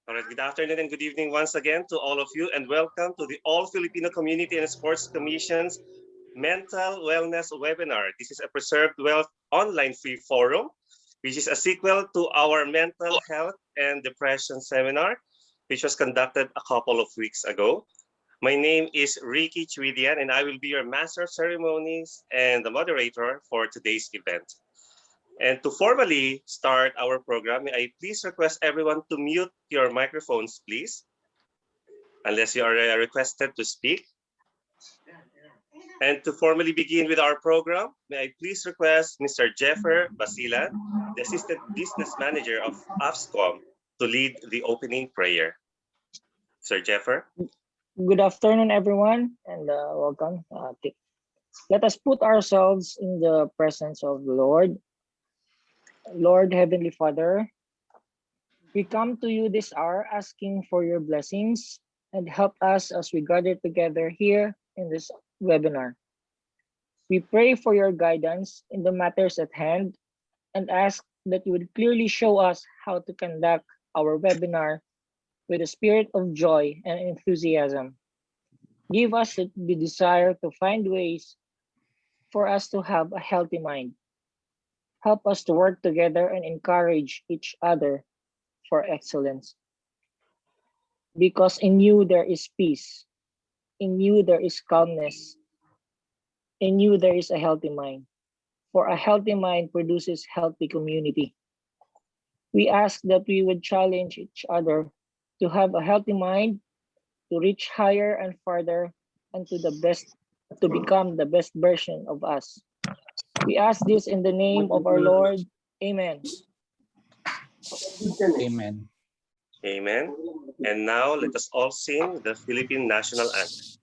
All right, good afternoon and good evening once again to all of you, and welcome to the All Filipino Community and Sports Commission's Mental Wellness Webinar. This is a Preserved Wealth online free forum, which is a sequel to our Mental Health and Depression seminar, which was conducted a couple of weeks ago. My name is Ricky Chuidian, and I will be your Master of Ceremonies and the moderator for today's event. And to formally start our program, may I please request everyone to mute your microphones, please, unless you are requested to speak. And to formally begin with our program, may I please request Mr. Jeffer Basilan, the Assistant Business Manager of Avscom, to lead the opening prayer. Sir Jeffer. Good afternoon, everyone, and welcome. Let us put ourselves in the presence of the Lord. Lord, Heavenly Father, we come to you this hour asking for your blessings and help us as we gather together here in this webinar. We pray for your guidance in the matters at hand and ask that you would clearly show us how to conduct our webinar with a spirit of joy and enthusiasm. Give us the desire to find ways for us to have a healthy mind. Help us to work together and encourage each other for excellence. Because in you there is peace. In you there is calmness. In you there is a healthy mind. For a healthy mind produces healthy community. We ask that we would challenge each other to have a healthy mind, to reach higher and farther, and to become the best version of us. We ask this in the name of our Lord. Amen. Amen. Amen. And now let us all sing the Philippine National Anthem.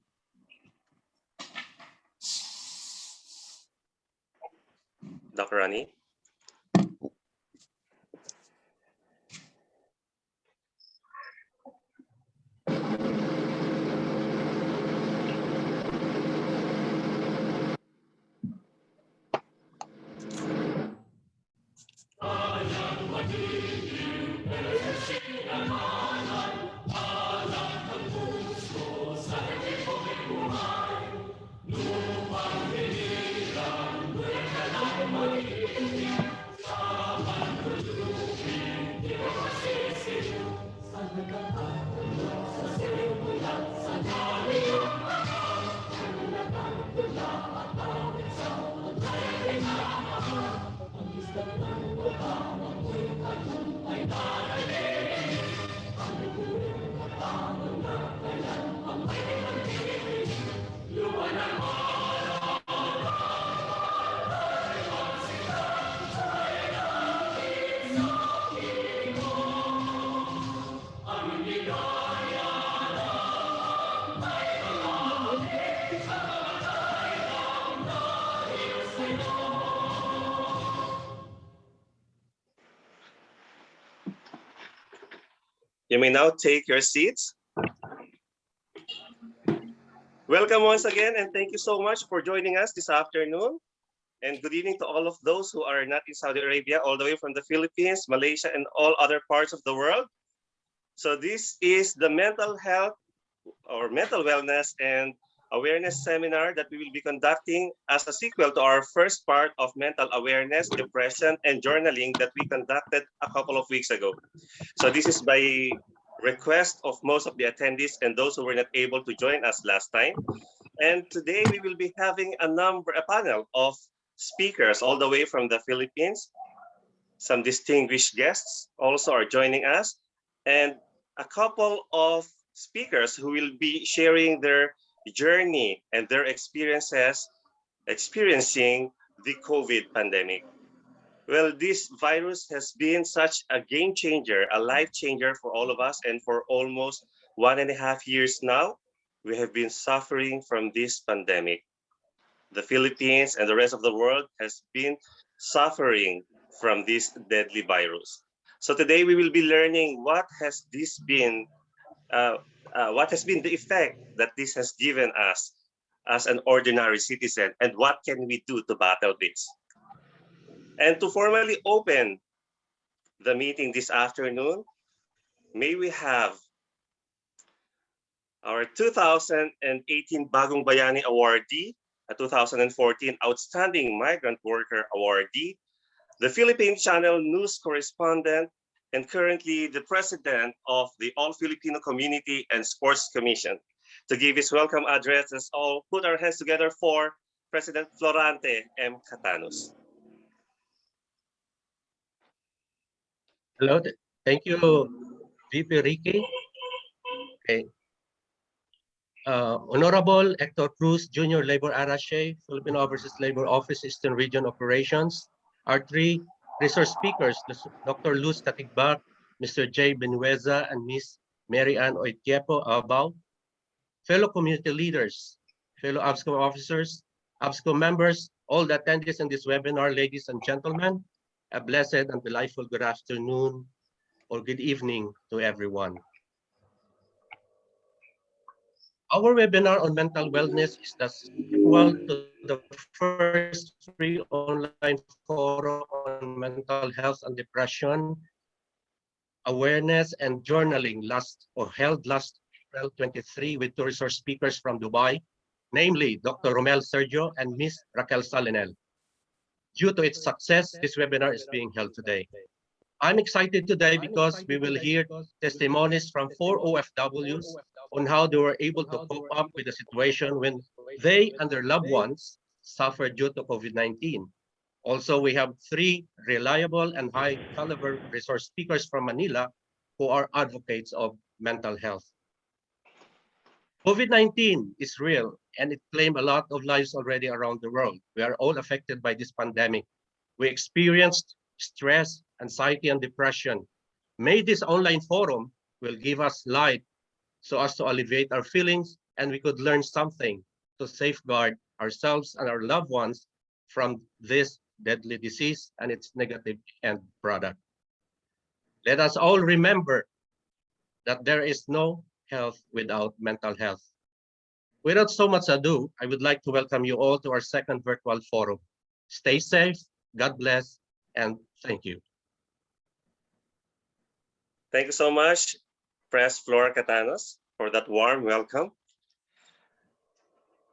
Dr. Rani. You may now take your seats. Welcome once again, and thank you so much for joining us this afternoon. And good evening to all of those who are not in Saudi Arabia, all the way from the Philippines, Malaysia, and all other parts of the world. So this is the mental health or mental wellness and awareness seminar that we will be conducting as a sequel to our first part of mental awareness, depression, and journaling that we conducted a couple of weeks ago. So this is by request of most of the attendees and those who were not able to join us last time. And today we will be having a panel of speakers all the way from the Philippines. Some distinguished guests also are joining us, and a couple of speakers who will be sharing their journey and their experiences experiencing the COVID pandemic. Well, this virus has been such a game changer, a life changer for all of us, and for almost 1.5 years now, we have been suffering from this pandemic. The Philippines and the rest of the world has been suffering from this deadly virus. So today we will be learning what has been the effect that this has given us as an ordinary citizen, and what can we do to battle this. And to formally open the meeting this afternoon, may we have our 2018 Bagong Bayani Awardee, a 2014 Outstanding Migrant Worker Awardee, the Philippine Channel News Correspondent, and currently the President of the All Filipino Community and Sports Commission. To give his welcome address, let's all put our hands together for President Florante M. Catanos. Hello, thank you, VP Ricky. Okay. Honorable Hector Cruz, Junior Labor Attaché, Philippine Overseas Labor Office, Eastern Region Operations. Our three resource speakers, Dr. Luz Katigbak, Mr. J. Benueza, and Ms. Mary Ann Oitiepo Abao. Fellow community leaders, fellow Avscom officers, Avscom members, all the attendees in this webinar, ladies and gentlemen, a blessed and delightful good afternoon or good evening to everyone. Our webinar on mental wellness is the sequel to the first free online forum on mental health and depression, awareness and journaling held last April 23 with two resource speakers from Dubai, namely Dr. Romel Sergio and Ms. Raquel Salinel. Due to its success, this webinar is being held today. I'm excited today because we will hear testimonies from 4 OFWs on how they were able to cope up with the situation when they and their loved ones suffered due to COVID-19. Also, we have 3 reliable and high caliber resource speakers from Manila who are advocates of mental health. COVID-19 is real and it claimed a lot of lives already around the world. We are all affected by this pandemic. We experienced stress, anxiety, and depression. May this online forum will give us light so as to alleviate our feelings and we could learn something to safeguard ourselves and our loved ones from this deadly disease and its negative end product. Let us all remember that there is no health without mental health. Without so much ado, I would like to welcome you all to our second virtual forum. Stay safe, God bless, and thank you. Thank you so much, Press Flor Catanos, for that warm welcome.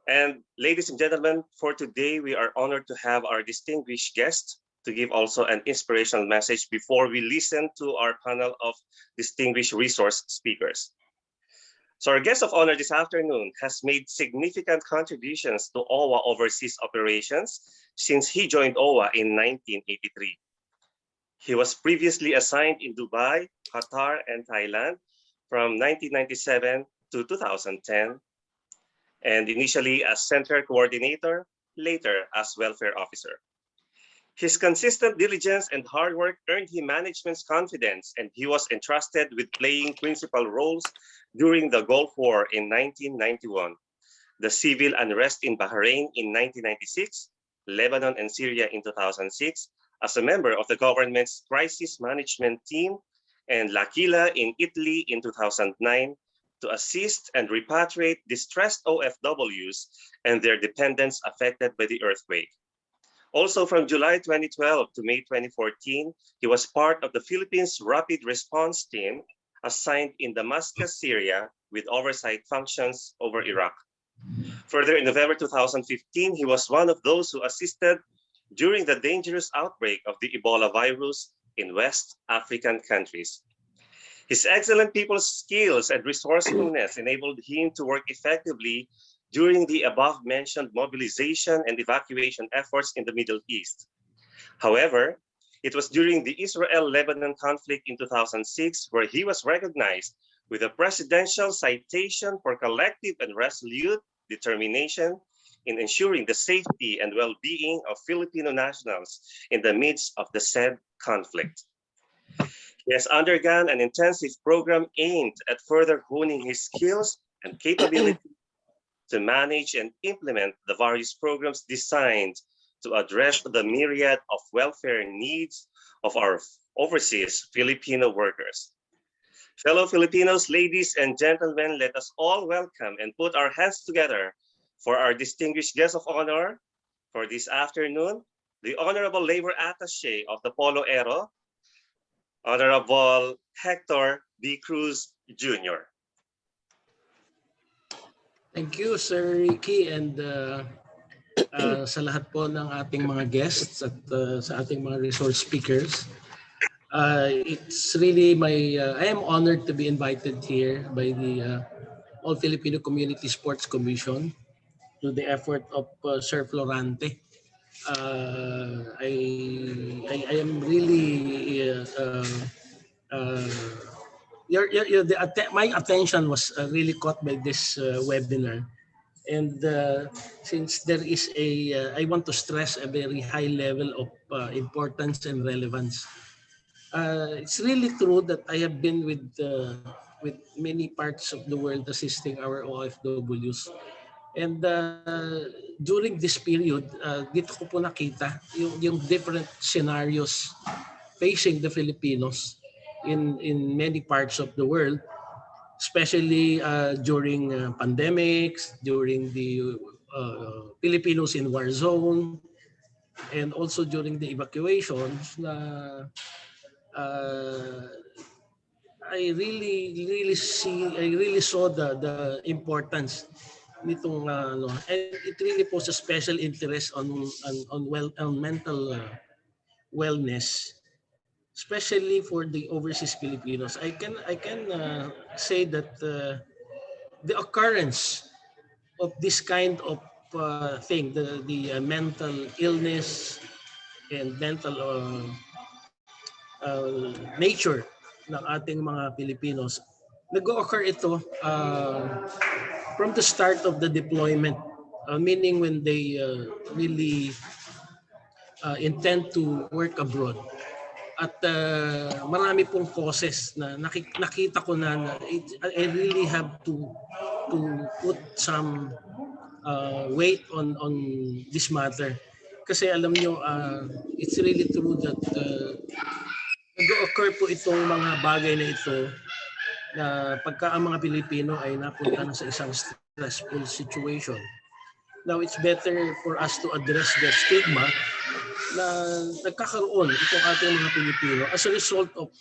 And ladies and gentlemen, for today, we are honored to have our distinguished guest to give also an inspirational message before we listen to our panel of distinguished resource speakers. So our guest of honor this afternoon has made significant contributions to OWA overseas operations since he joined OWA in 1983. He was previously assigned in Dubai, Qatar, and Thailand from 1997 to 2010, and initially as center coordinator, later as welfare officer. His consistent diligence and hard work earned him management's confidence, and he was entrusted with playing principal roles during the Gulf War in 1991, the civil unrest in Bahrain in 1996, Lebanon and Syria in 2006, as a member of the government's crisis management team, and L'Aquila in Italy in 2009 to assist and repatriate distressed OFWs and their dependents affected by the earthquake. Also from July 2012 to May 2014, he was part of the Philippines Rapid Response Team assigned in Damascus, Syria, with oversight functions over Iraq. Further, in November 2015, he was one of those who assisted during the dangerous outbreak of the Ebola virus in West African countries. His excellent people skills and resourcefulness enabled him to work effectively during the above-mentioned mobilization and evacuation efforts in the Middle East. However, it was during the Israel-Lebanon conflict in 2006 where he was recognized with a presidential citation for collective and resolute determination in ensuring the safety and well-being of Filipino nationals in the midst of the said conflict. He has undergone an intensive program aimed at further honing his skills and capability to manage and implement the various programs designed to address the myriad of welfare needs of our overseas Filipino workers. Fellow Filipinos, ladies and gentlemen, let us all welcome and put our hands together for our distinguished guest of honor for this afternoon, the Honorable Labor Attaché of the Polo Aero, Honorable Hector B. Cruz Jr. Thank you, Sir Ricky, and sa lahat po ng ating mga guests at sa ating mga resource speakers. It's really I am honored to be invited here by the All Filipino Community Sports Commission to the effort of Sir Florante. I am really my attention was really caught by this webinar, and since there is I want to stress a very high level of importance and relevance. It's really true that I have been with many parts of the world assisting our OFWs. And during this period, dito ko po nakita yung different scenarios facing the Filipinos in many parts of the world, especially during pandemics, during the Filipinos in war zone, and also during the evacuations na I really saw the importance nitong and it really poses special interest on mental wellness, especially for the overseas Filipinos. I can say that the occurrence of this kind of thing, the mental illness and mental nature ng ating mga Pilipinos, nag-occur ito from the start of the deployment, meaning when they really intend to work abroad. At marami pong causes na nakita ko na I really have to put some weight on this matter. Kasi alam nyo, it's really true that nag-occur po itong mga bagay na ito na pagka ang mga Pilipino ay napunta na sa isang stressful situation. Now, it's better for us to address the stigma na nagkakaroon itong ating mga Pilipino as a result of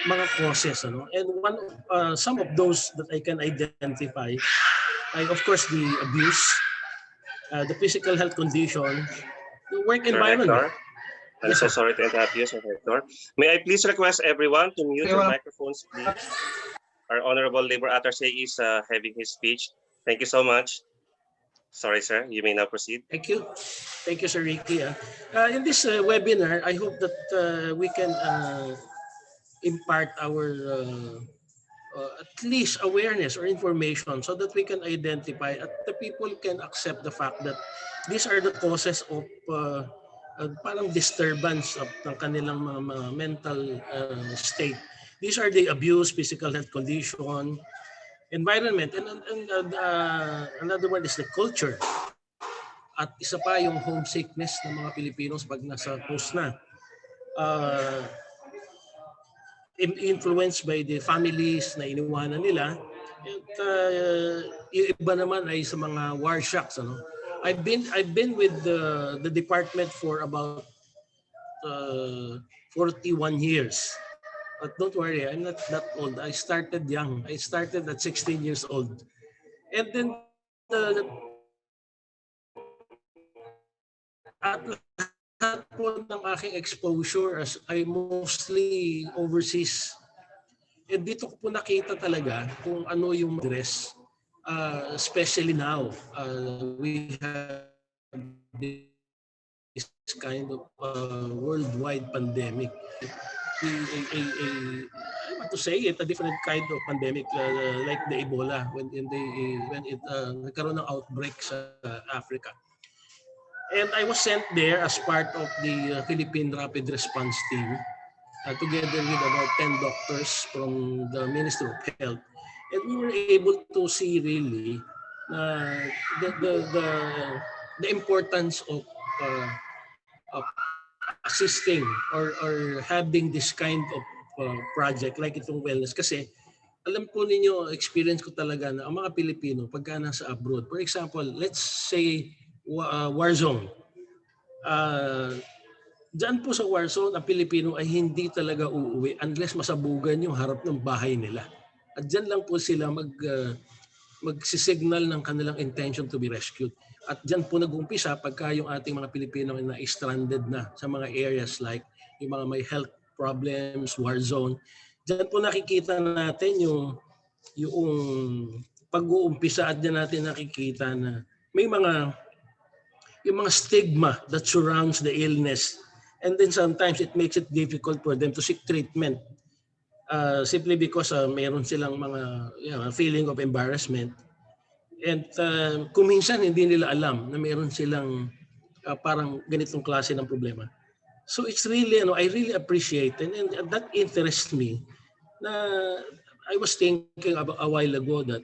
mga causes. And some of those that I can identify ay of course the abuse, the physical health condition, the work environment. I'm so sorry to interrupt you, Sir Hector. May I please request everyone to mute your microphones, please? Our Honorable Labor Attaché is having his speech. Thank you so much. Sorry, sir. You may now proceed. Thank you. Thank you, Sir Ricky. In this webinar, I hope that we can impart our at least awareness or information so that we can identify and the people can accept the fact that these are the causes of parang disturbance of ng kanilang mga mental state. These are the abuse, physical health condition, environment, and another one is the culture. At isa pa yung homesickness ng mga Pilipinos pag nasa post na. Influenced by the families na iniwanan nila. At yung iba naman ay sa mga war shocks. I've been with the department for about 41 years. But don't worry, I'm not that old. I started young. I started at 16 years old. And then at lahat po ng aking exposure as I mostly overseas. And dito ko po nakita talaga kung ano yung dress. Especially now, we have this kind of worldwide pandemic. I want to say it, a different kind of pandemic like the Ebola when it nagkaroon ng outbreak sa Africa. And I was sent there as part of the Philippine Rapid Response Team together with about 10 doctors from the Ministry of Health. And we were able to see really the importance of assisting or having this kind of project like itong wellness. Kasi alam po ninyo, experience ko talaga na ang mga Pilipino pagka nasa abroad. For example, let's say war zone. Diyan po sa war zone, ang Pilipino ay hindi talaga uuwi unless masabugan yung harap ng bahay nila. At diyan lang po sila magsisignal ng kanilang intention to be rescued. At diyan po nag-umpisa pagka yung ating mga Pilipino na stranded na sa mga areas like yung mga may health problems, war zone. Diyan po nakikita natin yung pag-uumpisa at diyan natin nakikita na may yung mga stigma that surrounds the illness. And then sometimes it makes it difficult for them to seek treatment simply because mayroon silang mga feeling of embarrassment. And kuminsan hindi nila alam na mayroon silang parang ganitong klase ng problema. So it's really, I really appreciate and that interests me na I was thinking about a while ago that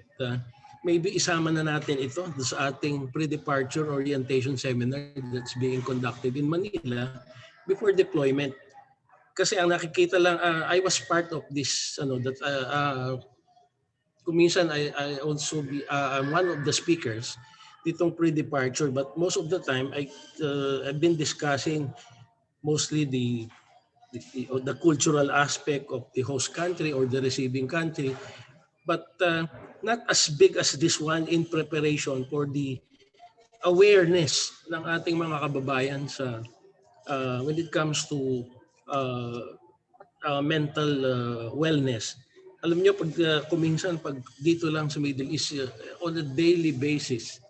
maybe isama na natin ito sa ating pre-departure orientation seminar that's being conducted in Manila before deployment. Kasi ang nakikita lang, I was part of this, kuminsan I also be I'm one of the speakers ditong pre-departure, but most of the time I've been discussing mostly the cultural aspect of the host country or the receiving country, but not as big as this one in preparation for the awareness ng ating mga kababayan sa when it comes to mental wellness. Alam niyo, pag kuminsan, pag dito lang sa Middle East, on a daily basis,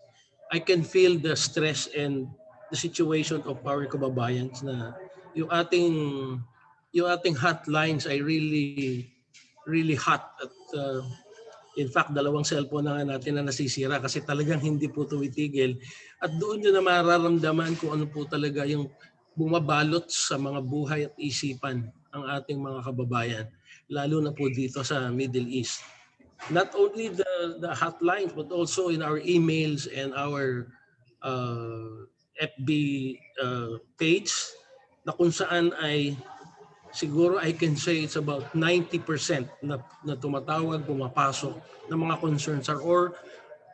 I can feel the stress and the situation of our kababayans na yung ating hotlines ay really hot at in fact, 2 cellphone na nga natin na nasisira kasi talagang hindi po tumitigil. At doon nyo na mararamdaman kung ano po talaga yung bumabalot sa mga buhay at isipan ang ating mga kababayan, lalo na po dito sa Middle East. Not only the hotlines, but also in our emails and our FB page na kung saan ay siguro I can say it's about 90% na tumatawag, pumapasok ng mga concerns or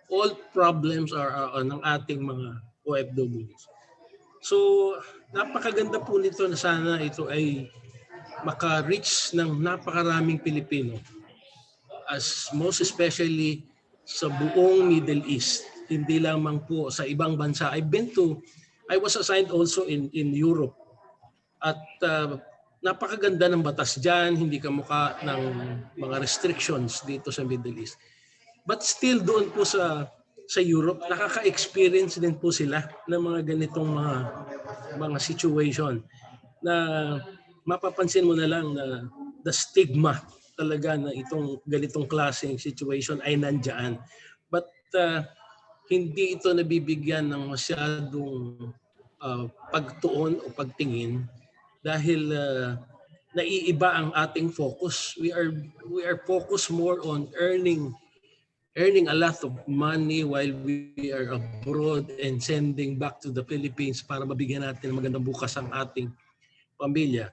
all problems are ng ating mga OFWs. So, napakaganda po nito na sana ito ay maka-reach ng napakaraming Pilipino, as most especially sa buong Middle East, hindi lamang po sa ibang bansa. I was assigned also in Europe at napakaganda ng batas dyan, hindi kamukha ng mga restrictions dito sa Middle East. But still doon po sa Europe, nakaka-experience din po sila ng mga ganitong mga situation na mapapansin mo na lang na the stigma talaga na itong ganitong klaseng situation ay nandiyan. But hindi ito nabibigyan ng masyadong pagtuon o pagtingin dahil naiiba ang ating focus. We are focused more on earning a lot of money while we are abroad and sending back to the Philippines para mabigyan natin ng magandang bukas ang ating pamilya.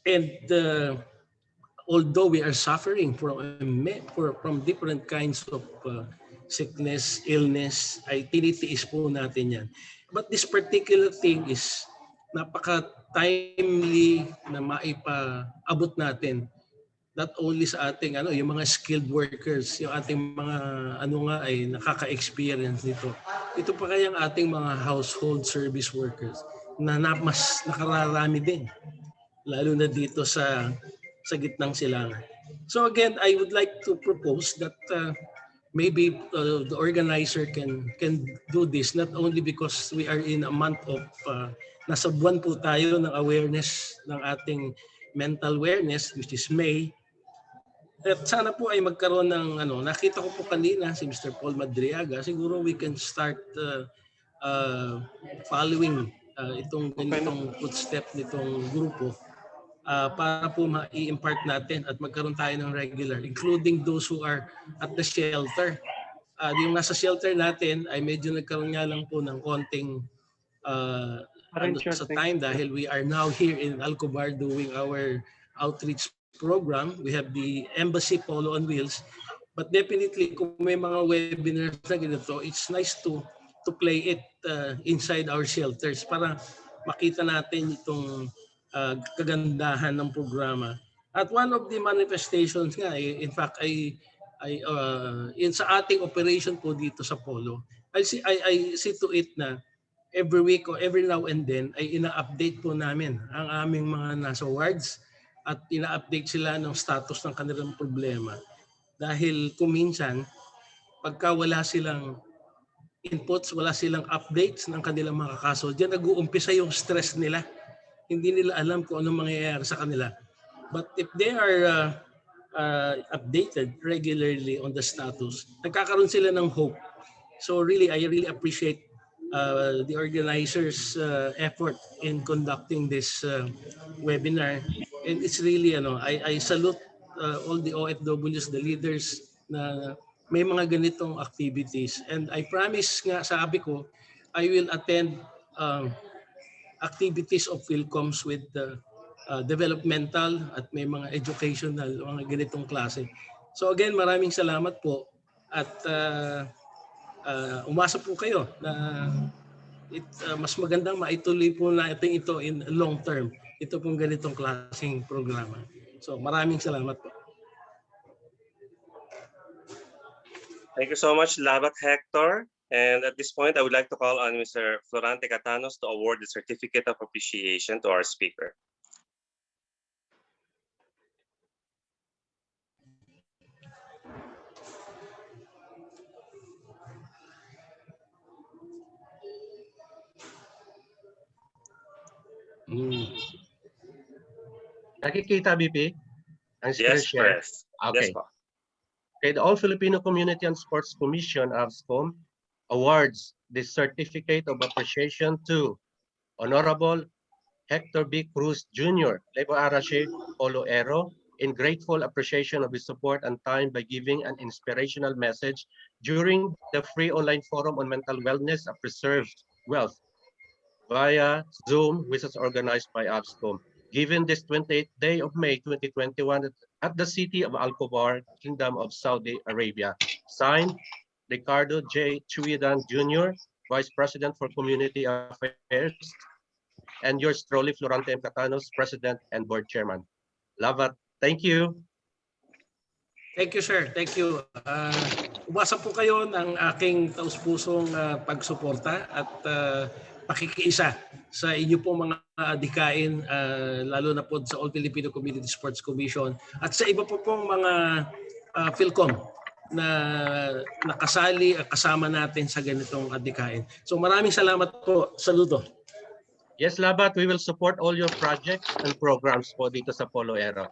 And although we are suffering from different kinds of sickness, illness, ay tinitiis po natin yan. But this particular thing is napaka-timely na maipaabot natin not only sa ating yung mga skilled workers, yung ating mga ay nakaka-experience nito. Ito pa kayang ating mga household service workers na mas nakararami din, lalo na dito sa gitnang silangan. So again, I would like to propose that maybe the organizer can do this not only because we are in a month of nasa buwan po tayo ng awareness ng ating mental wellness, which is May. At sana po ay magkaroon ng nakita ko po kanina si Mr. Paul Madriaga, siguro we can start following itong ganitong footstep nitong grupo para po ma-i-impart natin at magkaroon tayo ng regular, including those who are at the shelter. Yung nasa shelter natin ay medyo nagkaroon nga lang po ng konting sa time dahil we are now here in Alcobar doing our outreach program. We have the Embassy Polo on Wheels. But definitely, kung may mga webinars na ganito, it's nice to play it inside our shelters para makita natin itong kagandahan ng programa. At one of the manifestations nga, in fact, in sa ating operation po dito sa Polo, I see to it na every week or every now and then ay ina-update po namin ang aming mga nasa wards at ina-update sila ng status ng kanilang problema. Dahil kung minsan, pagka wala silang inputs, wala silang updates ng kanilang mga kaso, diyan nag-uumpisa yung stress nila. Hindi nila alam kung anong mangyayari sa kanila. But if they are updated regularly on the status, nagkakaroon sila ng hope. So really, I really appreciate the organizers' effort in conducting this webinar. And it's really, I salute all the OFWs, the leaders na may mga ganitong activities. And I promise nga, sabi ko, I will attend activities of PhilComs with developmental at may mga educational, mga ganitong klase. So again, maraming salamat po at umasa po kayo na mas magandang maituloy po natin ito in long term. Ito pong ganitong klaseng programa. So maraming salamat po. Thank you so much, Labat Hector. And at this point, I would like to call on Mr. Florante Catanos to award the Certificate of Appreciation to our speaker. Nakikita, BP? Ang screen Yes, share? press. Okay. Yes, po. Okay, the All Filipino Community and Sports Commission, Avscom, awards the Certificate of Appreciation to Honorable Hector B. Cruz Jr., Lego Arache, Polo Ero, in grateful appreciation of his support and time by giving an inspirational message during the free online forum on mental wellness of preserved wealth via Zoom, which is organized by Avscom. Given this 28th day of May 2021 at the city of Alcobar, Kingdom of Saudi Arabia. Signed, Ricardo J. Chuidan Jr., Vice President for Community Affairs, and yours truly, Florante M. Catanos, President and Board Chairman. Lavat, thank you. Thank you, sir. Thank you. Umasa po kayo ng aking taus-pusong pagsuporta at pakikiisa sa inyo pong mga adhikain, lalo na po sa All Filipino Community Sports Commission at sa iba po pong mga PhilCom na nakasali at kasama natin sa ganitong adhikain. So maraming salamat po. Saludo. Yes, Labat, we will support all your projects and programs po dito sa Polo Aero.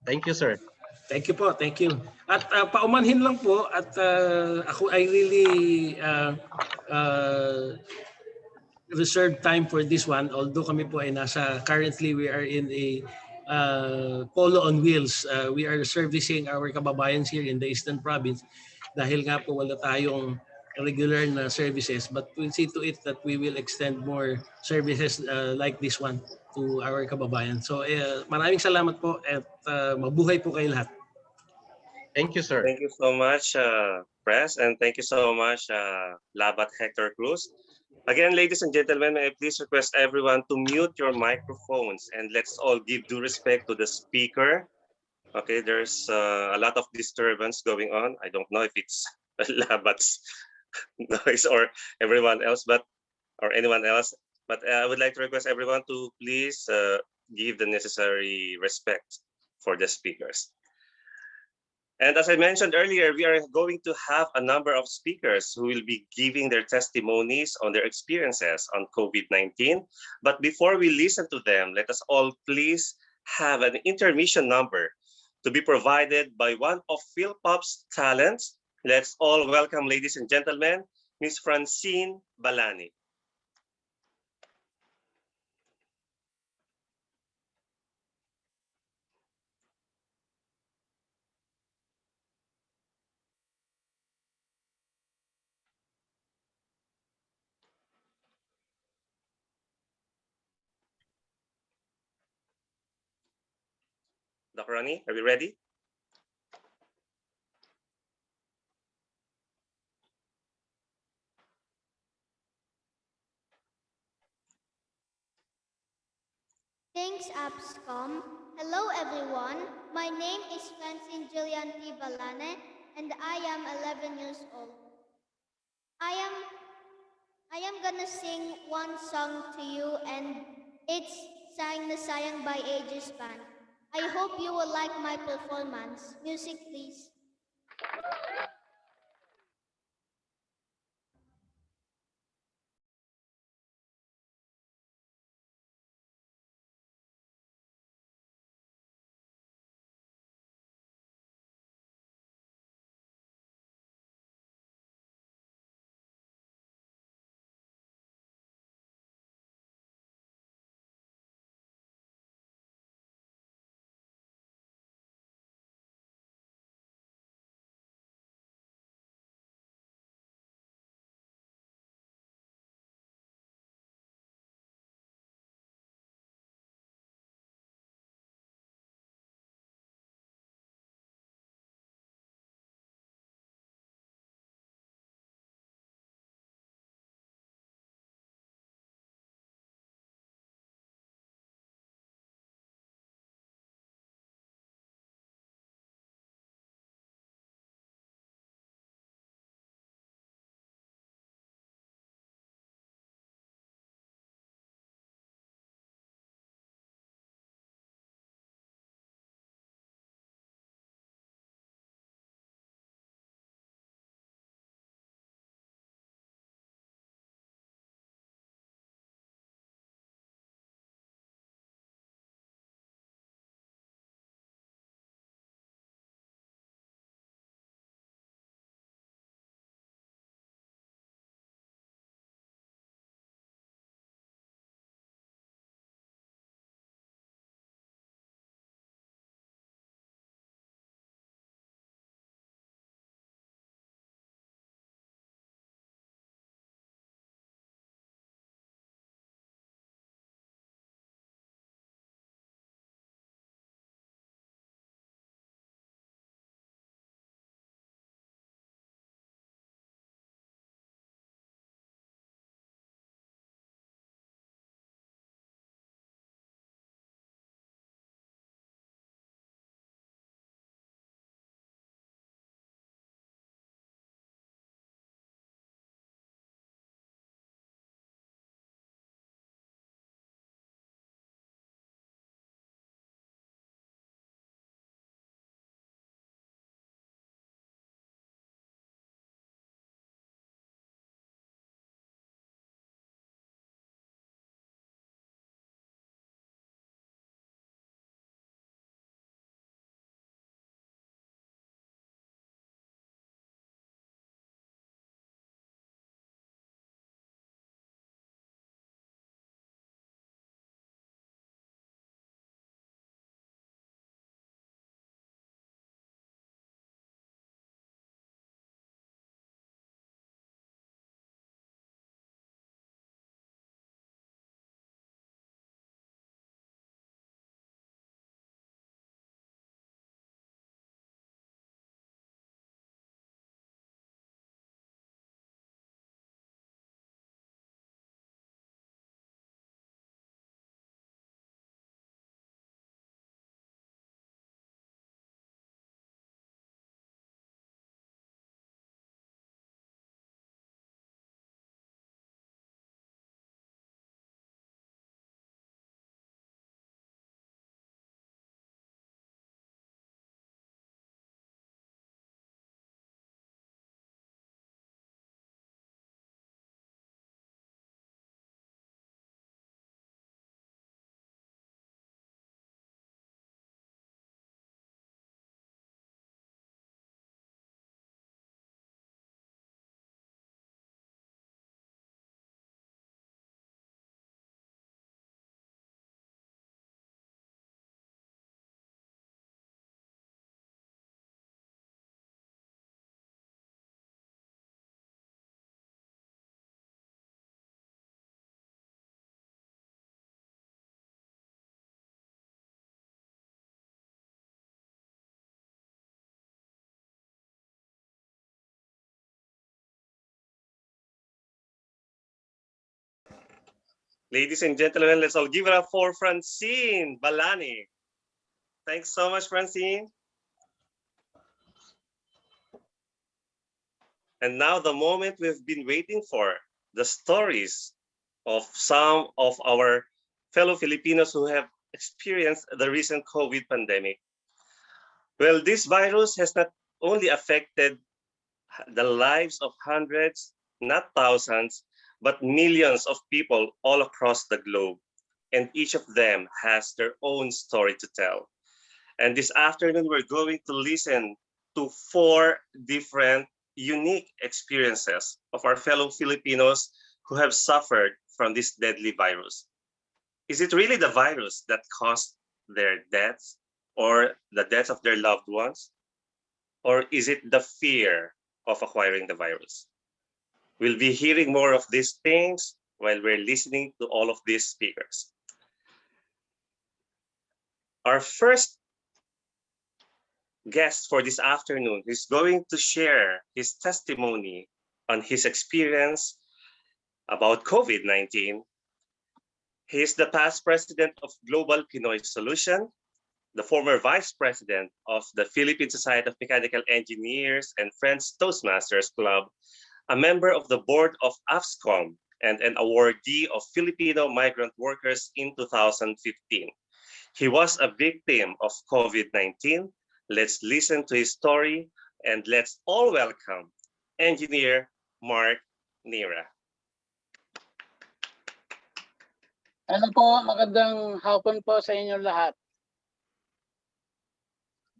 Thank you, sir. Thank you po, thank you. At paumanhin lang po at ako I really reserved time for this one, although kami po ay currently we are in a polo on wheels. We are servicing our kababayans here in the Eastern Province dahil nga po wala tayong regular na services, but we'll see to it that we will extend more services like this one to our kababayan. So maraming salamat po at mabuhay po kayo lahat. Thank you, sir. Thank you so much, Press, and thank you so much, Labat Hector Cruz. Again, ladies and gentlemen, may I please request everyone to mute your microphones and let's all give due respect to the speaker. Okay, there's a lot of disturbance going on. I don't know if it's Labat's noise or everyone else, or anyone else. But I would like to request everyone to please give the necessary respect for the speakers. And as I mentioned earlier, we are going to have a number of speakers who will be giving their testimonies on their experiences on COVID-19. But before we listen to them, let us all please have an intermission number to be provided by one of PhilPop's talents. Let's all welcome, ladies and gentlemen, Ms. Francine Balani. Dr. Rani, are we ready? is Afscom. Hello everyone. My name is Francine Julianti Balane and I am 11 years old. I am gonna sing one song to you and it's Sayang na Sayang by Aegis Band. I hope you will like my performance. Music please. Ladies and gentlemen, let's all give it up for Francine Balani. Thanks so much, Francine. And now the moment we've been waiting for, the stories of some of our fellow Filipinos who have experienced the recent COVID pandemic. Well, this virus has not only affected the lives of hundreds, not thousands, but millions of people all across the globe. And each of them has their own story to tell. And this afternoon, we're going to listen to 4 different unique experiences of our fellow Filipinos who have suffered from this deadly virus. Is it really the virus that caused their deaths or the deaths of their loved ones? Or is it the fear of acquiring the virus? We'll be hearing more of these things while we're listening to all of these speakers. Our first guest for this afternoon is going to share his testimony on his experience about COVID-19. He is the past president of Global Pinoy Solution, the former vice president of the Philippine Society of Mechanical Engineers and Friends Toastmasters Club, a member of the board of Afscom, and an awardee of Filipino migrant workers in 2015. He was a victim of COVID-19. Let's listen to his story and let's all welcome Engineer Mark Nira. Ano po, magandang hapon po sa inyo lahat.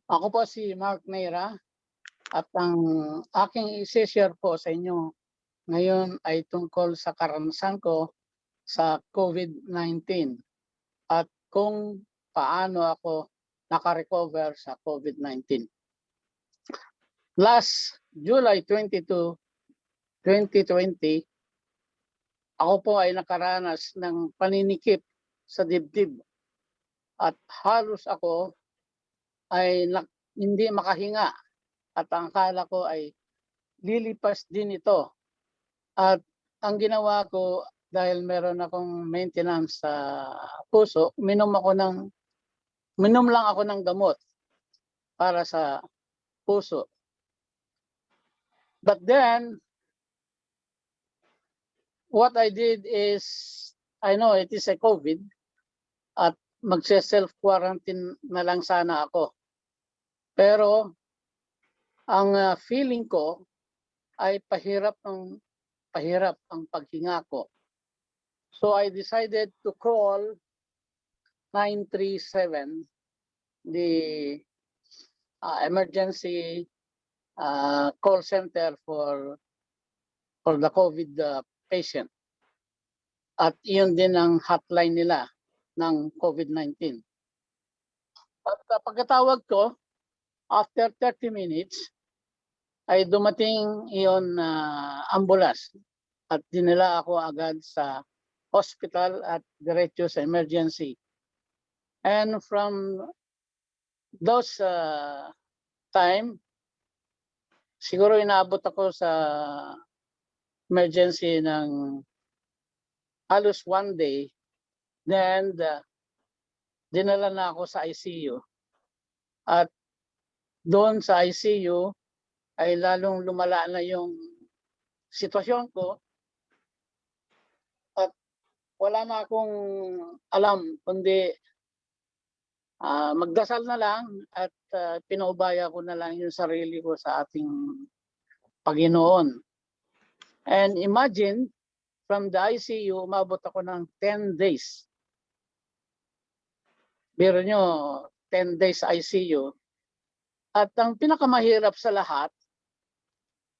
Ako po si Mark Neira at ang aking isi-share po sa inyo ngayon ay tungkol sa karanasan ko sa COVID-19 at kung paano ako nakarecover sa COVID-19. Last July 22, 2020, ako po ay nakaranas ng paninikip sa dibdib at halos ako ay hindi makahinga at ang akala ko ay lilipas din ito. At ang ginawa ko dahil meron akong maintenance sa puso, minom lang ako ng gamot para sa puso. But then what I did is, I know it is a COVID at magse-self-quarantine na lang sana ako. Pero ang feeling ko ay pahirap ang paghinga ko. So I decided to call 937, the emergency call center for the COVID patient. At iyon din ang hotline nila ng COVID-19. At pagkatawag ko, after 30 minutes, ay dumating iyon ambulance at dinala ako agad sa hospital at diretso sa emergency. And from those time, siguro inaabot ako sa emergency ng halos 1 day. Then dinala na ako sa ICU. At doon sa ICU ay lalong lumala na yung sitwasyon ko. At wala na akong alam kundi magdasal na lang at pinaubaya ko na lang yung sarili ko sa ating Panginoon. And imagine, from the ICU, umabot ako ng 10 days. Biro nyo, 10 days ICU. At ang pinakamahirap sa lahat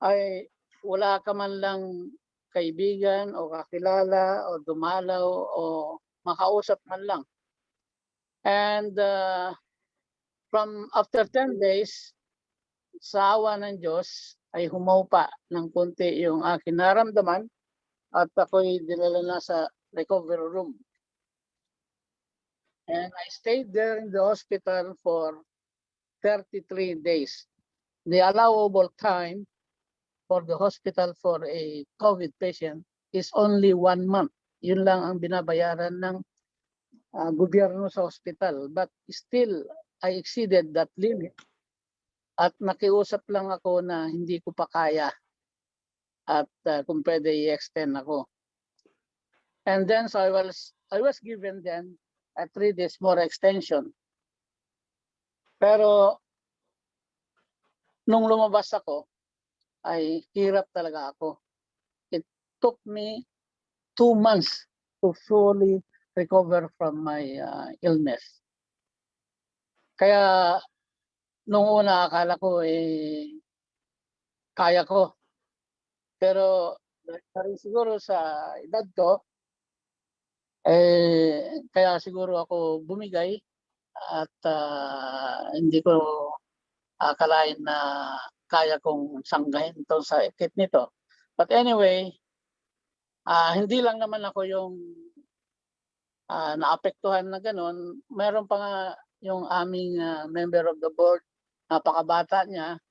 ay wala ka man lang kaibigan o kakilala o dumalaw o makausap man lang. And from after 10 days, sa awa ng Diyos ay humaupa ng kunti yung aking naramdaman at ako'y dinala na sa recovery room. And I stayed there in the hospital for 33 days. The allowable time for the hospital for a COVID patient is only 1 month. yun lang ang binabayaran ng gobyerno sa hospital. But still, I exceeded that limit. At nakiusap lang ako na hindi ko pa kaya at kung pwede i-extend ako. And then so I was given then a 3 days more extension. Pero nung lumabas ako, ay hirap talaga ako. It took me 2 months to fully recover from my illness. Kaya nung una akala ko kaya ko. Pero dahil siguro sa edad ko, kaya siguro ako bumigay at hindi ko akalain na kaya kong sanggahin ito sa ekip nito. But anyway, hindi lang naman ako yung naapektuhan na ganun. Meron pa nga yung aming member of the board, napakabata niya.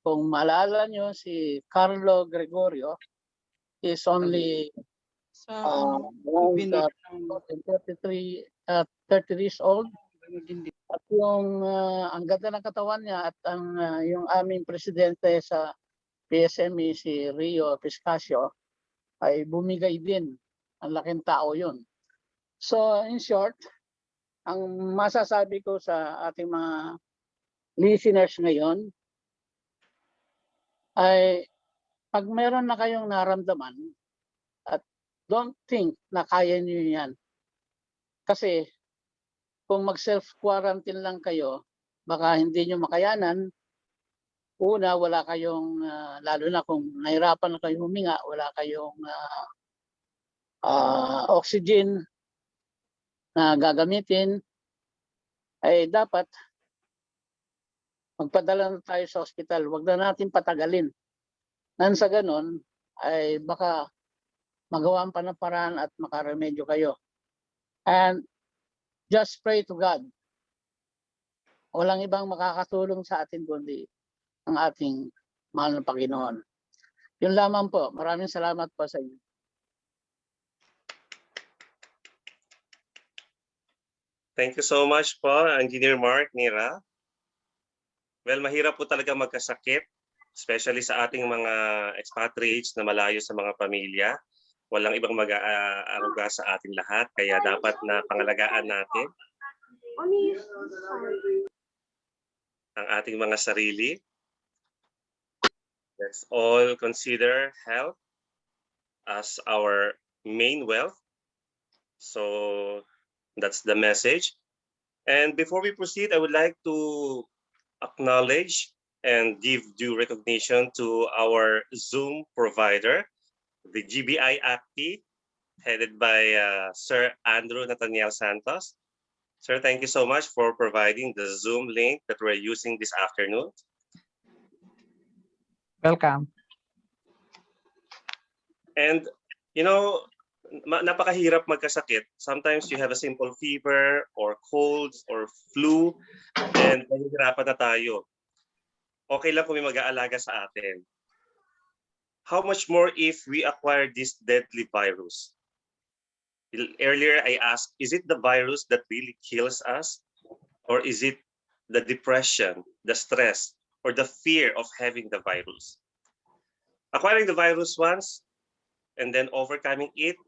Kung maalala nyo, si Carlo Gregorio is only around 33, 30 years old. At yung ang ganda ng katawan niya at ang yung aming presidente sa PSME si Rio Piscasio ay bumigay din. Ang laking tao yun. So in short, ang masasabi ko sa ating mga listeners ngayon ay pag meron na kayong naramdaman at don't think na kaya niyo yan. Kasi kung mag-self-quarantine lang kayo, baka hindi nyo makayanan. Una, wala kayong, lalo na kung nahirapan na kayo huminga, wala kayong oxygen na gagamitin, ay dapat magpadala na tayo sa ospital. Huwag na natin patagalin. Nang sa ganon, ay baka magawa pa ng paraan at makaremedyo kayo. And just pray to God. Walang ibang makakatulong sa atin kundi ang ating mahal na Panginoon. Yun lamang po. Maraming salamat po sa inyo. Thank you so much po, Engineer Mark, Nira. Well, mahirap po talaga magkasakit, especially sa ating mga expatriates na malayo sa mga pamilya. Walang ibang mag-aaruga sa ating lahat, kaya dapat na pangalagaan natin ang ating mga sarili. Let's all consider health as our main wealth. So that's the message. And before we proceed, I would like to acknowledge and give due recognition to our Zoom provider, the GBI ACT, headed by Sir Andrew Nathaniel Santos. Sir, thank you so much for providing the Zoom link that we're using this afternoon. Welcome. And, you know, napakahirap magkasakit. Sometimes you have a simple fever or colds or flu and nahihirapan na tayo. Okay lang kung may mag-aalaga sa atin. How much more if we acquire this deadly virus? Earlier I asked, is it the virus that really kills us? Or is it the depression, the stress, or the fear of having the virus? Acquiring the virus once and then overcoming it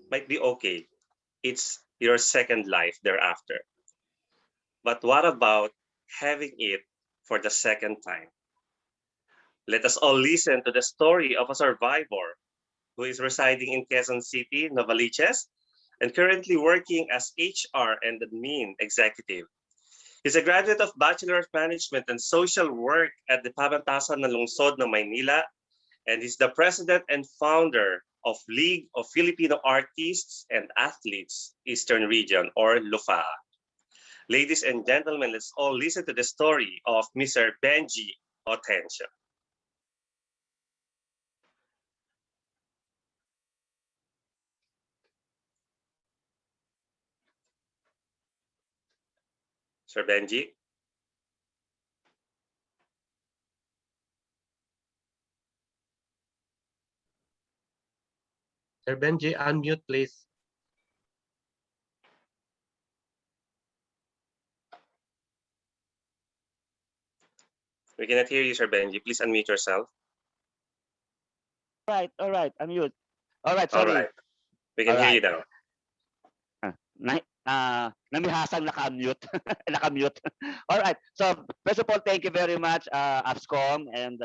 might be okay. It's your second life thereafter. But what about having it for the second time? Let us all listen to the story of a survivor who is residing in Quezon City, Novaliches, and currently working as HR and admin executive. He's a graduate of Bachelor of Management and Social Work at the Pamantasan ng Lungsod ng Maynila, and he's the president and founder of League of Filipino Artists and Athletes, Eastern Region, or LUFA. Ladies and gentlemen, let's all listen to the story of Mr. Benji Otencio. Sir Benji? Sir Benji, unmute please. We cannot hear you, Sir Benji. Please unmute yourself. All right, unmute. All right, All sorry. right. We can All hear you right. now. Namihasang naka-mute. Naka-mute. All right. So, first of all, thank you very much, Avscom and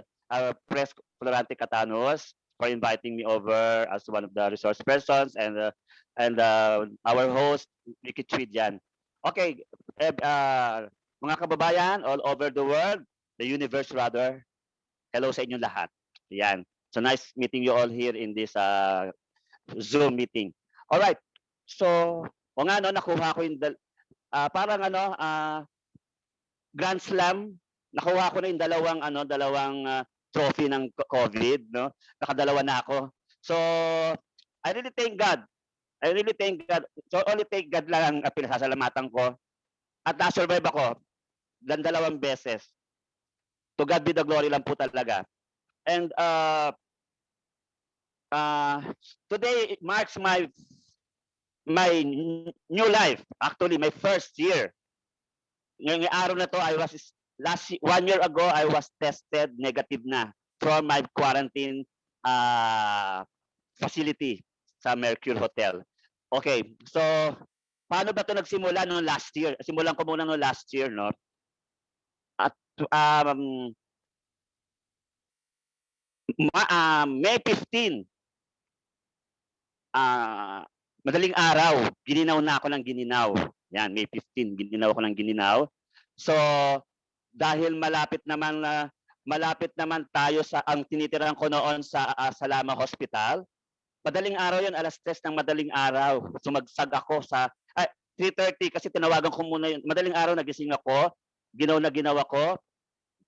Press Florante Catanos for inviting me over as one of the resource persons and our host, Vicky Chidyan. Okay, mga kababayan all over the world, the universe rather, hello sa inyong lahat. Yan. So, nice meeting you all here in this Zoom meeting. All right. So, o nga no, nakuha ko yung parang Grand Slam, nakuha ko na yung dalawang trophy ng COVID, no? Nakadalawa na ako. So, I really thank God. I really thank God. So, only thank God lang ang pinasasalamatan ko. At na-survive ako ng 2 beses. To God be the glory lang po talaga. And today marks my new life. Actually, my first year. Ngayong araw na to, 1 year ago, I was tested negative na from my quarantine facility sa Mercure Hotel. Okay, so paano ba ito nagsimula noong last year? Simulan ko muna noong last year, no? At May 15, madaling araw, gininaw na ako ng gininaw. Yan, May 15, gininaw ako ng gininaw. So, dahil malapit naman tayo sa ang tinitirahan ko noon sa Salama Hospital. Madaling araw 'yon, 3:00 ng madaling araw. Sumagsag ako sa 3:30 kasi tinawagan ko muna yun. Madaling araw nagising ako, ginaw ako.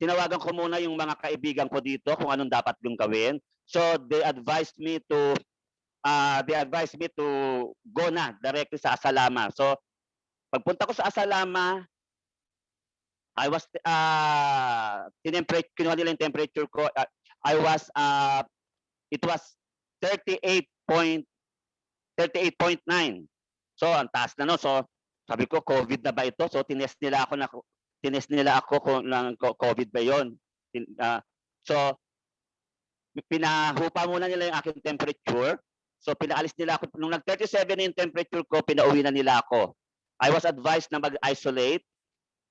Tinawagan ko muna yung mga kaibigan ko dito kung anong dapat kong gawin. So they advised me to go na directly sa Asalama. So pagpunta ko sa Asalama, I was kinuha nila yung temperature ko. It was 38.9. So ang taas na, no. So sabi ko, COVID na ba ito? So tinest nila ako kung ng COVID ba 'yon. So pinahupa muna nila yung aking temperature. So pinaalis nila ako nung nag-37 na yung temperature ko, pinauwi na nila ako. I was advised na mag-isolate.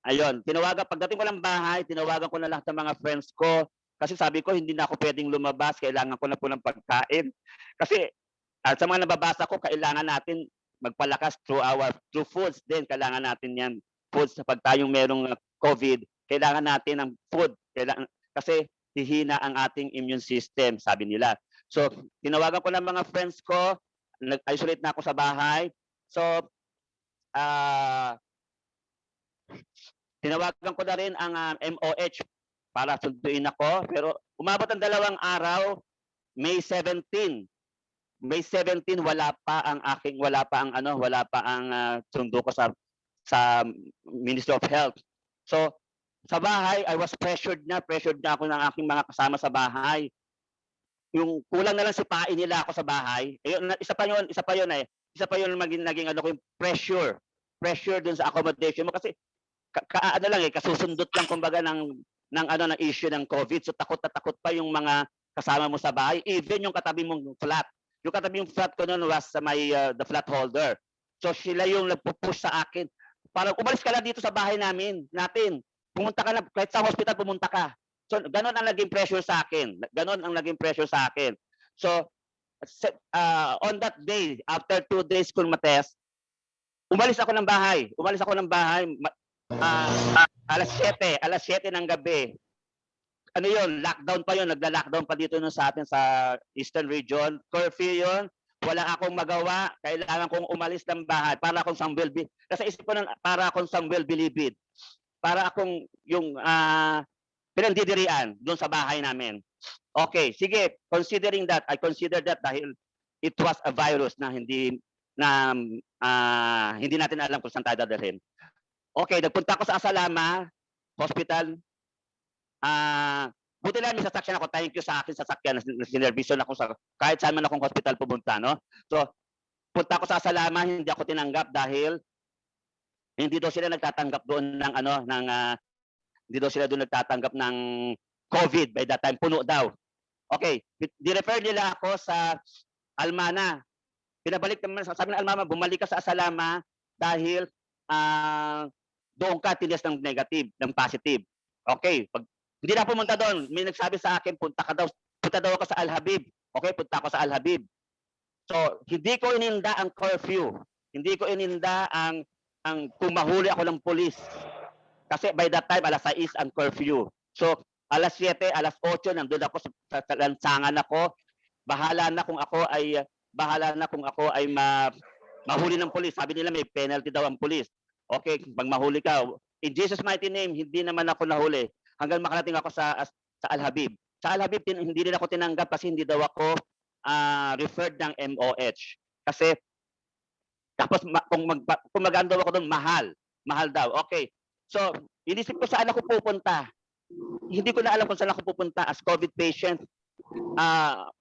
Ayun, pagdating ko ng bahay, tinawagan ko na lahat ng mga friends ko kasi sabi ko hindi na ako pwedeng lumabas, kailangan ko na po ng pagkain. Kasi sa mga nababasa ko, kailangan natin magpalakas through foods din, kailangan natin yan. Foods, pag tayong merong COVID, kailangan natin ng food. Kasi hihina ang ating immune system, sabi nila. So, tinawagan ko ng mga friends ko, nag-isolate na ako sa bahay. So, tinawagan ko na rin ang MOH para sunduin ako, pero umabot ang 2 araw. May 17 wala pa ang sundo ko sa Ministry of Health. So sa bahay, I was pressured na ako ng aking mga kasama sa bahay. Yung kulang na lang sipain nila ako sa bahay. Isa pa yun naging yung pressure dun sa accommodation mo kasi kasusundot lang kumbaga ng issue ng COVID. So takot pa yung mga kasama mo sa bahay, even yung katabi mong flat. Yung katabi yung flat ko noon was the flat holder. So sila yung nagpo-push sa akin. Parang umalis ka na dito sa bahay natin. Pumunta ka na, kahit sa hospital pumunta ka. So ganon ang naging pressure sa akin. So on that day, after 2 days kong matest, umalis ako ng bahay. Alas 7 ng gabi. Ano yun? Lockdown pa yun. Nagla-lockdown pa dito sa atin sa Eastern Region. Curfew yun. Wala akong magawa. Kailangan kong umalis ng bahay. Para akong kasi isip ko para akong Samuel Bilibid. Para akong yung pinandidirian doon sa bahay namin. Okay, sige. I consider that dahil it was a virus na hindi natin alam kung saan tayo dadalhin. Okay, nagpunta ako sa Asalama Hospital. Buti lang may sasakyan ako. Thank you sa akin sasakyan na sinervisyon ako sa kahit saan man akong hospital pumunta, no? So, punta ako sa Salama, hindi ako tinanggap dahil hindi daw sila nagtatanggap doon ng hindi daw sila doon nagtatanggap ng COVID by that time, puno daw. Okay, di-refer nila ako sa Almana. Pinabalik naman, sabi ng Almana, bumalik ka sa Salama dahil doon ka tinis ng negative, ng positive. Okay, pag hindi na pumunta doon, may nagsabi sa akin, punta daw ako sa Al-Habib. Okay, punta ako sa Al-Habib. So, hindi ko ininda ang curfew. Hindi ko ininda ang kung mahuli ako ng pulis. Kasi by that time, alas 6 ang curfew. So, alas 7, alas 8, nandun ako sa lansangan ako. Bahala na kung ako ay mahuli ng pulis. Sabi nila may penalty daw ang pulis. Okay, pag mahuli ka, in Jesus' mighty name, hindi naman ako nahuli. Hanggang makarating ako sa Al-Habib. Sa Al-Habib, hindi din ako tinanggap kasi hindi daw ako referred ng MOH. Kasi tapos kung mag-ano daw ako doon, mahal daw. Okay. So, inisip ko saan ako pupunta. Hindi ko na alam kung saan ako pupunta as COVID patient.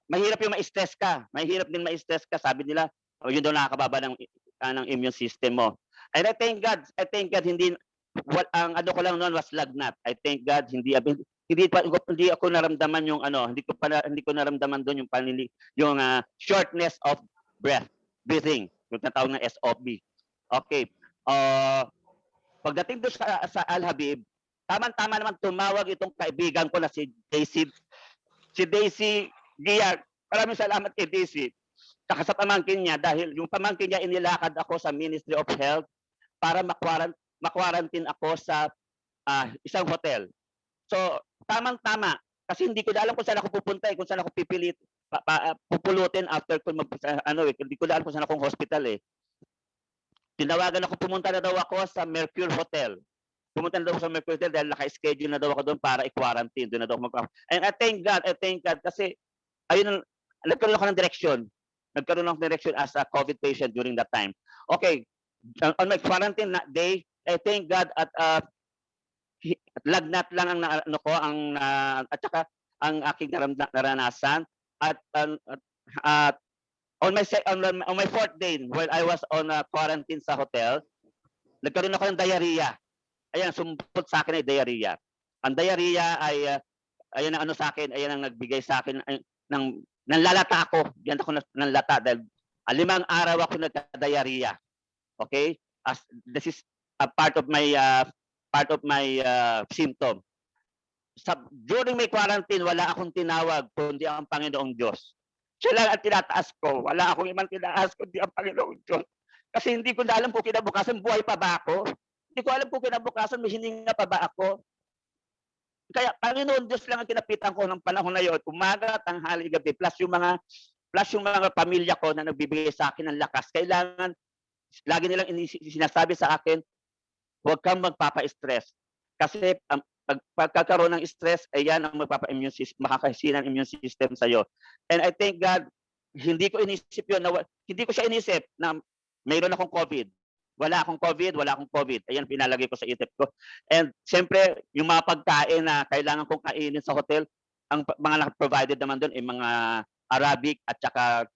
Mahirap yung ma-stress ka. Mahirap din ma-stress ka. Sabi nila, yun daw nakakababa ng immune system mo. And I thank God, hindi ang ano ko lang noon was lagnat. I thank God hindi ako naramdaman yung hindi ko naramdaman doon yung shortness of breathing, yung tinatawag na SOB. Okay. Pagdating doon sa Al-Habib, tama-tama naman tumawag itong kaibigan ko na si Daisy Giar. Maraming salamat kay Daisy. Saka sa pamangkin niya dahil yung pamangkin niya inilakad ako sa Ministry of Health para makwarantine ako sa isang hotel. So, tamang-tama. Kasi hindi ko na alam kung saan ako pupunta, kung saan ako pupulutin after hindi ko na alam kung saan akong hospital eh. Tinawagan ako, pumunta na daw ako sa Mercure Hotel. Pumunta na daw ako sa Mercure Hotel dahil naka-schedule na daw ako doon para i-quarantine. Doon na daw ako And I thank God kasi ayun, nagkaroon ako ng direksyon. Nagkaroon ako ng direksyon as a COVID patient during that time. Okay, on my quarantine day, I thank God at lagnat lang ang at saka ang aking naranasan at on my fourth day while I was on quarantine sa hotel, nagkaroon ako ng diarrhea. Ayan, sumpot sa akin ay diarrhea. Ang diarrhea ay ayan ang sa akin, ayan ang nagbigay sa akin ng nanlalata ako. Diyan ako nanlata dahil 5 araw ako nagka-diarrhea. Okay? This is a part of my symptom. During my quarantine, wala akong tinawag kundi ang Panginoong Diyos. Siya lang ang tinataas ko. Wala akong ibang tinaas kundi ang Panginoong Diyos. Kasi hindi ko na alam kung kinabukasan, buhay pa ba ako? Hindi ko alam kung kinabukasan, may hininga pa ba ako? Kaya Panginoon Diyos lang ang kinapitan ko ng panahon na yun. Umaga, tanghali, gabi. Plus yung mga pamilya ko na nagbibigay sa akin ng lakas. Kailangan, lagi nilang sinasabi sa akin, huwag kang magpapa-stress. Kasi pagkakaroon ng stress, ayan ang magpapa-immune system, makakahina ng immune system sa'yo. And I thank God, hindi ko inisip yun, hindi ko siya inisip na mayroon akong COVID. Wala akong COVID. Ayan, pinalagay ko sa isip ko. And siyempre, yung mga pagkain na kailangan kong kainin sa hotel, ang mga na-provided naman doon ay mga Arabic at saka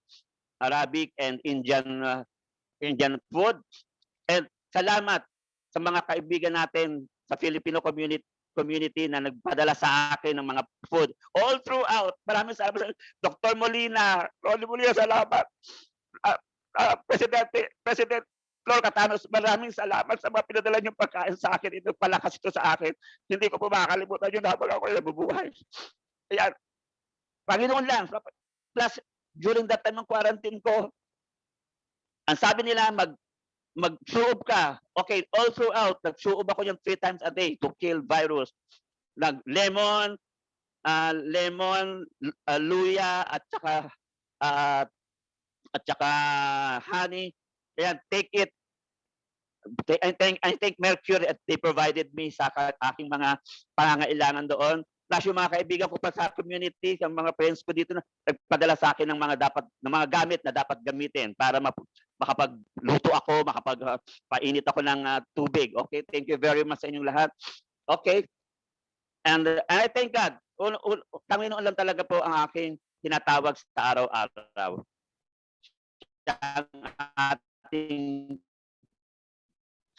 Arabic and Indian food. And salamat sa mga kaibigan natin sa Filipino community na nagpadala sa akin ng mga food all throughout. Maraming salamat. Dr. Molina, Ronnie Molina, salamat. President Flor Catanos, maraming salamat sa mga pinadala niyong pagkain sa akin. Ito palakas ito sa akin. Hindi ko po makakalimutan yun habang ako ay nabubuhay. Ayan. Panginoon lang. Plus, during that time ng quarantine ko, ang sabi nila, mag-suob ka. Okay, all throughout, nag-suob ako yung 3 times a day to kill virus. Lemon, luya, at saka honey. Ayan, take it. I think Mercury at they provided me sa aking mga pangangailangan doon. Plus yung mga kaibigan ko pa sa community, yung mga friends ko dito na nagpadala sa akin ng mga gamit na dapat gamitin para makapagluto ako, makapagpainit ako ng tubig. Okay, thank you very much sa inyong lahat. Okay. And I thank God. Panginoon lang talaga po ang aking tinatawag sa araw-araw. Siya ang ating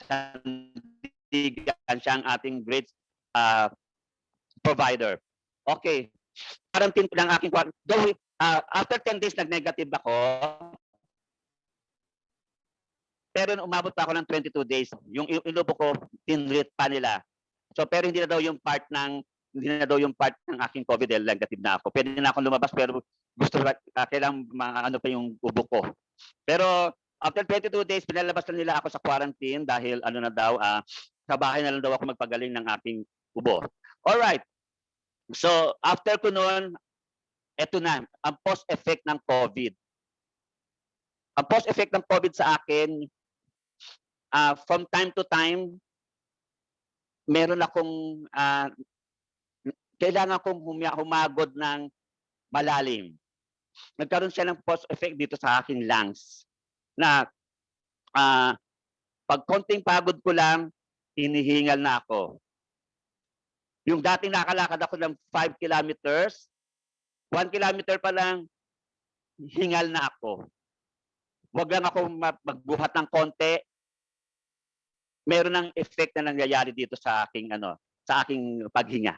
sandigan, siya ang ating great provider. Okay. Quarantine ng aking though after 10 days nag-negative ako, pero umabot pa ako ng 22 days. Yung inubo ko, tinreat pa nila. So pero hindi na daw yung part ng aking COVID dahil negative na ako. Pwede na akong lumabas pero gusto kailangan ano pa yung ubo ko. Pero after 22 days, pinalabas na nila ako sa quarantine dahil ano na daw, sa bahay na lang daw ako magpagaling ng aking ubo. Alright. So after ko noon, eto na, ang post-effect ng COVID. Ang post-effect ng COVID sa akin, from time to time, meron akong kailangan kong humagod ng malalim. Nagkaroon siya ng post-effect dito sa aking lungs na pag konting pagod ko lang, hinihingal na ako. Yung dating nakalakad ako ng 5 kilometers, 1 kilometer pa lang, hingal na ako. Wag lang ako magbuhat ng konti. Meron ng effect na nangyayari dito sa aking paghinga.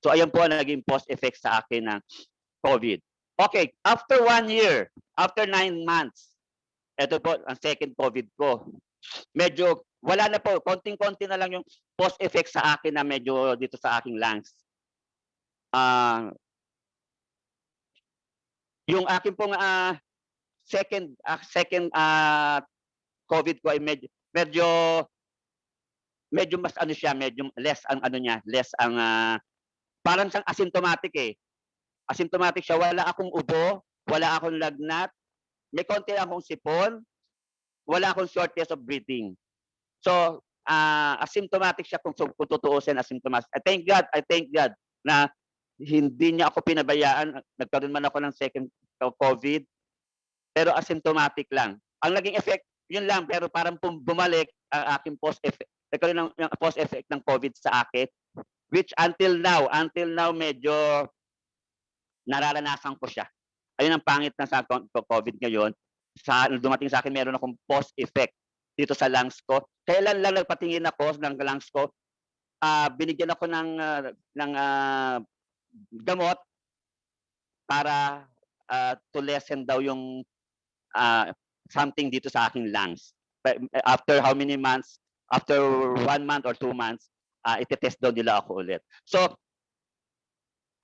So ayan po ang naging post-effect sa akin ng COVID. Okay, after 1 year, after 9 months, ito po ang second COVID ko. Medyo wala na po, konting-konti na lang yung post-effect sa akin na medyo dito sa aking lungs. Yung akin pong second COVID ko ay medyo mas ano siya, medyo less ang ano niya, less ang parang siyang asymptomatic eh. Asymptomatic siya, wala akong ubo, wala akong lagnat, may konti akong sipon, wala akong shortness of breathing. So, asymptomatic siya kung tutuusin, asymptomatic. I thank God na hindi niya ako pinabayaan. Nagkaroon man ako ng second COVID, pero asymptomatic lang. Ang naging effect, yun lang, pero parang bumalik ang aking post-effect. Nagkaroon ng post-effect ng COVID sa akin, which until now medyo nararanasan ko siya. Ayun ang pangit na sa COVID ngayon. Dumating sa akin, meron akong post-effect dito sa lungs ko. Kailan lang nagpatingin ako ng lungs ko, binigyan ako ng gamot para to lessen daw yung something dito sa aking lungs. After how many months? After 1 month or 2 months, iti-test daw nila ako ulit. So,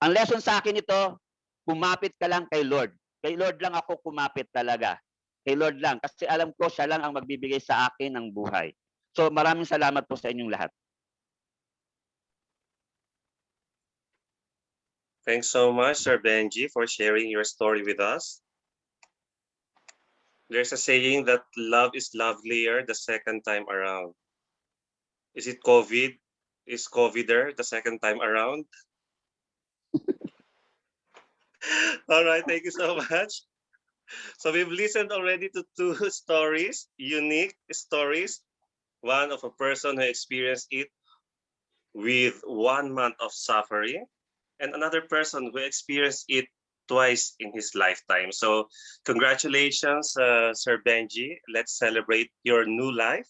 ang lesson sa akin ito, kumapit ka lang kay Lord. Kay Lord lang ako kumapit talaga. Kay Lord lang. Kasi alam ko, siya lang ang magbibigay sa akin ng buhay. So, maraming salamat po sa inyong lahat. Thanks so much, Sir Benji, for sharing your story with us. There's a saying that love is lovelier the second time around. Is it COVID? Is COVIDer the second time around? All right, thank you so much. So we've listened already to 2 stories, unique stories. One of a person who experienced it with 1 month of suffering, and another person who experienced it twice in his lifetime. So congratulations, Sir Benji. Let's celebrate your new life.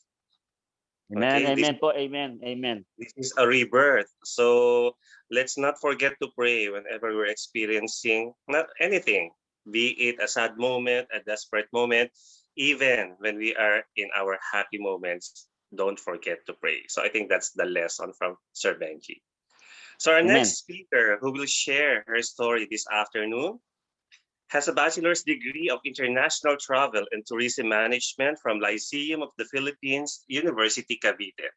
Amen, Okay, amen po, amen, amen. This is a rebirth. So let's not forget to pray whenever we're experiencing not anything, be it a sad moment, a desperate moment, even when we are in our happy moments, don't forget to pray. So I think that's the lesson from Sir Benji. So our Amen. next speaker who will share her story this afternoon has a bachelor's degree of international travel and tourism management from Lyceum of the Philippines, University Cavite.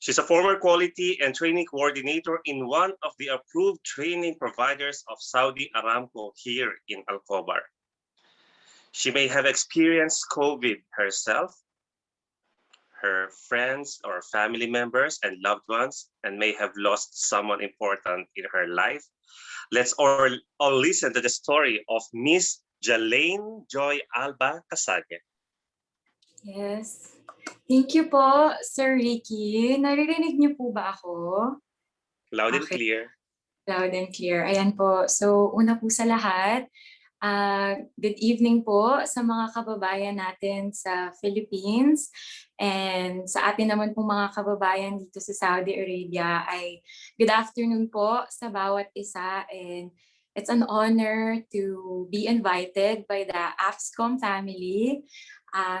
She's a former quality and training coordinator in one of the approved training providers of Saudi Aramco here in Alcobar. She may have experienced COVID herself, her friends or family members and loved ones, and may have lost someone important in her life. Let's all listen to the story of Miss Jalaine Joy Alba Casage. Yes. Thank you po, Sir Ricky. Naririnig niyo po ba ako? Loud and Okay. clear. Loud and clear. Ayan po. So, una po sa lahat, good evening po sa mga kababayan natin sa Philippines. And sa atin naman po mga kababayan dito sa Saudi Arabia ay good afternoon po sa bawat isa. And it's an honor to be invited by the Afscom family.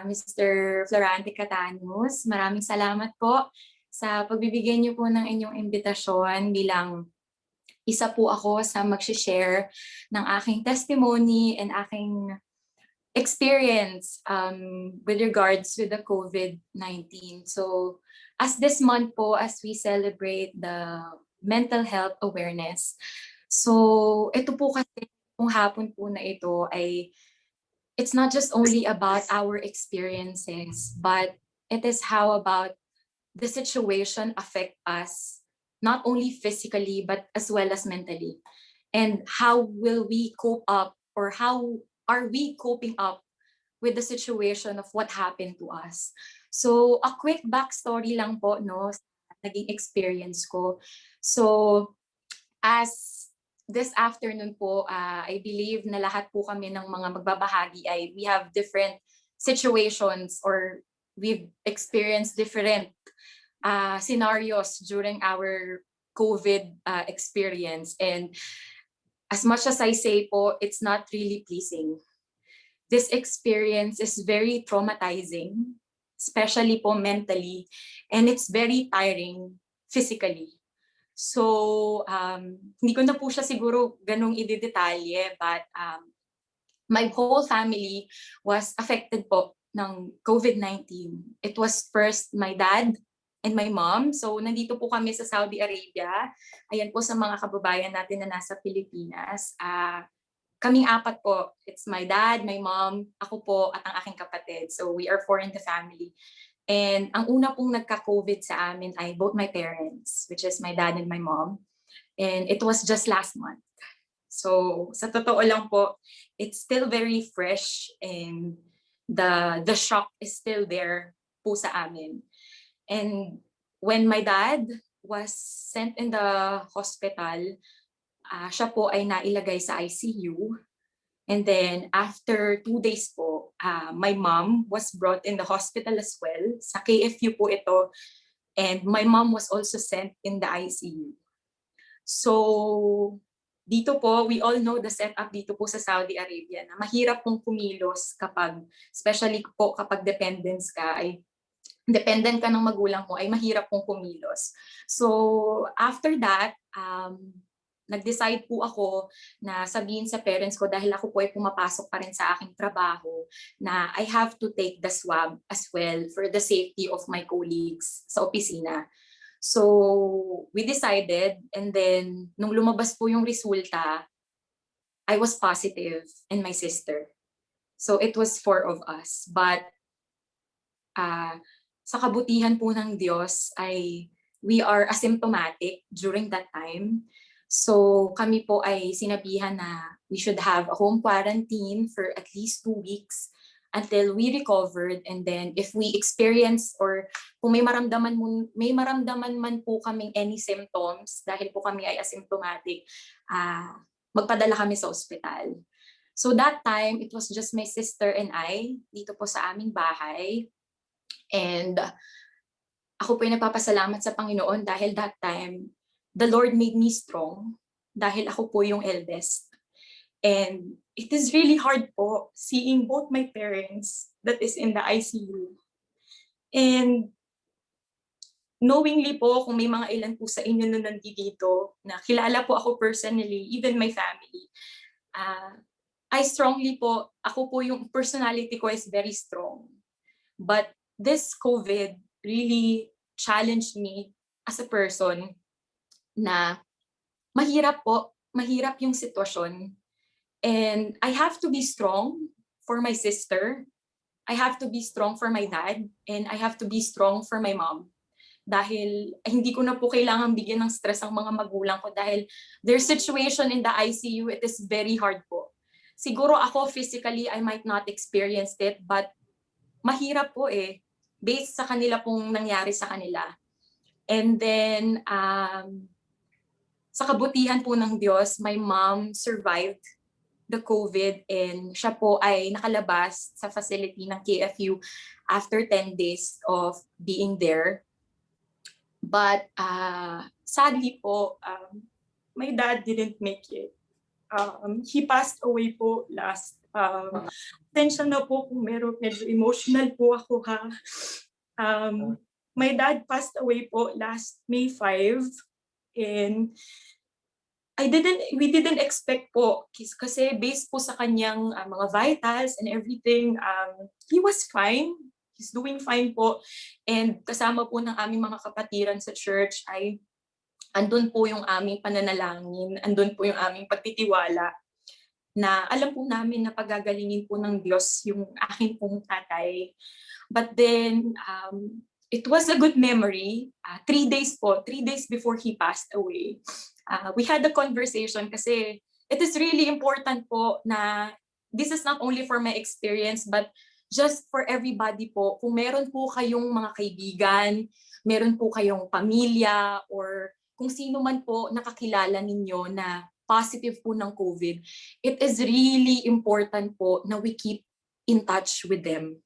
Mr. Florante Catanus, maraming salamat po sa pagbibigay niyo po ng inyong imbitasyon bilang isa po ako sa mag-share ng aking testimony and aking experience with regards with the COVID-19. So as this month po, as we celebrate the mental health awareness, so ito po kasi kung hapon po na ito ay it's not just only about our experiences, but it is how about the situation affect us, not only physically, but as well as mentally. And how will we cope up, or how are we coping up with the situation of what happened to us? So a quick backstory lang po, no, sa naging experience ko. So as this afternoon po, I believe na lahat po kami ng mga magbabahagi ay we have different situations, or we've experienced different scenarios during our COVID experience. And as much as I say po, it's not really pleasing. This experience is very traumatizing, especially po mentally, and it's very tiring physically. So, hindi ko na po siya siguro ganung i-detalye, but my whole family was affected po ng COVID-19. It was first my dad and my mom. So nandito po kami sa Saudi Arabia. Ayan po sa mga kababayan natin na nasa Pilipinas. Kaming apat po. It's my dad, my mom, ako po, at ang aking kapatid. So we are 4 in the family. And ang una pong nagka-COVID sa amin ay both my parents, which is my dad and my mom. And it was just last month. So sa totoo lang po, it's still very fresh, and the shock is still there po sa amin. And when my dad was sent in the hospital, siya po ay nailagay sa ICU. And then after 2 days po, my mom was brought in the hospital as well. Sa KFU po ito. And my mom was also sent in the ICU. So dito po, we all know the setup dito po sa Saudi Arabia na mahirap pong kumilos kapag, especially po kapag dependent ka ng magulang mo, ay mahirap pong kumilos. So after that, nag-decide po ako na sabihin sa parents ko, dahil ako po ay pumapasok pa rin sa aking trabaho, na I have to take the swab as well for the safety of my colleagues sa opisina. So we decided, and then nung lumabas po yung resulta, I was positive, and my sister. So it was 4 of us. But sa kabutihan po ng Diyos ay we are asymptomatic during that time. So kami po ay sinabihan na we should have a home quarantine for at least 2 weeks until we recovered. And then if we experience, or kung may maramdaman man po kaming any symptoms dahil po kami ay asymptomatic, magpadala kami sa ospital. So that time, it was just my sister and I dito po sa aming bahay. And ako po ay nagpapasalamat sa Panginoon dahil that time, the Lord made me strong dahil ako po yung eldest. And it is really hard po seeing both my parents that is in the ICU. And knowingly po, kung may mga ilan po sa inyo na nandito, na kilala po ako personally, even my family, I strongly po, ako po yung personality ko is very strong. But this COVID really challenged me as a person na mahirap yung sitwasyon. And I have to be strong for my sister. I have to be strong for my dad. And I have to be strong for my mom. Dahil hindi ko na po kailangan bigyan ng stress ang mga magulang ko dahil their situation in the ICU, it is very hard po. Siguro ako physically, I might not experience it, but mahirap po based sa kanila pong nangyari sa kanila. And then, sa kabutihan po ng Diyos, my mom survived the COVID and siya po ay nakalabas sa facility ng KFU after 10 days of being there. But sadly po, my dad didn't make it. He passed away po last. Atensya na po kung medyo emotional po ako ha. My dad passed away po last May 5 and we didn't expect po kasi based po sa kanyang mga vitals and everything, he was fine. He's doing fine po. And kasama po ng aming mga kapatiran sa church ay andun po yung aming pananalangin, andun po yung aming pagtitiwala na alam po namin na pagagalingin po ng Diyos yung aking pong tatay. But then, it was a good memory. 3 days before he passed away. We had a conversation kasi it is really important po na this is not only for my experience but just for everybody po. Kung meron po kayong mga kaibigan, meron po kayong pamilya, or kung sino man po nakakilala ninyo na positive po ng COVID, it is really important po na we keep in touch with them.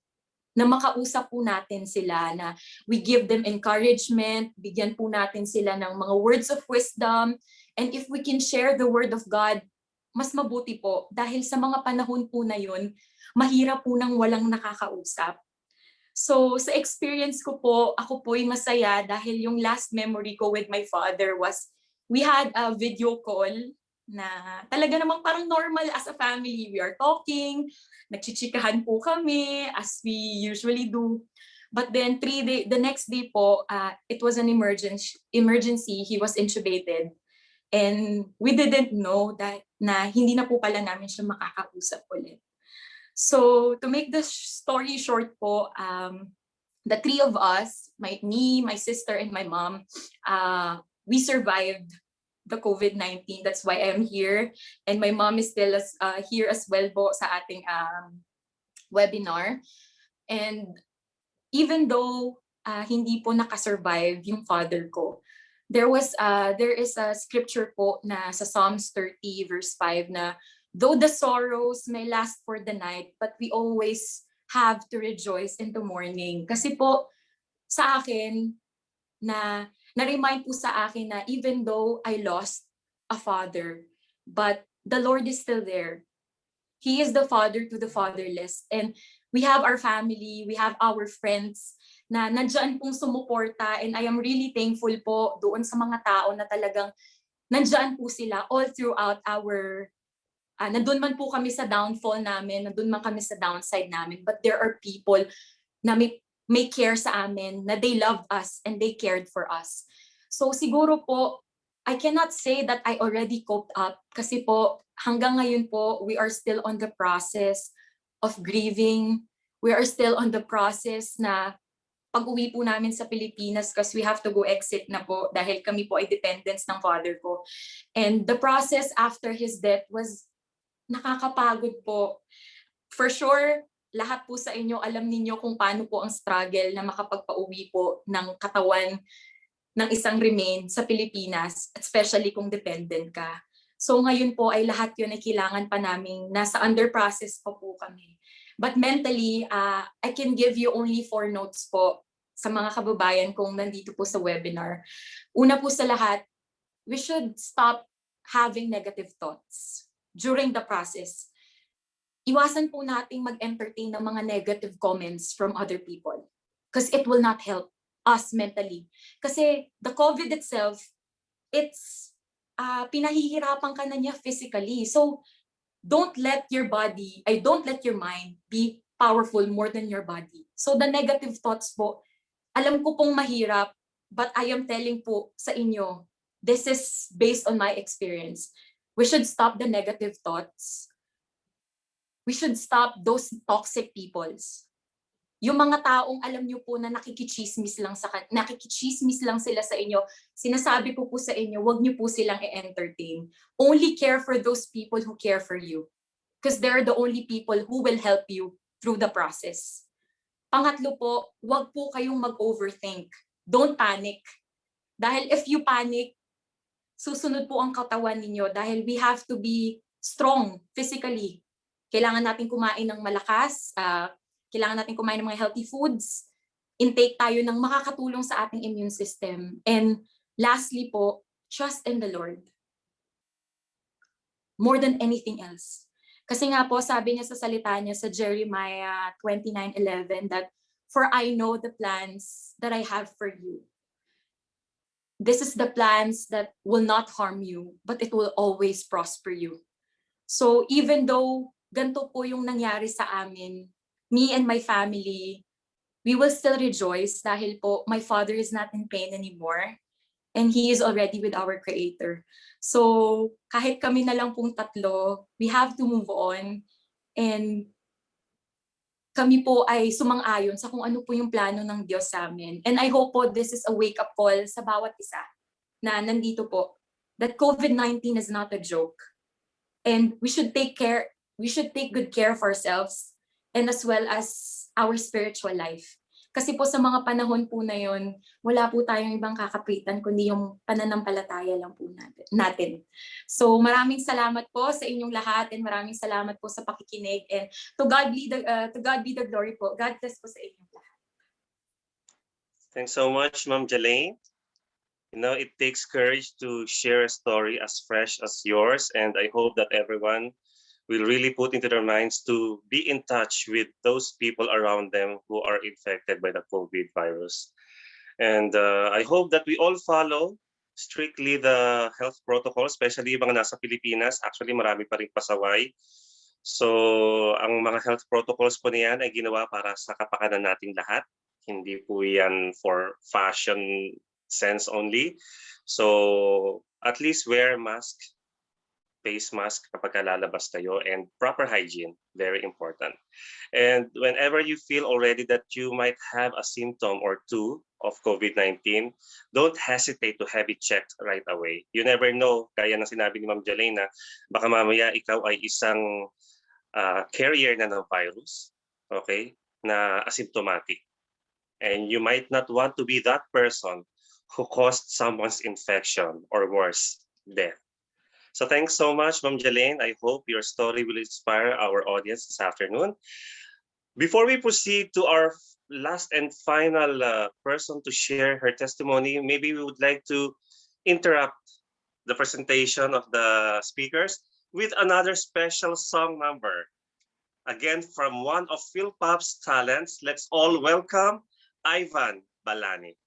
Na makausap po natin sila, na we give them encouragement, bigyan po natin sila ng mga words of wisdom, and if we can share the word of God, mas mabuti po. Dahil sa mga panahon po na yun, mahirap po nang walang nakakausap. So sa experience ko po, ako po'y masaya dahil yung last memory ko with my father was, we had a video call na talaga namang parang normal as a family. We are talking, nagchichikahan po kami as we usually do. But then the next day po, it was an emergency. He was intubated. And we didn't know that na hindi na po pala namin siya makakausap ulit. So to make the story short po, the three of us, me, my sister, and my mom, we survived the COVID-19. That's why I'm here. And my mom is still here as well po sa ating webinar. And even though hindi po nakasurvive yung father ko, there is a scripture po na sa Psalms 30 verse 5 na, though the sorrows may last for the night, but we always have to rejoice in the morning. Kasi po sa akin, na-remind po sa akin na even though I lost a father, but the Lord is still there. He is the father to the fatherless. And we have our family, we have our friends na nandyan pong sumuporta, and I am really thankful po doon sa mga tao na talagang nandyan po sila all throughout our, nandun man po kami sa downfall namin, nandun man kami sa downside namin, but there are people na may care sa amin, na they loved us and they cared for us. So siguro po, I cannot say that I already coped up kasi po hanggang ngayon po, we are still on the process of grieving. We are still on the process na pag-uwi po namin sa Pilipinas kasi we have to go exit na po dahil kami po ay dependents ng father ko. And the process after his death was nakakapagod po. For sure, lahat po sa inyo, alam niyo kung paano po ang struggle na makapagpa-uwi po ng katawan ng isang remain sa Pilipinas, especially kung dependent ka. So ngayon po ay lahat yun ay kailangan pa namin, nasa under process pa po kami. But mentally, I can give you only 4 notes po sa mga kababayan kong nandito po sa webinar. Una po sa lahat, we should stop having negative thoughts during the process. Iwasan po nating mag-entertain ng mga negative comments from other people because it will not help us mentally. Kasi the COVID itself, it's pinahihirapan ka na niya physically. So don't let your mind be powerful more than your body. So the negative thoughts po, alam ko pong mahirap, but I am telling po sa inyo, this is based on my experience. We should stop the negative thoughts. We should stop those toxic peoples. Yung mga taong alam niyo po na nakikichismis lang sila sa inyo, sinasabi ko po sa inyo, wag niyo po silang i-entertain. Only care for those people who care for you. Because they're the only people who will help you through the process. Pangatlo po, wag po kayong mag-overthink. Don't panic. Dahil if you panic, susunod po ang katawan ninyo dahil we have to be strong physically. Kailangan natin kumain ng malakas, kailangan natin kumain ng mga healthy foods, intake tayo ng makakatulong sa ating immune system. And lastly po, trust in the Lord. More than anything else. Kasi nga po, sabi niya sa salita niya sa Jeremiah 29:11 that, "For I know the plans that I have for you. This is the plans that will not harm you, but it will always prosper you." So even though ganito po yung nangyari sa amin, me and my family, we will still rejoice dahil po my father is not in pain anymore and he is already with our Creator. So kahit kami na lang pong tatlo, we have to move on and kami po ay sumang-ayon sa kung ano po yung plano ng Diyos sa amin. And I hope po this is a wake-up call sa bawat isa na nandito po, that COVID-19 is not a joke. And we should take good care of ourselves and as well as our spiritual life. Kasi po sa mga panahon po na yon, wala po tayong ibang kakapitan kundi yung pananampalataya lang po natin. So maraming salamat po sa inyong lahat and maraming salamat po sa pakikinig and to God be the glory po. God bless po sa inyong lahat. Thanks so much, Ma'am Jelaine. You know, it takes courage to share a story as fresh as yours, and I hope that everyone will really put into their minds to be in touch with those people around them who are infected by the COVID virus. And I hope that we all follow strictly the health protocol, especially yung mga nasa Pilipinas. Actually, marami pa rin pasaway. So, ang mga health protocols po niyan ay ginawa para sa kapakanan nating lahat. Hindi po yan for fashion sense only. So, at least wear mask, face mask kapag lalabas kayo, and proper hygiene, very important. And whenever you feel already that you might have a symptom or two of COVID-19, don't hesitate to have it checked right away. You never know, kaya ng sinabi ni Ma'am Jelaine na baka mamaya ikaw ay isang carrier na ng virus, okay, na asymptomatic. And you might not want to be that person who caused someone's infection or worse, death. So thanks so much, Ma'am Jelaine. I hope your story will inspire our audience this afternoon. Before we proceed to our last and final person to share her testimony, maybe we would like to interrupt the presentation of the speakers with another special song number. Again, from one of Phil Pop's talents, let's all welcome Ivan Balani.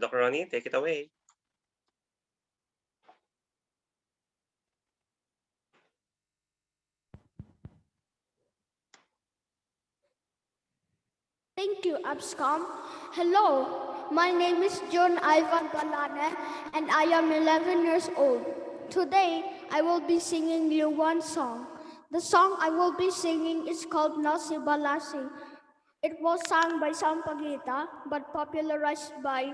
Dr. Ronnie, take it away. Thank you, Avscom. Hello, my name is John Ivan Balane, and I am 11 years old. Today, I will be singing you one song. The song I will be singing is called Nasi Balasi. It was sung by Sampaguita, but popularized by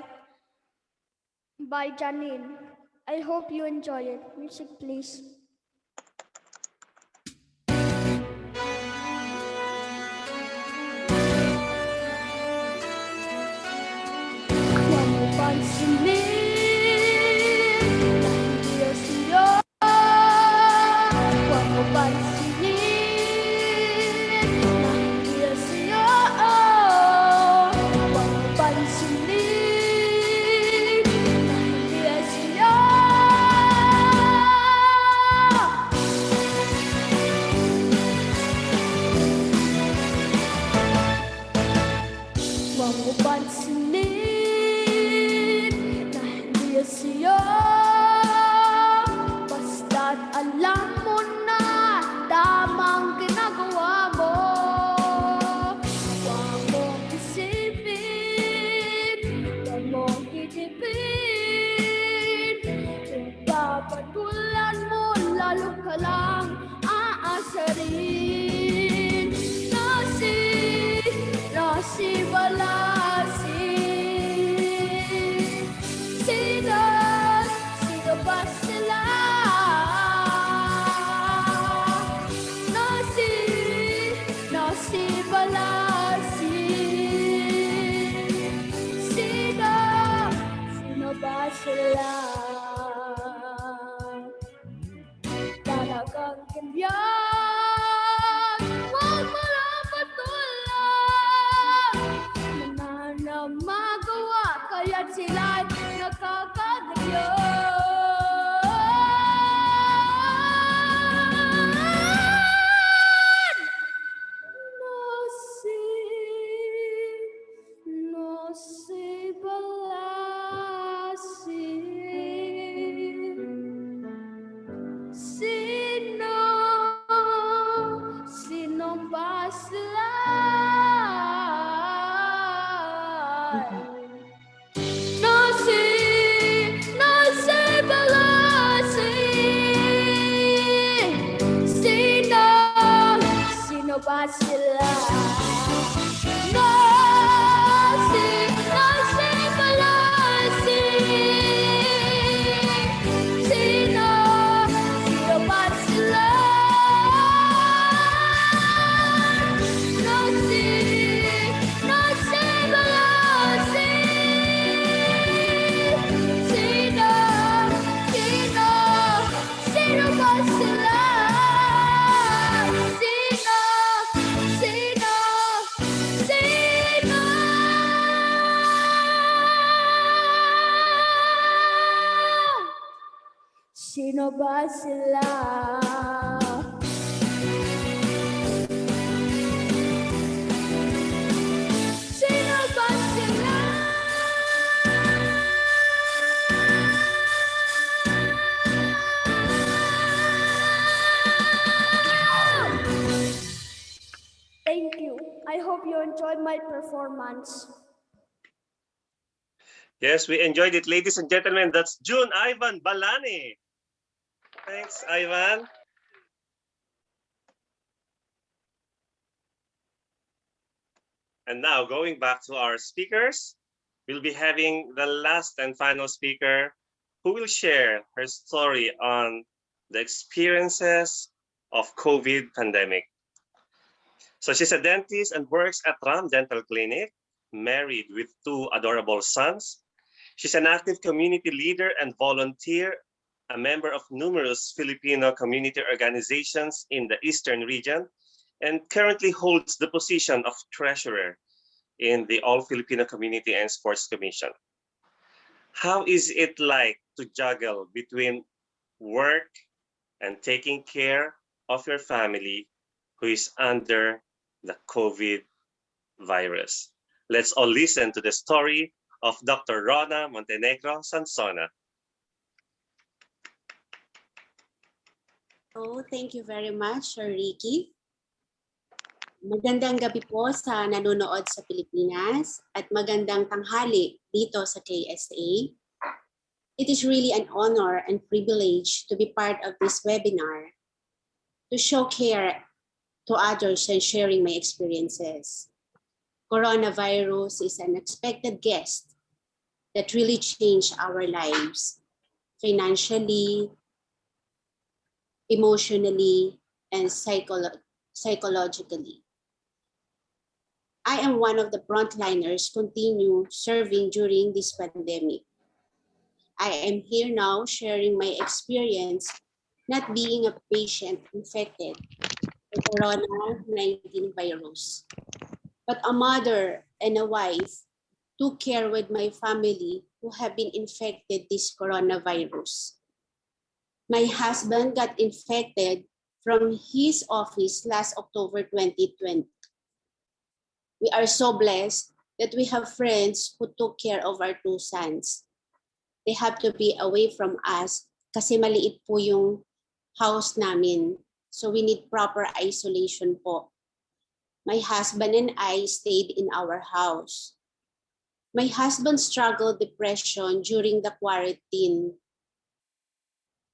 Janine. I hope you enjoy it. Music, please. ba sila? Nasibalasi. Sino ba sila? Talagang ganyan, huwag mo lang patulang. Nananamagawa, kaya't sila'y nakakaganyan. Nasibalasi. Sino ba sila? Nasibalasi. Sino ba sila? Nasibalasi. Sino ba sila? Nasibalasi. Sino ba sila? Sino? Sino ba sila? Sino ba sila? Thank you. I hope you enjoyed my performance. Yes, we enjoyed it, ladies and gentlemen. That's June Ivan Balani. Thanks, Ivan. And now going back to our speakers, we'll be having the last and final speaker who will share her story on the experiences of COVID pandemic. So she's a dentist and works at Ram Dental Clinic, married with 2 adorable sons. She's an active community leader and volunteer, a member of numerous Filipino community organizations in the Eastern region, and currently holds the position of treasurer in the All Filipino Community and Sports Commission. How is it like to juggle between work and taking care of your family who is under the COVID virus? Let's all listen to the story of Dr. Rona Montenegro Sansona. Oh, thank you very much, Sir Ricky. Magandang gabi po sa nanonood sa Pilipinas at magandang tanghali dito sa KSA. It is really an honor and privilege to be part of this webinar to show care to others and sharing my experiences. Coronavirus is an unexpected guest that really changed our lives financially, emotionally, and psychologically. I am one of the frontliners continue serving during this pandemic. I am here now sharing my experience not being a patient infected with Corona-19 virus, but a mother and a wife took care with my family who have been infected this coronavirus. My husband got infected from his office last October 2020. We are so blessed that we have friends who took care of our 2 sons. They have to be away from us kasi maliit po yung house namin. So we need proper isolation po. My husband and I stayed in our house. My husband struggled depression during the quarantine.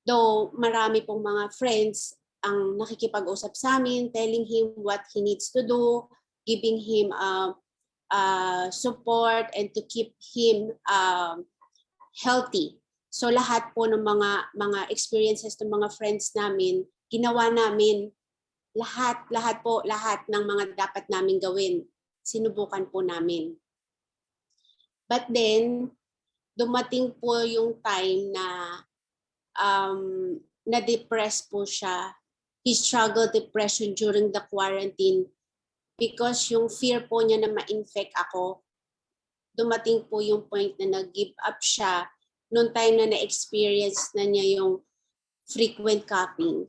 Though marami pong mga friends ang nakikipag-usap sa amin, telling him what he needs to do, giving him support and to keep him healthy. So lahat po ng mga experiences ng mga friends namin, ginawa namin lahat ng mga dapat namin gawin. Sinubukan po namin. But then, dumating po yung time na na-depress po siya. He struggled depression during the quarantine because yung fear po niya na ma-infect ako. Dumating po yung point na nag-give up siya noong time na na-experience na niya yung frequent coughing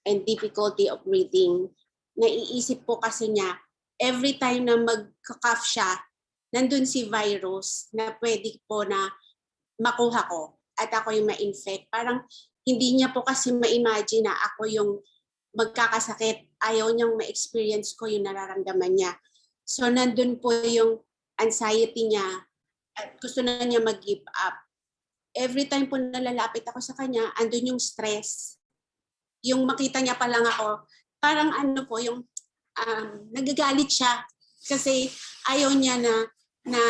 and difficulty of breathing. Naiisip po kasi niya, every time na mag-cough siya, nandun si virus na pwede po na makuha ko at ako yung ma-infect. Parang hindi niya po kasi ma-imagine na ako yung magkakasakit. Ayaw niyang ma-experience ko yung nararamdaman niya. So nandun po yung anxiety niya at gusto na niya mag-give up. Every time po nalalapit ako sa kanya, andun yung stress. Yung makita niya pa lang ako, parang ano po, yung nagagalit siya. Kasi ayaw niya na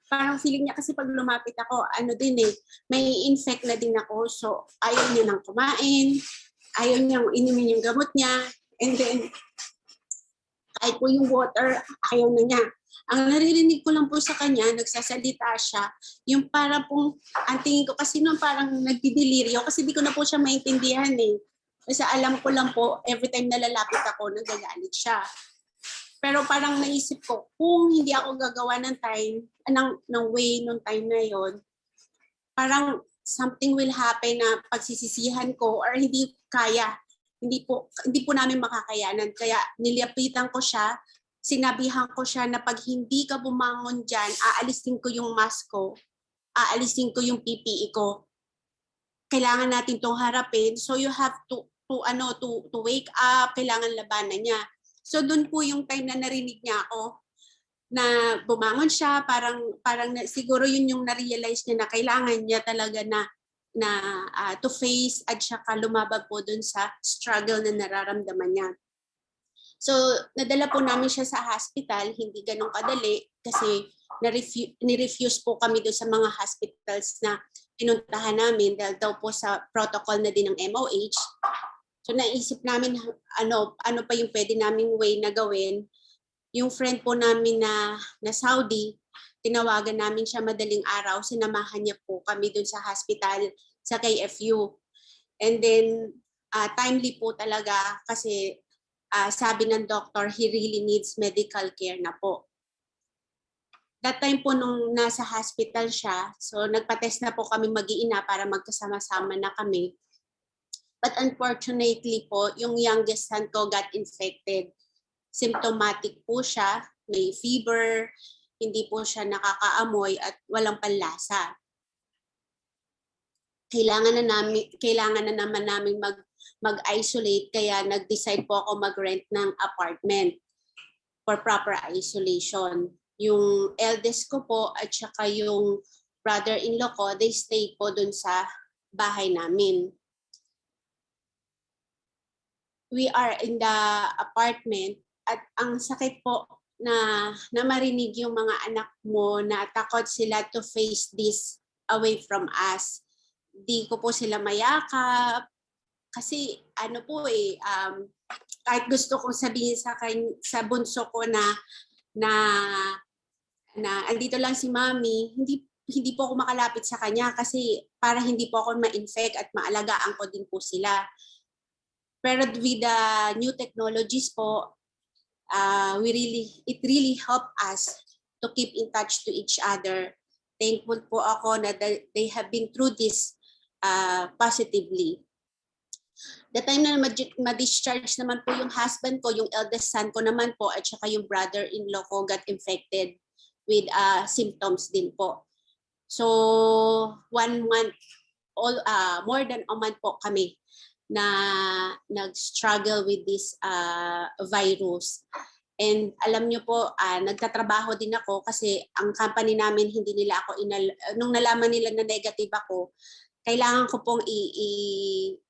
parang feeling niya kasi pag lumapit ako, ano din may infect na din ako. So ayaw niya nang kumain, ayaw niyang inumin yung gamot niya. And then, kahit po yung water, ayaw na niya. Ang naririnig ko lang po sa kanya, nagsasalita siya, yung parang pong, ang tingin ko kasi noon parang nagdidelirio kasi di ko na po siya maintindihan Kasi alam ko lang po, every time nalalapit ako, nagagalit siya. Pero parang naisip ko, kung hindi ako gagawa ng time, ng way nung time na yon, parang something will happen na pagsisisihan ko or hindi kaya. Hindi po namin makakayanan. Kaya nilapitan ko siya, sinabihan ko siya na pag hindi ka bumangon dyan, aalisin ko yung mask ko, aalisin ko yung PPE ko. Kailangan natin itong harapin. So you have to wake up, kailangan labanan niya. So doon po yung time na narinig niya ako na bumangon siya, parang siguro yun yung na-realize niya na kailangan niya talaga na to face at saka lumabag po dun sa struggle na nararamdaman niya. So, nadala po namin siya sa hospital, hindi ganun kadali kasi ni-refuse po kami doon sa mga hospitals na pinuntahan namin dahil daw po sa protocol na din ng MOH. So, naisip namin ano pa yung pwede naming way na gawin. Yung friend po namin na Saudi, tinawagan namin siya madaling araw, sinamahan niya po kami doon sa hospital sa KFU. And then, timely po talaga kasi sabi ng doctor, he really needs medical care na po. That time po nung nasa hospital siya, so nagpa-test na po kami mag-iina para magkasama-sama na kami. But unfortunately po, yung youngest son ko got infected. Symptomatic po siya, may fever, hindi po siya nakakaamoy at walang panlasa. Kailangan na naman namin mag-isolate kaya nag-decide po ako mag-rent ng apartment for proper isolation. Yung eldest ko po at saka yung brother-in-law ko, they stay po dun sa bahay namin. We are in the apartment at ang sakit po na marinig yung mga anak mo na takot sila to face this away from us. Di ko po sila mayakap kasi kahit gusto kong sabihin sa bunso ko na andito lang si Mami, hindi po ako makalapit sa kanya kasi para hindi po ako ma-infect at maalagaan ko din po sila. Pero with the new technologies po, it really helped us to keep in touch to each other. Thankful po ako na they have been through this positively. The time na ma-discharge naman po yung husband ko, yung eldest son ko naman po, at saka yung brother-in-law ko got infected with symptoms din po. So 1 month, more than a month po kami na nag-struggle with this virus. And alam nyo po, nagtatrabaho din ako kasi ang company namin, hindi nila ako, nung nalaman nila na negative ako, kailangan ko pong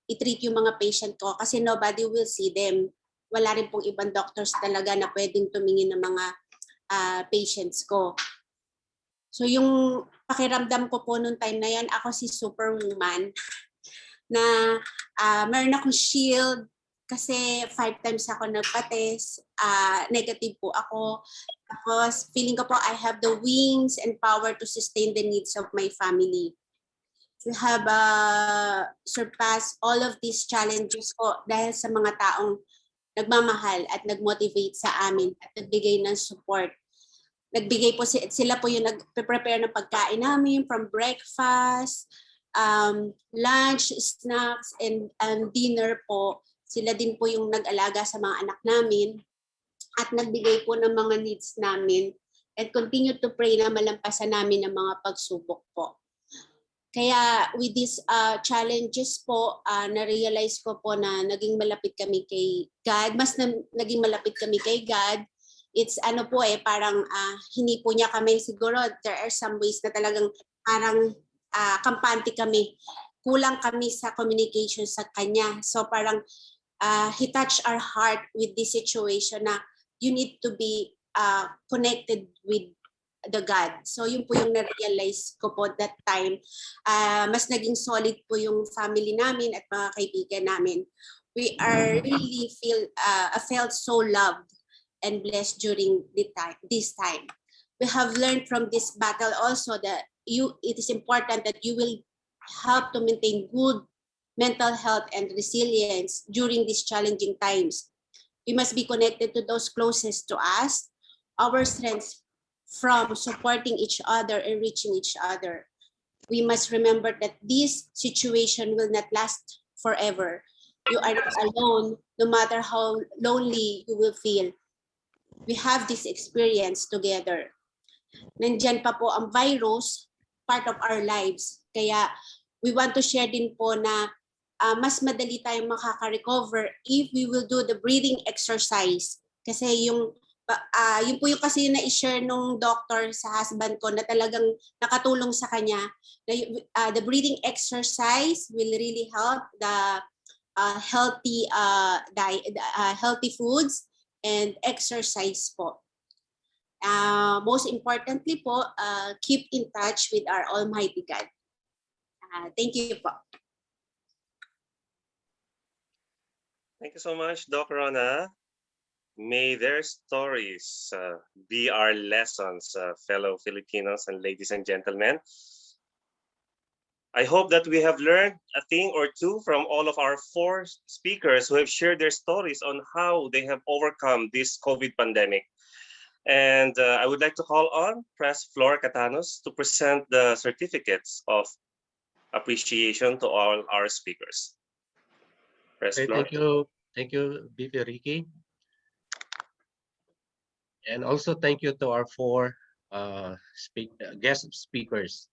i-treat yung mga patient ko kasi nobody will see them. Wala rin pong ibang doctors talaga na pwedeng tumingin ng mga patients ko. So yung pakiramdam ko po noong time na yan, ako si superwoman na meron akong shield kasi 5 times ako nagpa-test, negative po ako. Tapos feeling ko po I have the wings and power to sustain the needs of my family. We have surpassed all of these challenges po dahil sa mga taong nagmamahal at nag-motivate sa amin at nagbigay ng support. Nagbigay po sila po yung nag-prepare ng pagkain namin from breakfast, lunch, snacks, and dinner po. Sila din po yung nag-alaga sa mga anak namin at nagbigay po ng mga needs namin and continue to pray na malampasan namin ang mga pagsubok po. Kaya with these challenges po, na-realize ko po na naging malapit kami kay God. Naging malapit kami kay God. It's parang hindi po niya kami siguro. There are some ways na talagang parang kampante kami. Kulang kami sa communication sa Kanya. So parang He touched our heart with this situation na you need to be connected with the God. So yun po yung na-realize ko po that time. Mas naging solid po yung family namin at mga kaibigan namin. We are really felt so loved and blessed during this time. We have learned from this battle also that it is important that you will help to maintain good mental health and resilience during these challenging times. We must be connected to those closest to us. Our strengths from supporting each other and reaching each other. We must remember that this situation will not last forever. You are not alone, no matter how lonely you will feel. We have this experience together. Nandyan pa po ang virus, part of our lives. Kaya we want to share din po na mas madali tayong makaka-recover if we will do the breathing exercise. Kasi yun po yung kasi na-share nung doctor sa husband ko na talagang nakatulong sa kanya. The breathing exercise will really help the healthy foods and exercise po. Most importantly po, keep in touch with our Almighty God. Thank you po. Thank you so much, Doc Rona. May their stories be our lessons, fellow Filipinos and ladies and gentlemen. I hope that we have learned a thing or two from all of our 4 speakers who have shared their stories on how they have overcome this COVID pandemic. And I would like to call on Pres Flor Catanos to present the certificates of appreciation to all our speakers. Pres Flor. Thank you, BP Ricky. And also thank you to our 4 guest speakers.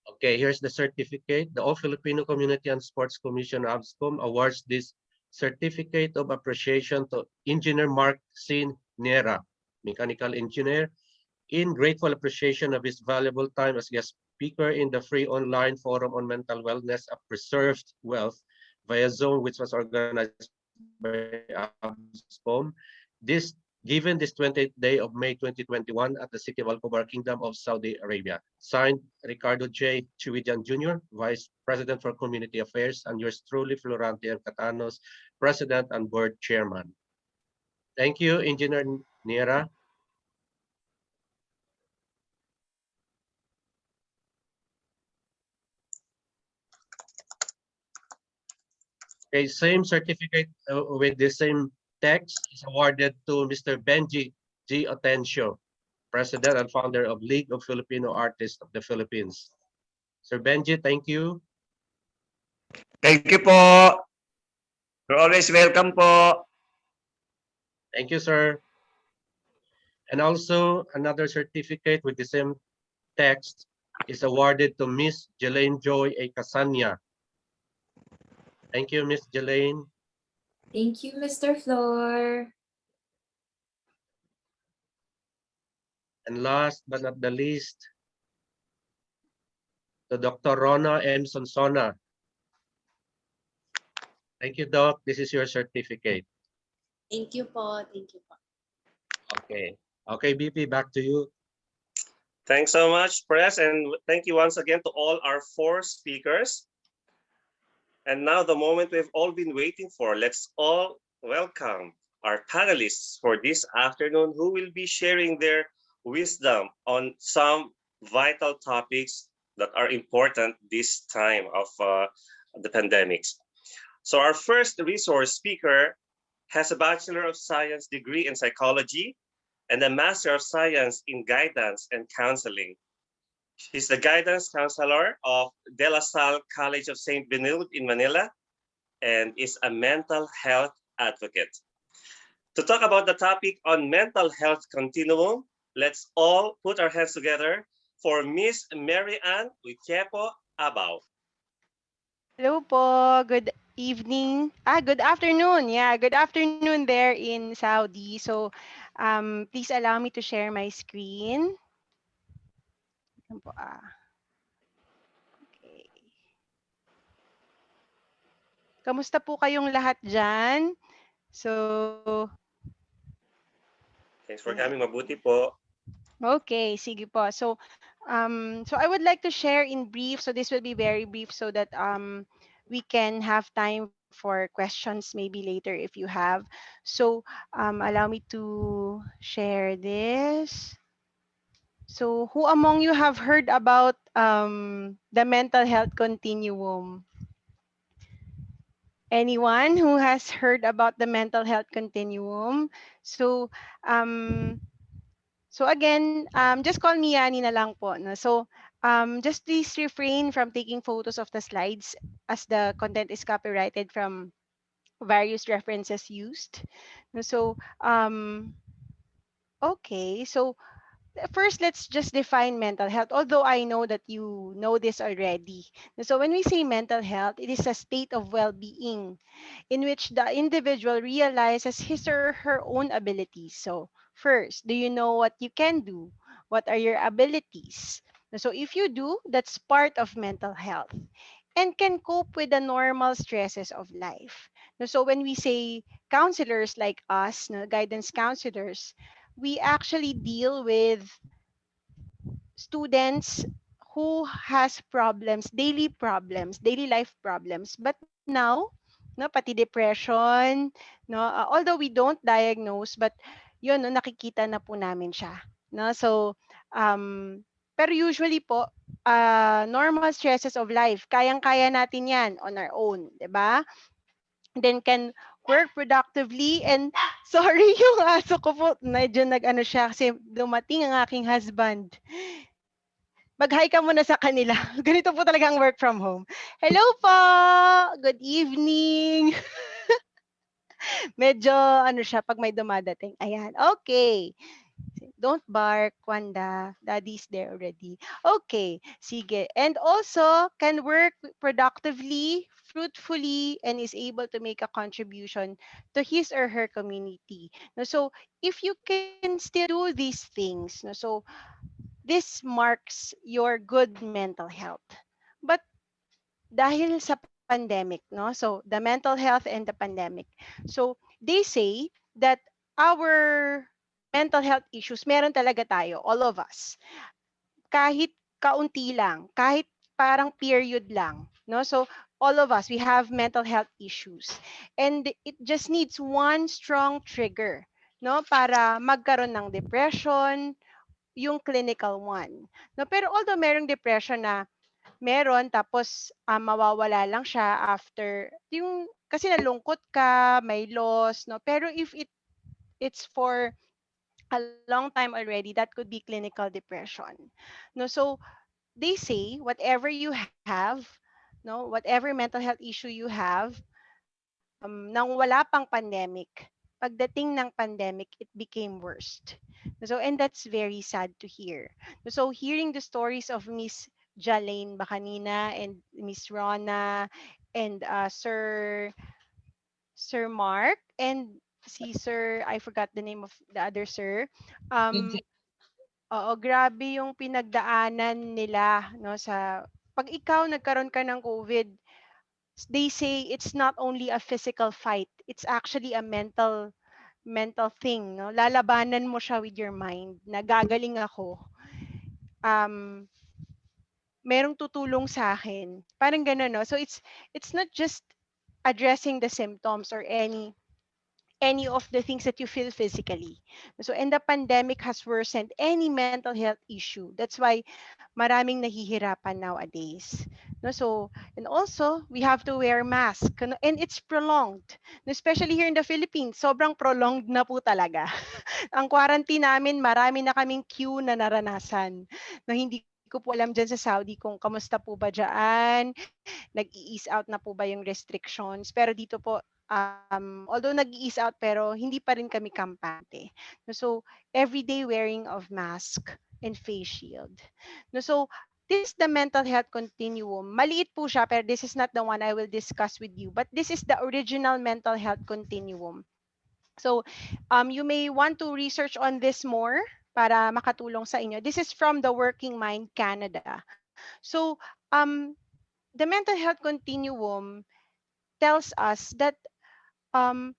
Okay, here's the certificate. The All Filipino Community and Sports Commission Avscom awards this certificate of appreciation to Engineer Mark C. Niera, mechanical engineer, in grateful appreciation of his valuable time as guest speaker in the free online forum on mental wellness, A Preserved Wealth via Zoom, which was organized by Avscom. Given this 20th day of May 2021 at the city of Al-Khobar, Kingdom of Saudi Arabia. Signed, Ricardo J. Chuidian Jr., Vice President for Community Affairs, and yours truly, Florante M. Catanos, President and Board Chairman. Thank you, Engineer Niera. Okay, same certificate with the same text is awarded to Mr. Benji G. Atencio, President and founder of League of Filipino Artists of the Philippines. Sir Benji, thank you. Thank you po. You're always welcome po. Thank you, sir. And also another certificate with the same text is awarded to Miss Jelaine Joy A. Casania. Thank you, Miss Jelaine. Thank you, Mr. Flor. And last but not the least, to Dr. Rona M. Sonsona. Thank you, Doc. This is your certificate. Thank you po. Thank you po. Okay. Okay, BP, back to you. Thanks so much, Press, and thank you once again to all our 4 speakers. And now the moment we've all been waiting for. Let's all welcome our panelists for this afternoon who will be sharing their wisdom on some vital topics that are important this time of the pandemics. So our first resource speaker has a Bachelor of Science degree in psychology and a Master of Science in guidance and counseling. She's the guidance counselor of De La Salle College of St. Benilde in Manila and is a mental health advocate. To talk about the topic on mental health continuum, let's all put our hands together for Miss Mary Ann Uchepo Abao. Hello po. Good evening. Good afternoon. Yeah, good afternoon there in Saudi. So, please allow me to share my screen. Yan po, okay. Kamusta po kayong lahat dyan? So, Thanks for ayan. coming. Mabuti po. Okay, sige po. So I would like to share in brief. So this will be very brief so that we can have time for questions maybe later if you have. So allow me to share this. So who among you have heard about the mental health continuum? Anyone who has heard about the mental health continuum? So um, So again, just call me Yani na lang po. No? So just please refrain from taking photos of the slides as the content is copyrighted from various references used. No? So okay, so first let's just define mental health, although I know that you know this already. So when we say mental health, it is a state of well-being in which the individual realizes his or her own abilities. So first, do you know what you can do? What are your abilities? So if you do, that's part of mental health and can cope with the normal stresses of life. So when we say counselors like us, no, guidance counselors, we actually deal with students who has problems, daily life problems. But now, no, pati depression, no, although we don't diagnose, but yun, no, nakikita na po namin siya. No? So, pero usually po, normal stresses of life, kayang-kaya natin yan on our own, di ba? Then can work productively and sorry yung aso ko po, medyo nag-ano siya kasi dumating ang aking husband. Mag-hi ka muna sa kanila. Ganito po talaga ang work from home. Hello po! Good evening! Medyo ano siya pag may dumadating. Ayan. Okay. Don't bark, Wanda. Daddy's there already. Okay. Sige. And also can work productively, fruitfully, and is able to make a contribution to his or her community. No, so if you can still do these things, no, so this marks your good mental health. But dahil sa pandemic, no? So the mental health and the pandemic. So they say that our mental health issues, meron talaga tayo, all of us. Kahit kaunti lang, kahit parang period lang, no? So all of us, we have mental health issues. And it just needs one strong trigger, no? Para magkaroon ng depression, yung clinical one. No, pero although merong depression na meron tapos mawawala lang siya after yung kasi nalungkot ka, may loss, no. Pero if it's for a long time already, that could be clinical depression. No, so they say whatever you have, no, whatever mental health issue you have, nang wala pang pandemic, pagdating ng pandemic, it became worst. So, and that's very sad to hear. So, hearing the stories of Miss Jalaine Bacanina and Miss Rona and Sir Mark and si Sir, I forgot the name of the other sir. Um, oo, grabe yung pinagdaanan nila no sa pag ikaw nagkaroon ka ng COVID, they say it's not only a physical fight, it's actually a mental thing, no? Lalabanan mo siya with your mind. Nagagaling ako. um, merong tutulong sa akin. Parang gano'n, no? So it's not just addressing the symptoms or any of the things that you feel physically. So, and the pandemic has worsened any mental health issue. That's why maraming nahihirapan nowadays. No, so, and also, we have to wear mask. And it's prolonged. No, especially here in the Philippines, sobrang prolonged na po talaga. Ang quarantine namin, marami na kaming queue na naranasan. No, hindi ko po alam dyan sa Saudi kung kamusta po ba dyan, nag-i-ease out na po ba yung restrictions. Pero dito po, although nag-i-ease out, pero hindi pa rin kami kampante. No, so, everyday wearing of mask and face shield. No, so, this is the mental health continuum. Maliit po siya, pero this is not the one I will discuss with you. But this is the original mental health continuum. So, you may want to research on this more para makatulong sa inyo. This is from the Working Mind Canada. So, the mental health continuum tells us that um,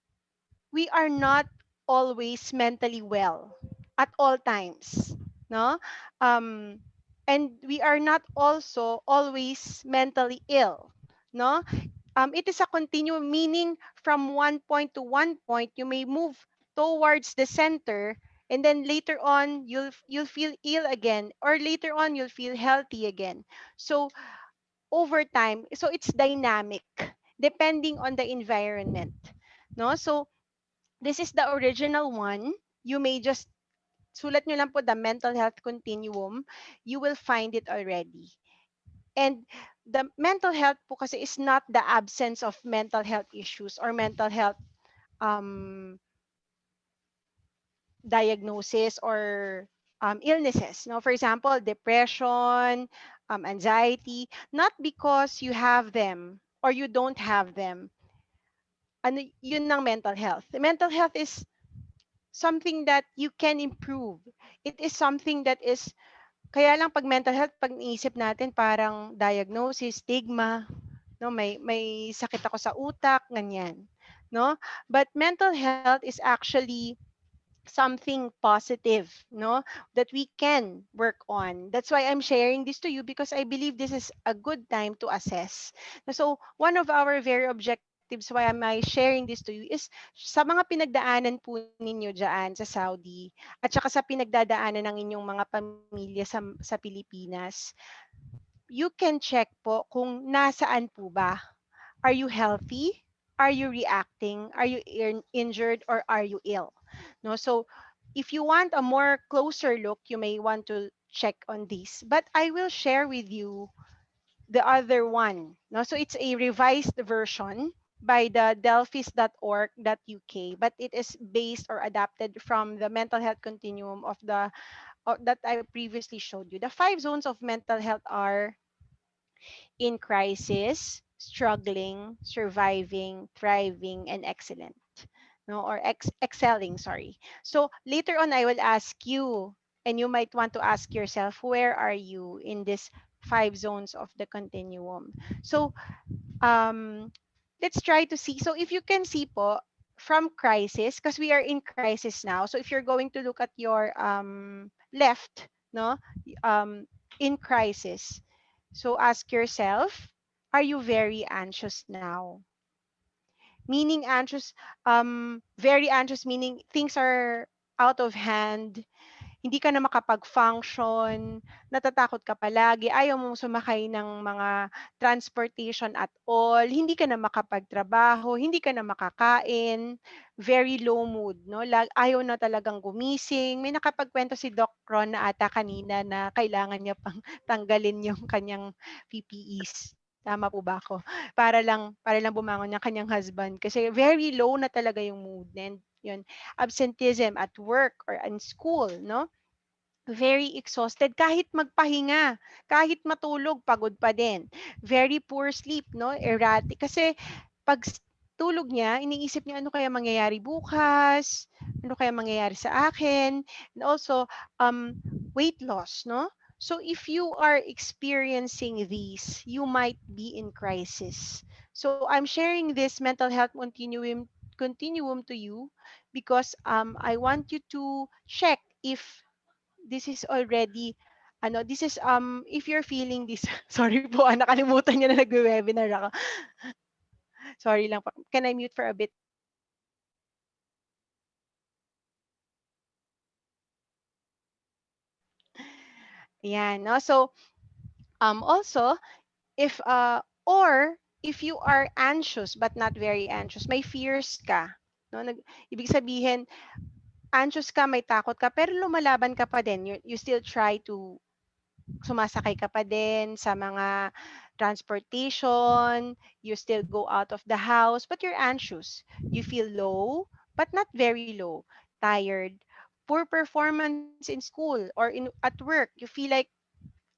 we are not always mentally well at all times, no? Um, and we are not also always mentally ill, no? It is a continuum, meaning from one point to one point, you may move towards the center, and then later on you'll feel ill again, or later on you'll feel healthy again. So over time, so it's dynamic depending on the environment, no? So this is the original one. You may just sulat nyo lang po the mental health continuum. You will find it already. And the mental health po kasi is not the absence of mental health issues or mental health um, diagnosis or illnesses. No, for example, depression, anxiety, not because you have them or you don't have them. Ano, yun ng mental health. The mental health is something that you can improve. It is something that is, kaya lang pag mental health, pag iisip natin parang diagnosis, stigma, no, may sakit ako sa utak, ganyan, no? But mental health is actually something positive, no, that we can work on. That's why I'm sharing this to you, because I believe this is a good time to assess. So one of our very objectives why am I sharing this to you is sa mga pinagdaanan po ninyo dyan sa Saudi at saka sa pinagdadaanan ng inyong mga pamilya sa Pilipinas, you can check po kung nasaan po ba. Are you healthy? Are you reacting? Are you injured or are you ill? No, so if you want a more closer look, you may want to check on this. But I will share with you the other one. No, so it's a revised version by the delphis.org.uk, but it is based or adapted from the mental health continuum of the that I previously showed you. The 5 zones of mental health are in crisis, struggling, surviving, thriving, and excellent. No, or excelling, sorry. So later on, I will ask you, and you might want to ask yourself, where are you in this 5 zones of the continuum? So um, let's try to see. So if you can see po, from crisis, because we are in crisis now. So if you're going to look at your left, no, in crisis, so ask yourself, are you very anxious now? Meaning anxious, very anxious meaning things are out of hand, hindi ka na makapag-function, natatakot ka palagi, ayaw mong sumakay ng mga transportation at all, hindi ka na makapagtrabaho, hindi ka na makakain, very low mood, no? Ayaw na talagang gumising. May nakapagkwento si Doc Ron na ata kanina na kailangan niya pang tanggalin yung kanyang PPEs. Tama po ba ako? Para lang bumangon yung kanyang husband kasi very low na talaga yung mood. And yun, absenteeism at work or in school, no? Very exhausted kahit magpahinga, kahit matulog pagod pa din. Very poor sleep, no? Erratic kasi pag tulog niya, iniisip niya ano kaya mangyayari bukas, ano kaya mangyayari sa akin, and also weight loss, no? So if you are experiencing these, you might be in crisis. So I'm sharing this mental health continuum to you because I want you to check if this is already This is if you're feeling this sorry po, nakalimutan niya na nagwe-webinar ako. Sorry lang po. Can I mute for a bit? Ayan, no? So, also, if, or if you are anxious but not very anxious, may fears ka, no? Ibig sabihin, anxious ka, may takot ka, pero lumalaban ka pa din. You still try to sumasakay ka pa din sa mga transportation, you still go out of the house, but you're anxious. You feel low, but not very low. Tired. Poor performance in school or at work. You feel like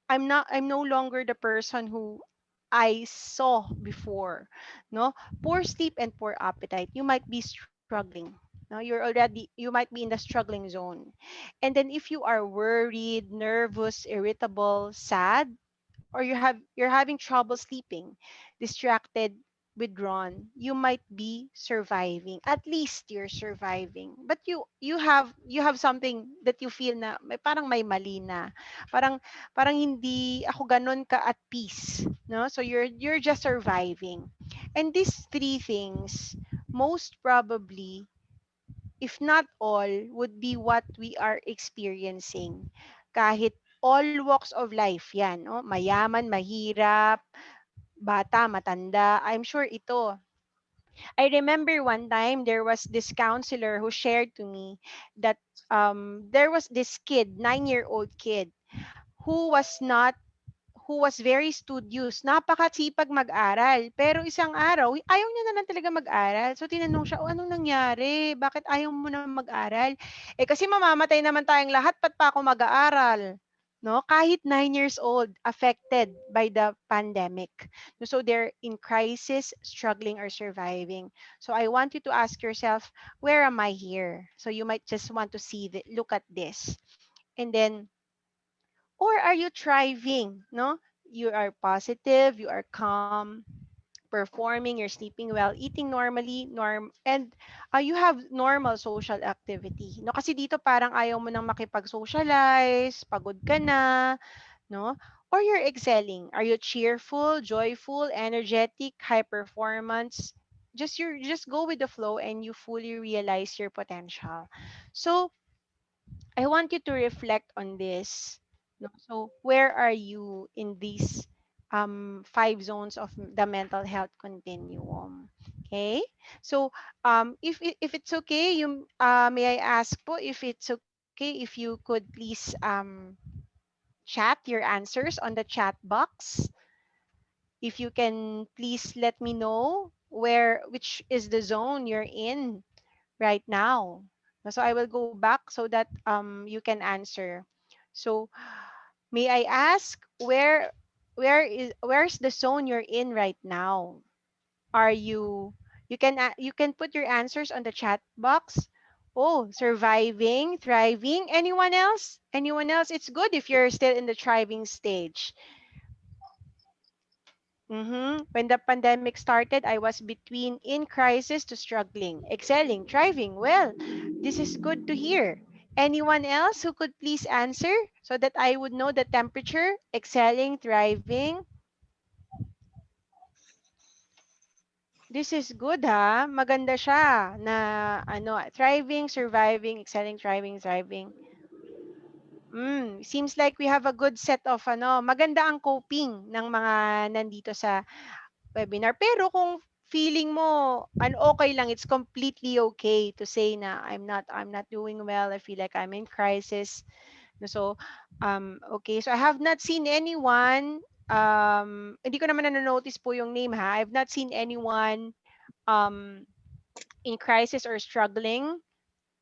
I'm no longer the person who I saw before. No? Poor sleep and poor appetite. You might be struggling. No, you might be in the struggling zone. And then if you are worried, nervous, irritable, sad, or you're having trouble sleeping, distracted, withdrawn, you might be surviving. At least you're surviving. But you have something that you feel na parang may mali na. Parang hindi ako ganun ka at peace, no? So you're just surviving. And these three things most probably, if not all, would be what we are experiencing. Kahit all walks of life yan, no? Mayaman, mahirap, bata, matanda. I'm sure ito. I remember one time there was this counselor who shared to me that there was this kid, 9-year-old kid, who was not who was very studious, napakasipag mag-aral. Pero isang araw, ayaw niya na lang talaga mag-aral. So tinanong siya, "Oh, anong nangyari? Bakit ayaw mo na mag-aral?" Eh kasi mamamatay naman tayong lahat, ba't pa ako mag-aaral? No? Kahit 9 years old, affected by the pandemic. So they're in crisis, struggling or surviving. So I want you to ask yourself, where am I here? So you might just want to look at this. And then, or are you thriving? No, you are positive, you are calm, performing, you're sleeping well, eating normally, and you have normal social activity. No, kasi dito parang ayaw mo nang makipag-socialize, pagod ka na, no? Or you're excelling. Are you cheerful, joyful, energetic, high performance? Just go with the flow and you fully realize your potential. So I want you to reflect on this. No? So, where are you in these 5 zones of the mental health continuum? Okay. So, if it's okay, you may I ask po if it's okay if you could please chat your answers on the chat box. If you can please let me know which is the zone you're in right now. So I will go back so that you can answer. So may I ask where's the zone you're in right now? Are you can put your answers on the chat box. Oh, surviving, thriving. Anyone else? Anyone else? It's good if you're still in the thriving stage. When the pandemic started, I was between in crisis to struggling, excelling, thriving. Well, this is good to hear. Anyone else who could please answer so that I would know the temperature? Excelling, thriving. This is good ha. Maganda siya na thriving, surviving, excelling, thriving. Seems like we have a good set of maganda ang coping ng mga nandito sa webinar. Pero kung feeling mo okay lang, it's completely okay to say na I'm not doing well, I feel like I'm in crisis. So okay, so I have not seen anyone, hindi ko naman na-notice po yung name ha. I've not seen anyone um in crisis or struggling.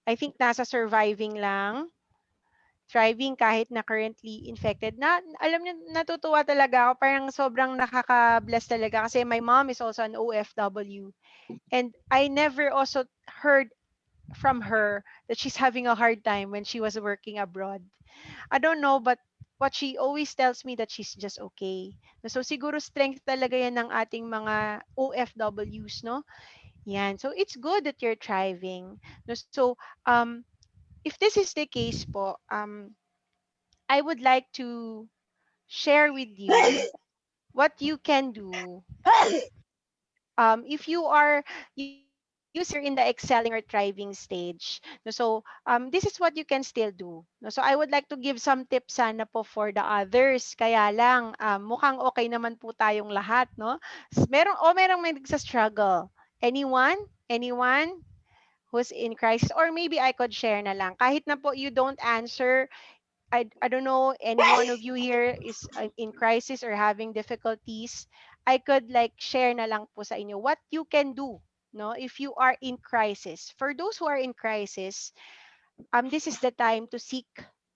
I think nasa surviving lang. Thriving kahit na currently infected. Alam niyo, natutuwa talaga ako. Parang sobrang nakaka-bless talaga kasi my mom is also an OFW. And I never also heard from her that she's having a hard time when she was working abroad. I don't know, but what she always tells me that she's just okay. So siguro strength talaga yan ng ating mga OFWs, no? Yan. So it's good that you're thriving. No? So if this is the case po, I would like to share with you what you can do if you are using your car, you're in the excelling or thriving stage. No, so this is what you can still do. No, so I would like to give some tips sana po for the others. Kaya lang, mukhang okay naman po tayong lahat, no? Merong may nagsa-struggle. Anyone? Anyone who's in crisis? Or maybe I could share na lang. Kahit na po you don't answer, I don't know any one of you here is in crisis or having difficulties. I could like share na lang po sa inyo what you can do, no, if you are in crisis. For those who are in crisis, this is the time to seek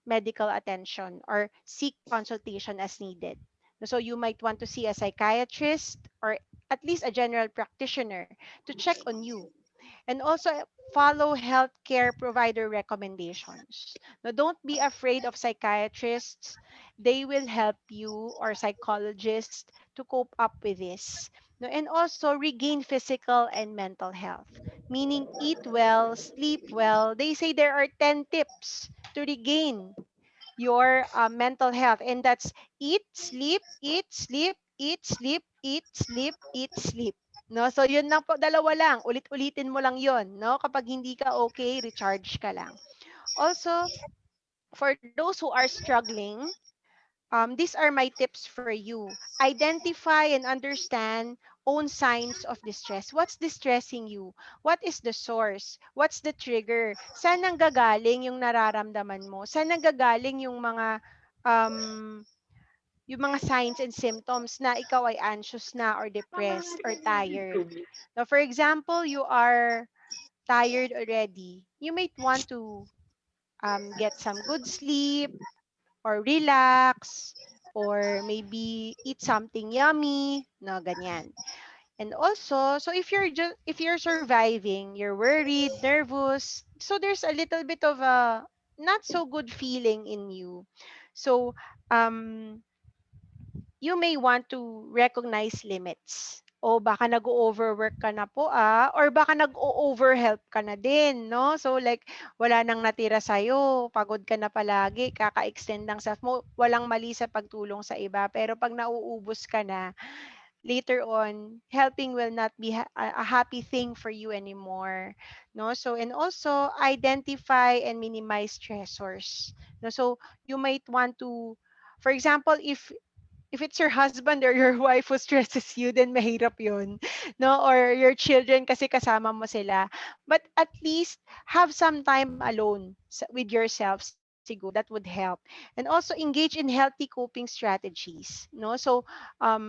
medical attention or seek consultation as needed. So you might want to see a psychiatrist or at least a general practitioner to check on you, and also follow healthcare provider recommendations. Now, don't be afraid of psychiatrists. They will help you, or psychologists, to cope up with this. Now, and also regain physical and mental health, meaning eat well, sleep well. They say there are 10 tips to regain your mental health, and that's eat, sleep, eat, sleep, eat, sleep, eat, sleep, eat, sleep. No, so yun lang po, dalawa lang. Ulit-ulitin mo lang yun, no? Kapag hindi ka okay, recharge ka lang. Also, for those who are struggling, these are my tips for you. Identify and understand own signs of distress. What's distressing you? What is the source? What's the trigger? Saan nanggagaling yung nararamdaman mo? Saan nanggagaling um, yung mga signs and symptoms na ikaw ay anxious na or depressed or tired? Now, for example, you are tired already. You might want to get some good sleep, or relax, or maybe eat something yummy, no, ganyan. And also, so if you're surviving, you're worried, nervous, so there's a little bit of a not so good feeling in you. So, um you may want to recognize limits. O baka nag-overwork ka na po or baka nag-overhelp ka na din, no? So like, wala nang natira sa'yo, pagod ka na palagi, kaka-extend ng self mo, walang mali sa pagtulong sa iba. Pero pag nauubos ka na, later on, helping will not be a happy thing for you anymore, no? So, and also, identify and minimize stressors. No? So, you might want to, for example, if it's your husband or your wife who stresses you, then mahirap yun. No? Or your children kasi kasama mo sila. But at least have some time alone with yourself siguro. That would help. And also engage in healthy coping strategies. No? So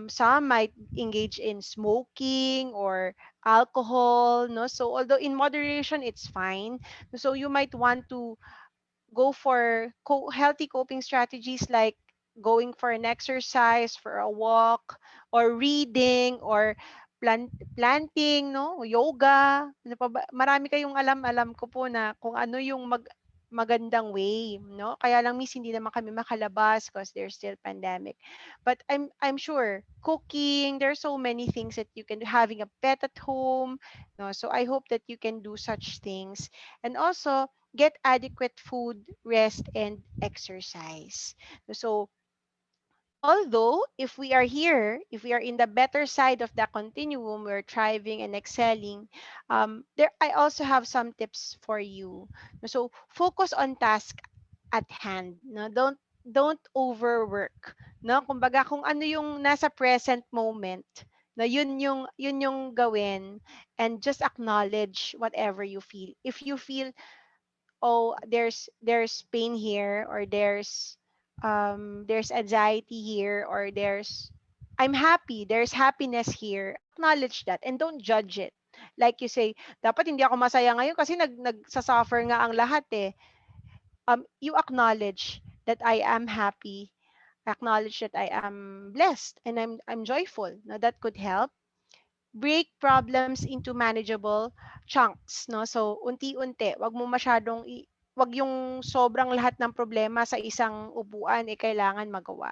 some might engage in smoking or alcohol. No? So although in moderation, it's fine. So you might want to go for healthy coping strategies like going for an exercise, for a walk, or reading, or planting, no? Yoga. Ano pa ba? Marami kayong alam ko po na kung ano yung magandang way, no? Kaya lang miss hindi naman kami makalabas because there's still pandemic. But I'm sure cooking, there's so many things that you can do, having a pet at home, no? So I hope that you can do such things. And also get adequate food, rest, and exercise. So, although if we are here, if we are in the better side of the continuum, we're thriving and excelling, there I also have some tips for you. So, focus on task at hand. No, don't overwork. No, kumbaga kung ano yung nasa present moment, na yun yung gawin, and just acknowledge whatever you feel. If you feel, oh, there's pain here, or there's anxiety here, or I'm happy, there's happiness here, acknowledge that and don't judge it. Like you say, dapat hindi ako masaya ngayon kasi nagsasuffer nga ang lahat eh. You acknowledge that I am happy, acknowledge that I am blessed and I'm joyful. Now that could help. Break problems into manageable chunks, no? So, unti-unti, wag yung sobrang lahat ng problema sa isang upuan kailangan magawa.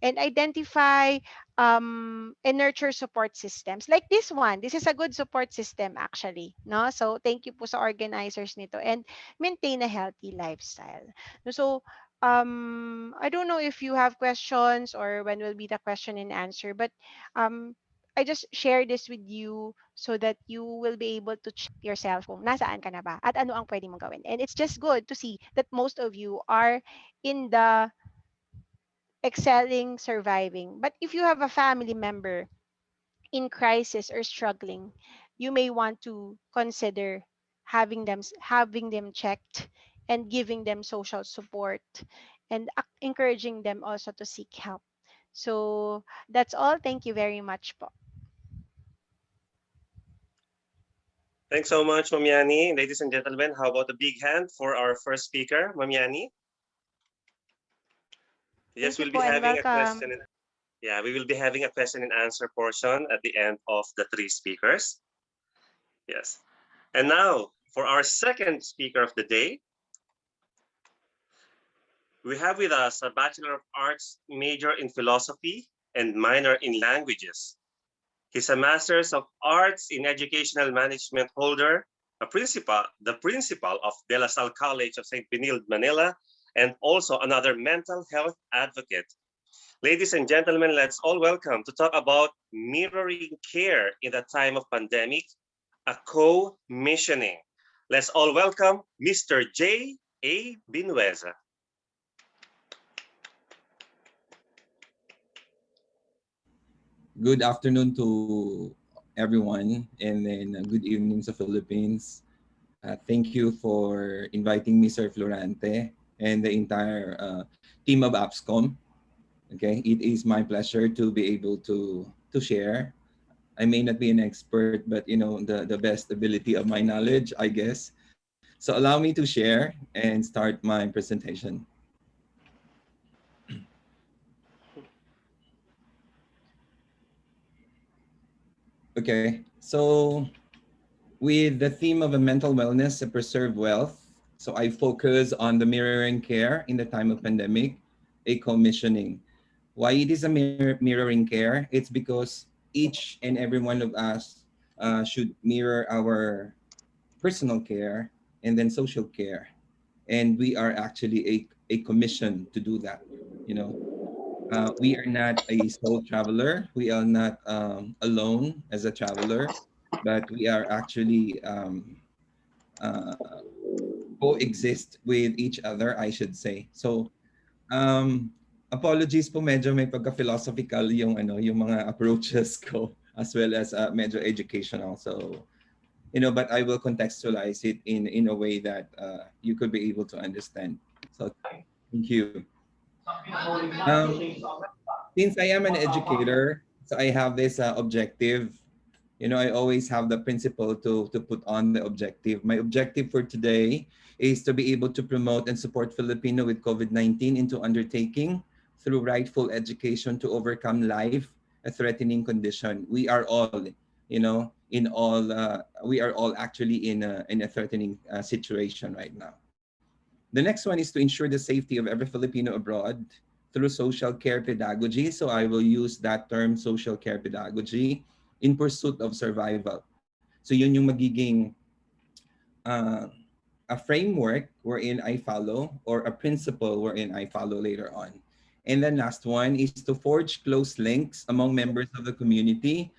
And identify and nurture support systems. Like this one, this is a good support system actually, no? So, thank you po sa organizers nito, and maintain a healthy lifestyle. No, so, I don't know if you have questions or when will be the question and answer, but um, I just share this with you so that you will be able to check yourself kung nasaan ka na ba at ano ang pwede mong gawin. And it's just good to see that most of you are in the excelling, surviving. But if you have a family member in crisis or struggling, you may want to consider having them checked and giving them social support and encouraging them also to seek help. So that's all. Thank you very much po. Thanks so much, Mamiani. Ladies and gentlemen, how about a big hand for our first speaker, Mamiani? Yes, Thank you we'll be po and having a welcome. question. Yeah, we will be having a question and answer portion at the end of the three speakers. Yes. And now, for our second speaker of the day, we have with us a Bachelor of Arts major in philosophy and minor in languages. He's a Master's of Arts in Educational Management holder, the principal of De La Salle College of St. Benilde, Manila, and also another mental health advocate. Ladies and gentlemen, let's all welcome to talk about mirroring care in the time of pandemic, a co-missioning. Let's all welcome Mr. J. A. Binueza. Good afternoon to everyone, and then good evening sa Philippines. Thank you for inviting me, Sir Florante, and the entire team of Avscom. Okay, it is my pleasure to be able to share. I may not be an expert, but the best ability of my knowledge, I guess. So allow me to share and start my presentation. Okay, so with the theme of a mental wellness, a preserve wealth. So I focus on the mirroring care in the time of pandemic, a commissioning. Why it is a mirroring care? It's because each and every one of us should mirror our personal care and then social care. And we are actually a commission to do that. You know, we are not a sole traveler. We are not alone as a traveler, but we are actually uh, coexist with each other, I should say. So, apologies po, medyo may pagka-philosophical yung yung mga approaches ko, as well as medyo educational. So, but I will contextualize it in a way that you could be able to understand. So, thank you. Um, since I am an educator, so I have this objective. I always have the principle to put on the objective. My objective for today is to be able to promote and support Filipino with COVID-19 into undertaking through rightful education to overcome life a threatening condition. We are all, we are all actually in a threatening situation right now. The next one is to ensure the safety of every Filipino abroad through social care pedagogy. So I will use that term, social care pedagogy, in pursuit of survival. So yun yung magiging uh, a framework wherein I follow, or a principle wherein I follow later on. And then last one is to forge close links among members of the community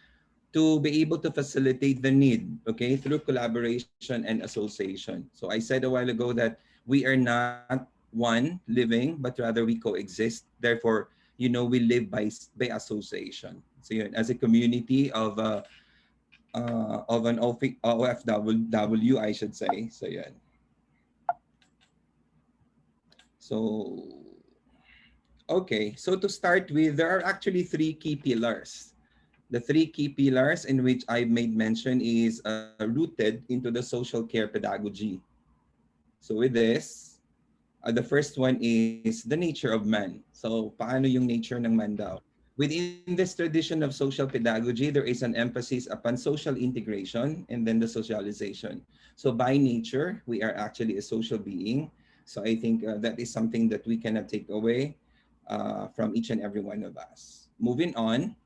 to be able to facilitate the need, okay, through collaboration and association. So I said a while ago that we are not one living, but rather we coexist. Therefore, we live by association. So yun, as a community of an OFW, I should say. So yun. So okay, so to start with, there are actually three key pillars. The three key pillars in which I made mention is rooted into the social care pedagogy. So with this, the first one is the nature of man. So paano yung nature ng man daw? Within this tradition of social pedagogy, there is an emphasis upon social integration and then the socialization. So by nature, we are actually a social being. So I think that is something that we cannot take away from each and every one of us. Moving on,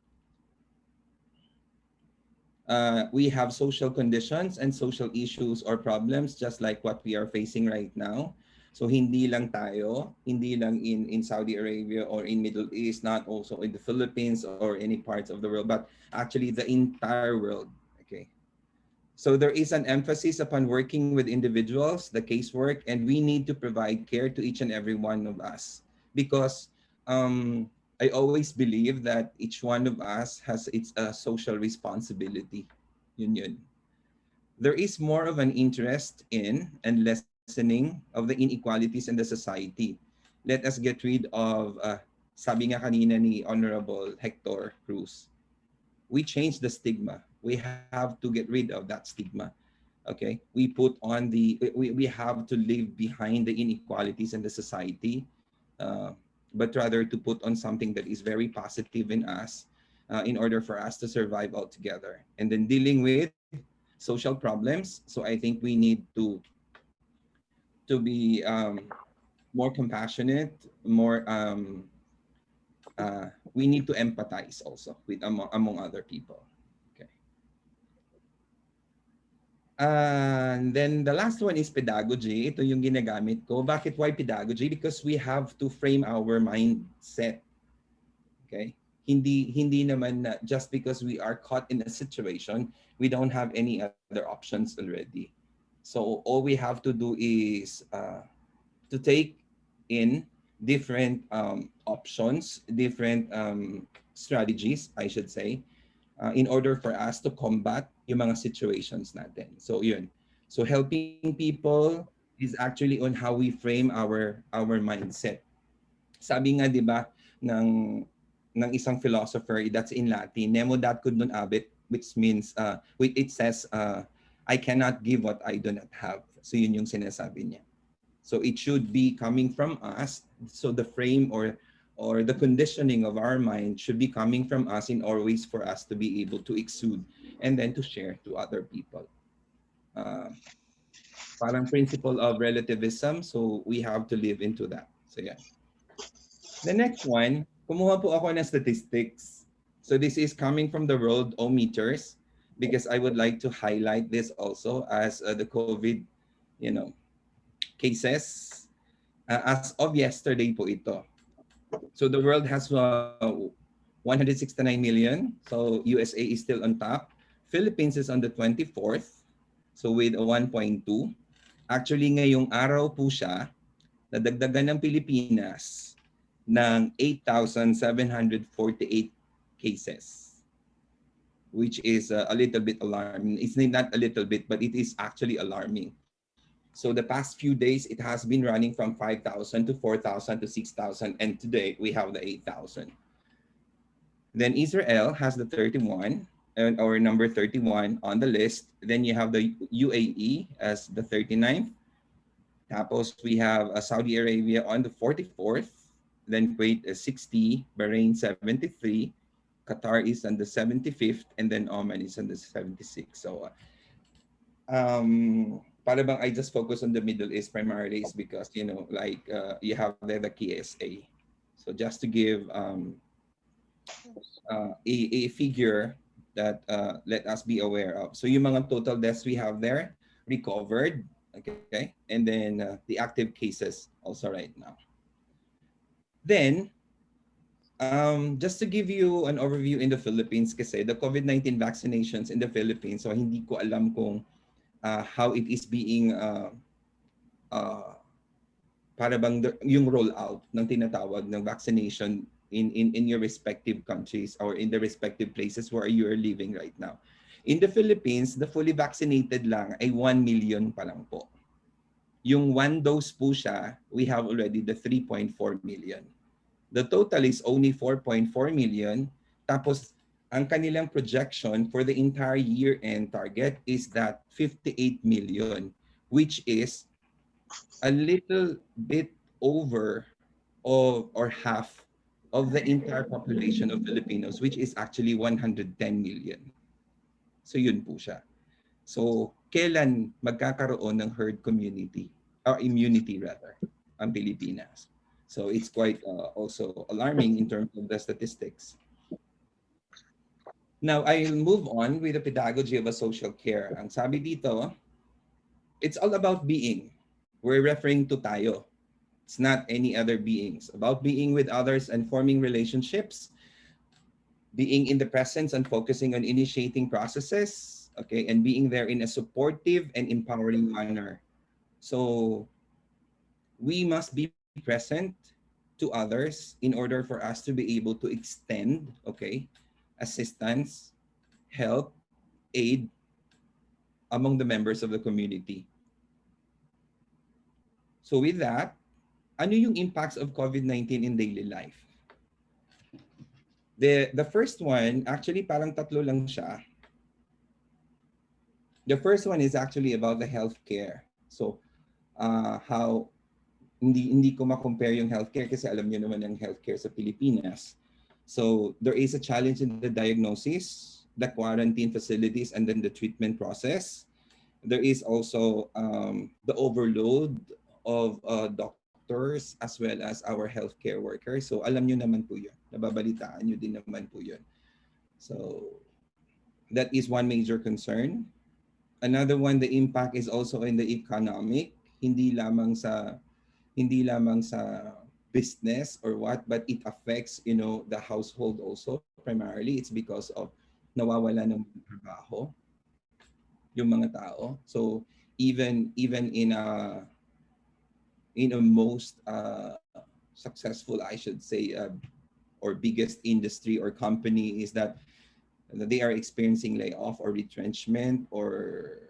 we have social conditions and social issues or problems, just like what we are facing right now. So hindi lang tayo, hindi lang in Saudi Arabia or in Middle East, not also in the Philippines or any parts of the world, but actually the entire world. Okay. So there is an emphasis upon working with individuals, the casework, and we need to provide care to each and every one of us because I always believe that each one of us has its social responsibility. Yun yun. There is more of an interest in and lessening of the inequalities in the society. Let us get rid of, sabi nga kanina ni Honorable Hector Cruz, we change the stigma. We have to get rid of that stigma. Okay, we put on we have to leave behind the inequalities in the society, uh, but rather to put on something that is very positive in us, in order for us to survive altogether. And then dealing with social problems. So I think we need to be more compassionate, more we need to empathize also with among other people. Okay. And then the last one is pedagogy. Ito yung ginagamit ko. Bakit why pedagogy? Because we have to frame our mindset. Okay? Hindi naman na just because we are caught in a situation, we don't have any other options already. So all we have to do is to take in different options, different strategies, I should say, in order for us to combat yung mga situations natin. So yun. So helping people is actually on how we frame our mindset. Sabi nga 'di ba ng isang philosopher, that's in Latin, nemo dat quod non habet, which means it says I cannot give what I do not have. So yun yung sinasabi niya. So it should be coming from us. So the frame or the conditioning of our mind should be coming from us in always for us to be able to exude and then to share to other people. Parang principle of relativism. So we have to live into that. So yeah. The next one, kumuha po ako ng statistics. So this is coming from the world meters because I would like to highlight this also as the COVID, cases. As of yesterday po ito. So the world has 169 million. So USA is still on top. Philippines is on the 24th. So with a 1.2. Actually ngayong araw po siya, nadagdagan ng Pilipinas ng 8,748 cases. Which is a little bit alarming. It's not a little bit, but it is actually alarming. So the past few days, it has been running from 5,000 to 4,000 to 6,000. And today we have the 8,000. Then Israel has the 31 or number 31 on the list. Then you have the UAE as the 39th. Tapos we have Saudi Arabia on the 44th. Then Kuwait is 60, Bahrain 73, Qatar is on the 75th, and then Oman is on the 76th. So para bang I just focus on the Middle East primarily is because, you have there the KSA. So just to give a figure that let us be aware of. So yung mga total deaths we have there, recovered, okay? And then the active cases also right now. Then, just to give you an overview in the Philippines kasi the COVID-19 vaccinations in the Philippines, so hindi ko alam kung how it is being para bang yung rollout ng tinatawag ng vaccination in your respective countries or in the respective places where you are living right now. In the Philippines, the fully vaccinated lang ay 1 million pa lang po. Yung 1 dose po siya, we have already the 3.4 million. The total is only 4.4 million. Tapos, ang kanilang projection for the entire year-end target is that 58 million, which is a little bit over or half of the entire population of Filipinos, which is actually 110 million. So yun po siya. So kailan magkakaroon ng herd community or immunity rather ang Pilipinas? So it's quite also alarming in terms of the statistics. Now, I'll move on with the pedagogy of a social care. Ang sabi dito, it's all about being. we're referring to tayo. It's not any other beings. About being with others and forming relationships, being in the presence and focusing on initiating processes, okay, and being there in a supportive and empowering manner. So we must be present to others in order for us to be able to extend, okay, assistance, help, aid among the members of the community. So with that, ano yung impacts of COVID-19 in daily life? The first one, actually parang tatlo lang siya. The first one is actually about the healthcare. So how hindi ko ma-compare yung healthcare kasi alam niyo naman ang healthcare sa Pilipinas. So there is a challenge in the diagnosis, the quarantine facilities, and then the treatment process. There is also the overload of doctors as well as our healthcare workers. So alam niyo naman po yun. Nababalitaan niyo din naman po yun. So that is one major concern. Another one, the impact is also in the economic, hindi lamang sa business or what, but it affects, you know, the household also. Primarily, it's because of nawawala ng trabaho yung mga tao. So even in a most successful, I should say, or biggest industry or company is that they are experiencing layoff or retrenchment or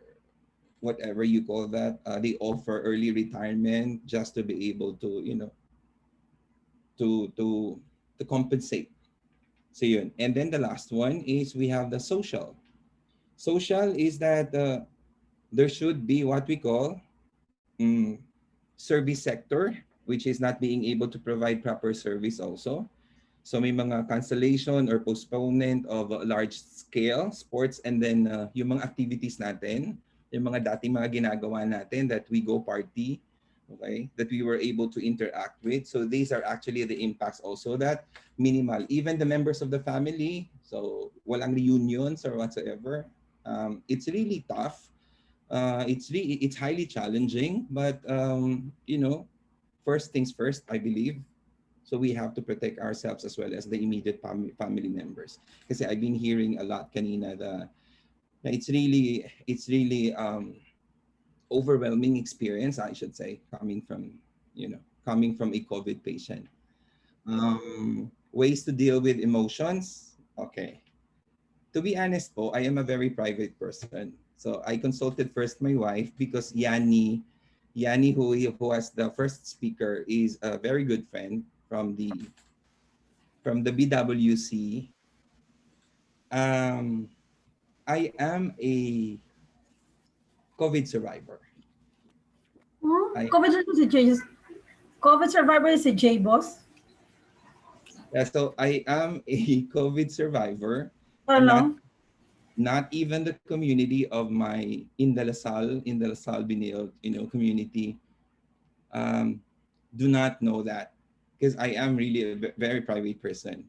whatever you call that. They offer early retirement just to be able to, you know, to compensate. So yun. And then the last one is we have the social. Social is that there should be what we call service sector, which is not being able to provide proper service also. So may mga cancellation or postponement of large scale sports, and then yung mga activities natin, yung mga dating mga ginagawa natin that we go party, okay, that we were able to interact with. So these are actually the impacts also that minimal. Even the members of the family, so walang reunions or whatsoever. It's really tough. It's highly challenging, but you know, first things first, I believe. So we have to protect ourselves as well as the immediate family members. Kasi I've been hearing a lot kanina that it's really overwhelming experience, I should say, coming from a COVID patient. Ways to deal with emotions. Okay. To be honest po, I am a very private person. So I consulted first my wife because Yanni, who was the first speaker, is a very good friend from the BWC. I am a COVID survivor. COVID survivor is a J boss. So I am a COVID survivor. Not even the community of my Indalasal Binil, community do not know that, because I am really a very private person.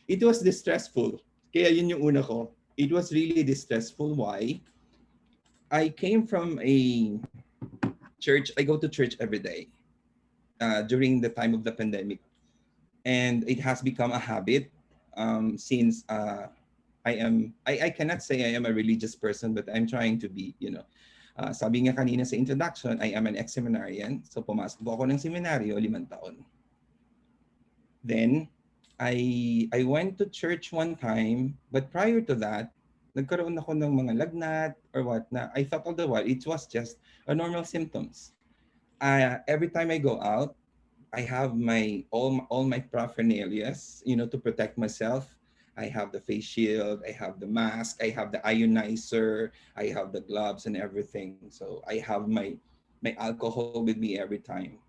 It was distressful. Kaya yun yung una ko. It was really distressful. Why? I came from a church. I go to church every day during the time of the pandemic. And it has become a habit since I cannot say I am a religious person, but I'm trying to be, sabi nga kanina sa introduction, I am an ex-seminarian. So pumasok po ako ng seminaryo 5 taon. Then, I went to church one time, but prior to that, nagkaroon ako ng mga lagnat or what na. I thought all the while it was just a normal symptoms. Every time I go out, I have all my paraphernalia, to protect myself. I have the face shield, I have the mask, I have the ionizer, I have the gloves and everything. So I have my alcohol with me every time.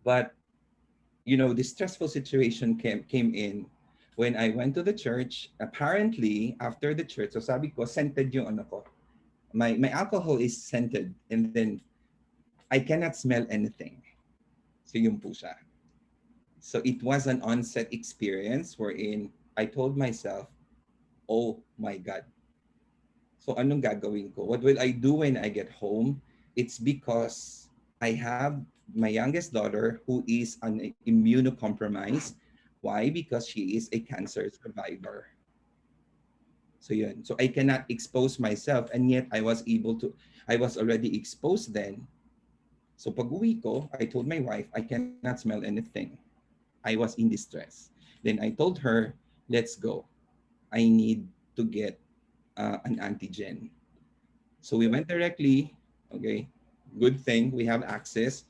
But this stressful situation came in when I went to the church. Apparently, after the church, so sabi ko, scented yung ano ko. My alcohol is scented, and then I cannot smell anything. So yun po siya. So it was an onset experience wherein I told myself, oh my God. So anong gagawin ko? What will I do when I get home? It's because I have my youngest daughter who is an immunocompromised. Why? Because she is a cancer survivor. So yun. So I cannot expose myself, and yet I was already exposed then. So pag uwi ko, I told my wife, I cannot smell anything. I was in distress. Then I told her, let's go. I need to get an antigen. So we went directly, okay. Good thing we have access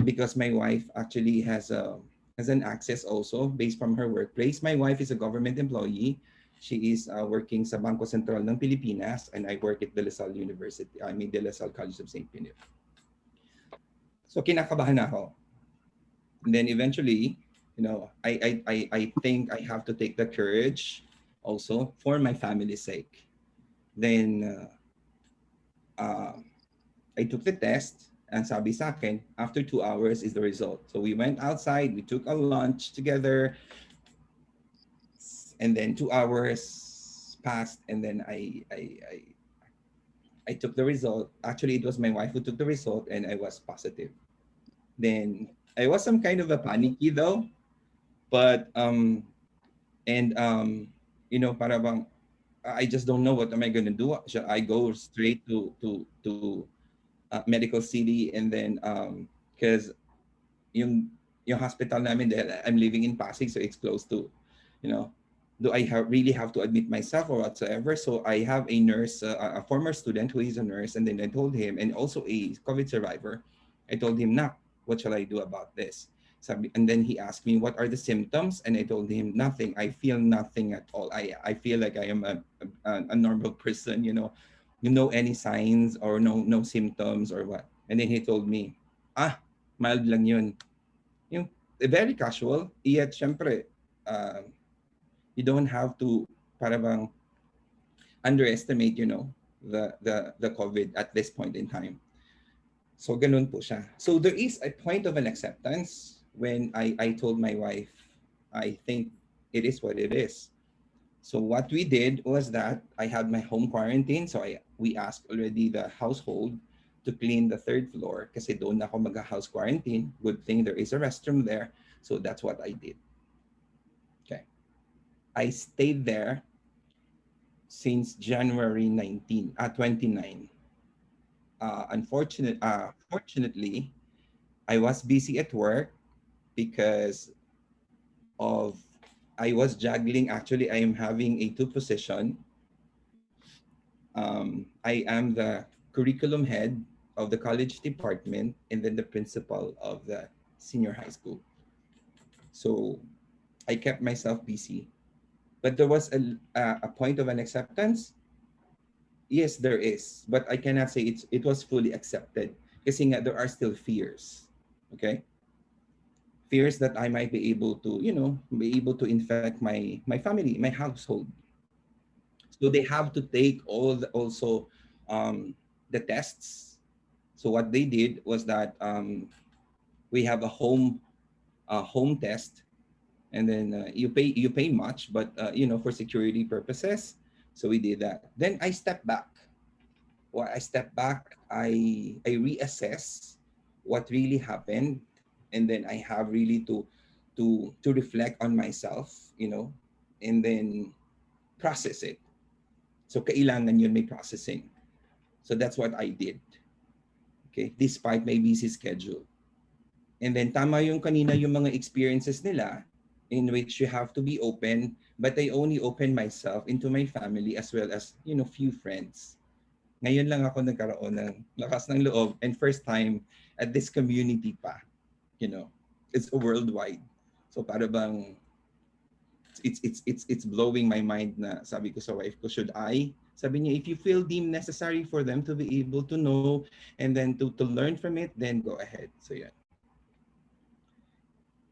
because my wife actually has an access also based from her workplace. My wife is a government employee. She is working sa Bangko Sentral ng Pilipinas, and I work at De La Salle University. I mean, De La Salle College of St. Philip. So kinakabahan ako. And then eventually, I think I have to take the courage also for my family's sake. Then uh, I took the test, and sabi sa akin, after 2 hours is the result. So we went outside, we took a lunch together, and then 2 hours passed, and then I took the result. Actually, it was my wife who took the result, and I was positive. Then I was some kind of a panicky though, but and para bang I just don't know what am I gonna do. Should I go straight to medical city, and then because yung yung hospital namin dahil I'm living in Pasig, so it's close to, you know, do I really have to admit myself or whatsoever? So I have a nurse, a former student who is a nurse, and then I told him, and also a COVID survivor, I told him, Nak, what shall I do about this? And then he asked me, what are the symptoms? And I told him, nothing. I feel nothing at all. I feel like I am a normal person, you know any signs or no symptoms or what? And then he told me, mild lang yun. Yung very casual, yet syempre, you don't have to para bang underestimate, the COVID at this point in time. So ganun po siya. So there is a point of an acceptance when I told my wife, I think it is what it is. So what we did was that I had my home quarantine. So we asked already the household to clean the third floor kasi doon ako mag-house quarantine. Good thing there is a restroom there. So that's what I did. Okay. I stayed there since January 29. Fortunately, I was busy at work because of I was juggling. Actually, I am having a two position. I am the curriculum head of the college department and then the principal of the senior high school. So I kept myself busy. But there was a point of an acceptance. Yes, there is, but I cannot say it was fully accepted kasi nga there are still fears. Okay? Fears that I might be able to, infect my family, my household. So they have to take also the tests. So what they did was that we have a home test, and then you pay much, but for security purposes. So we did that. Then I stepped back. I reassess what really happened, and then I have really to reflect on myself, and then process it. So kailangan yun may processing. So that's what I did. Okay, despite my busy schedule. And then tama yung kanina yung mga experiences nila in which you have to be open, but I only open myself into my family as well as, few friends. Ngayon lang ako nagkaroon ng lakas ng loob, and first time at this community pa, it's worldwide. So para bang it's blowing my mind na sabi ko sa wife ko, should I? Sabi niya, if you feel deemed necessary for them to be able to know and then to learn from it, then go ahead. So yan.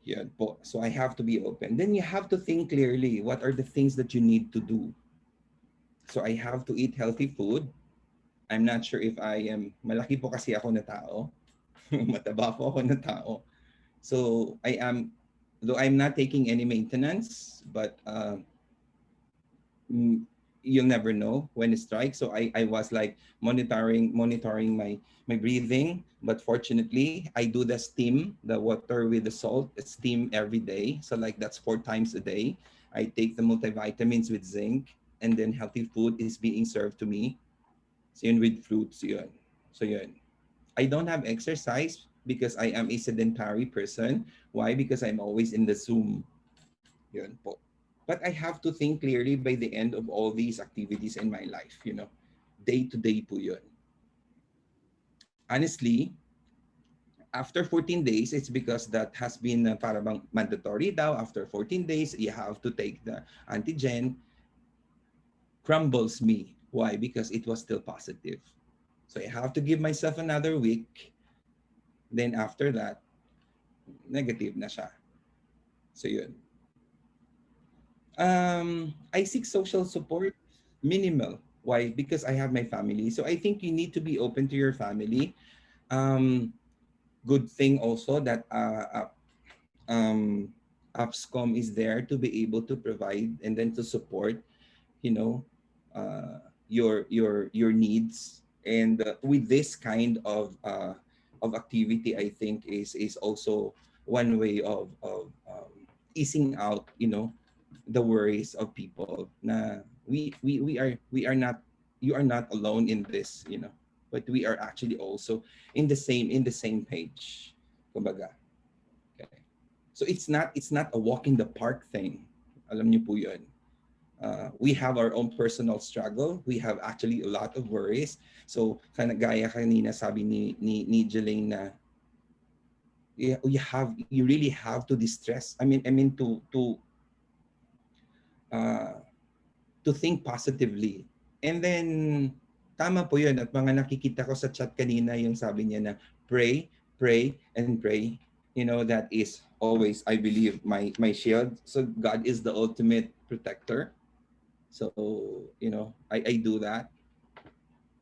Yan po. So I have to be open. Then you have to think clearly, what are the things that you need to do? So I have to eat healthy food. I'm not sure if I am, malaki po kasi ako na tao. Mataba po ako na tao. So though I'm not taking any maintenance, but you'll never know when it strikes. So I was like monitoring my breathing. But fortunately, I do the steam, the water with the salt, steam every day. So like that's 4 times a day. I take the multivitamins with zinc, and then healthy food is being served to me. So yun, with fruits yun. So yun. I don't have exercise because I am a sedentary person. Why? Because I'm always in the Zoom. Yun po. But I have to think clearly by the end of all these activities in my life, Day to day po yun. Honestly, after 14 days, it's because that has been para bang mandatory daw. After 14 days, you have to take the antigen. Crumbles me. Why? Because it was still positive. So I have to give myself another week. Then after that, negative na siya. So yun. I seek social support, minimal. Why? Because I have my family. So I think you need to be open to your family. Um, Good thing also that Avscom is there to be able to provide and then to support, you know, your needs. And with this kind of activity, I think is also one way of easing out, the worries of people. Na we are not, you are not alone in this, but we are actually also in the same page. Kumbaga. Okay. So it's not a walk in the park thing. Alam niyo po 'yun. We have our own personal struggle. We have actually a lot of worries. So kind of gaya kanina sabi ni Jelaine na you really have to distress. I mean uh, to think positively. And then tama po 'yun at mga nakikita ko sa chat kanina yung sabi niya na pray, pray and pray. That is always, I believe, my shield. So God is the ultimate protector. So, I do that.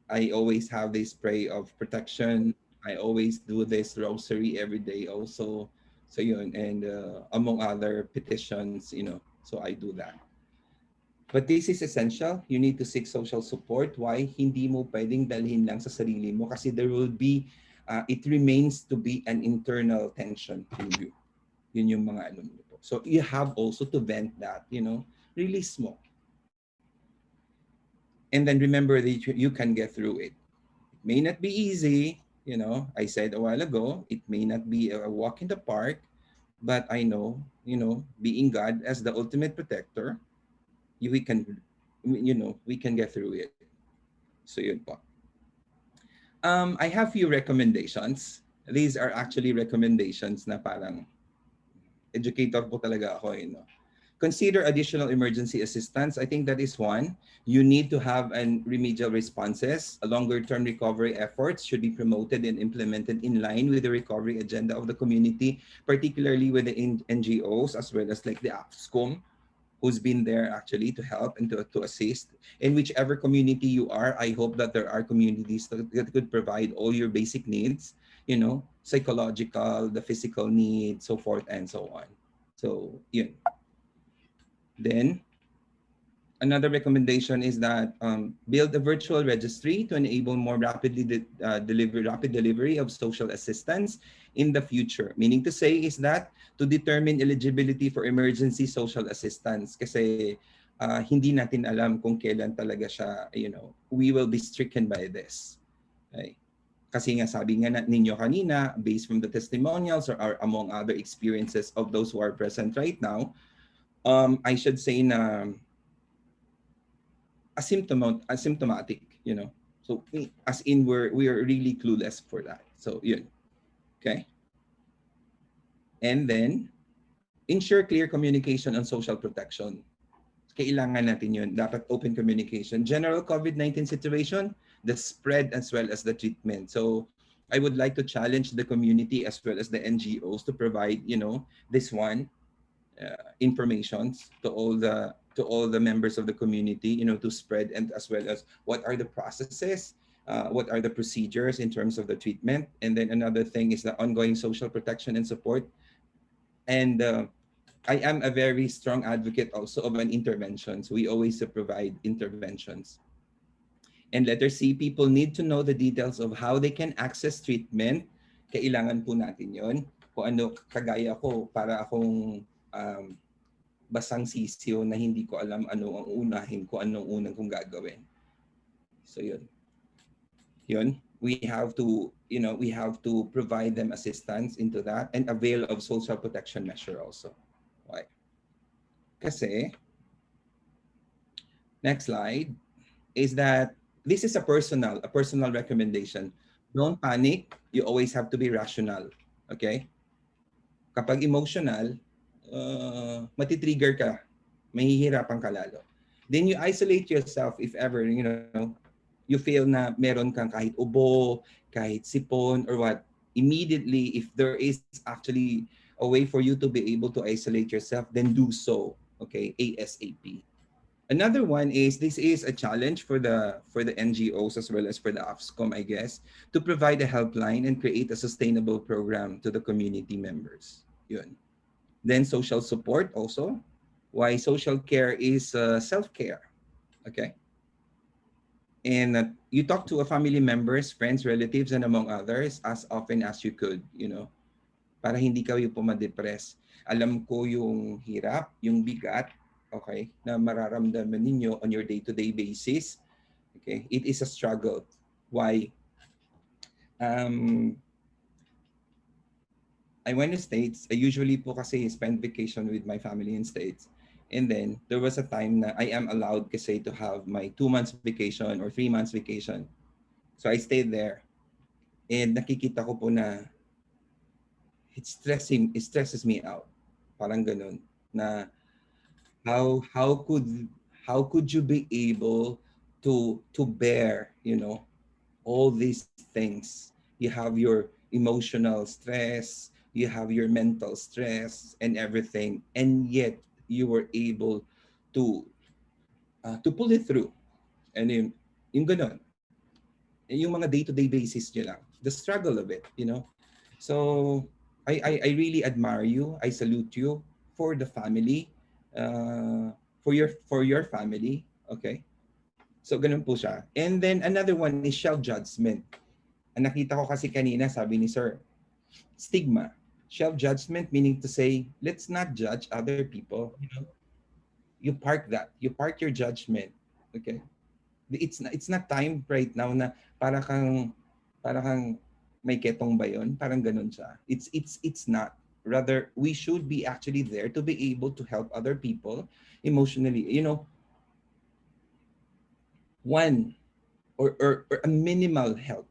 I always have this spray of protection. I always do this rosary every day also. So yun, and among other petitions, so I do that. But this is essential. You need to seek social support. Why? Hindi mo pwedeng dalhin lang sa sarili mo kasi there will be, it remains to be an internal tension in you. Yun yung mga ano mo po. So you have also to vent that, release mo. And then remember that you can get through it. It may not be easy, I said a while ago, it may not be a walk in the park, but I know, being God as the ultimate protector, we can get through it. So yun po. I have few recommendations. These are actually recommendations na parang educator po talaga ako, Consider additional emergency assistance. I think that is one. You need to have an remedial responses. A longer-term recovery efforts should be promoted and implemented in line with the recovery agenda of the community, particularly with the NGOs as well as like the Afcscom, who's been there actually to help and to assist. In whichever community you are, I hope that there are communities that could provide all your basic needs, psychological, the physical needs, so forth and so on. So, yun. Then, another recommendation is that build a virtual registry to enable more rapid delivery of social assistance in the future. Meaning to say is that to determine eligibility for emergency social assistance. Kasi hindi natin alam kung kailan talaga siya, we will be stricken by this. Okay? Kasi nga sabi nga ninyo kanina, based from the testimonials or among other experiences of those who are present right now, I should say na asymptomatic, So as in we are really clueless for that. So yun. Okay. And then ensure clear communication on social protection. Kailangan natin yun. Dapat open communication. General COVID-19 situation, the spread as well as the treatment. So I would like to challenge the community as well as the NGOs to provide, this one, informations to all the members of the community, to spread, and as well as what are the processes, what are the procedures in terms of the treatment. And then another thing is the ongoing social protection and support. And I am a very strong advocate also of an intervention. So we always provide interventions. And letter C, people need to know the details of how they can access treatment. Kailangan po natin yon. Kung ano, kagaya ko, para akong basang sisiyo na hindi ko alam ano ang unahin ko, anong unang kong gagawin. So yun. Yun. We have to, we have to provide them assistance into that and avail of social protection measure also. Why? Kasi, next slide, is that this is a personal recommendation. Don't panic. You always have to be rational. Okay? Kapag emotional, matitrigger ka. Mahihirapan ka lalo. Then you isolate yourself if ever, you feel na meron kang kahit ubo, kahit sipon, or what. Immediately, if there is actually a way for you to be able to isolate yourself, then do so. Okay? ASAP. Another one is, this is a challenge for the NGOs as well as for the Afscom, I guess, to provide a helpline and create a sustainable program to the community members. Yun. Then social support also. Why social care is self-care. Okay? And you talk to a family members, friends, relatives, and among others as often as you could, para hindi kayo pumadepress. Alam ko yung hirap, yung bigat, okay, na mararamdaman ninyo on your day-to-day basis. Okay, it is a struggle. Why? I went to States. I usually po kasi spend vacation with my family in States. And then there was a time na I am allowed kasi to have my 2 months vacation or 3 months vacation. So I stayed there. And nakikita ko po na it stresses me out. Parang ganun na how could you be able to bear, all these things? You have your emotional stress, you have your mental stress and everything, and yet you were able to pull it through. And yung ganun, yung mga day-to-day basis nyo lang, the struggle of it, So I really admire you. I salute you for the family, for your family. Okay. So ganun po siya. And then another one is self-judgment. Ang nakita ko kasi kanina, sabi ni Sir, stigma. Self-judgment meaning to say, let's not judge other people. You park that. You park your judgment. Okay. It's not time right now na para kang may ketong ba yun? Parang ganun siya. It's not. Rather, we should be actually there to be able to help other people emotionally. One or a minimal help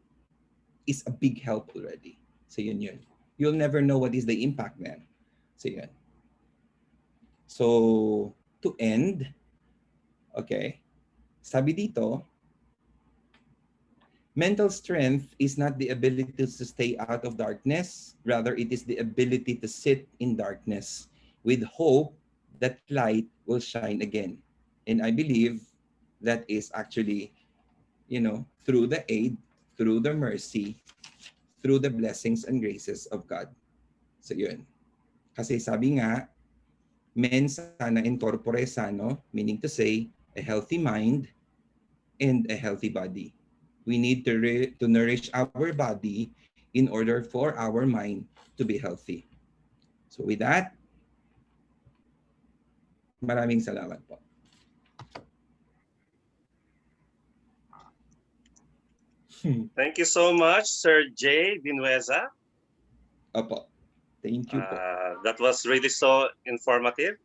is a big help already. So yun. You'll never know what is the impact then. So yun. So to end, okay, sabi dito, mental strength is not the ability to stay out of darkness. Rather, it is the ability to sit in darkness with hope that light will shine again. And I believe that is actually, through the aid, through the mercy, through the blessings and graces of God. So yun. Kasi sabi nga, mens sana in corpore sano, meaning to say, a healthy mind and a healthy body. We need to nourish our body in order for our mind to be healthy. So with that, maraming salamat po. Thank you so much, Sir J. Vinueza. Opo. Thank you po. That was really so informative,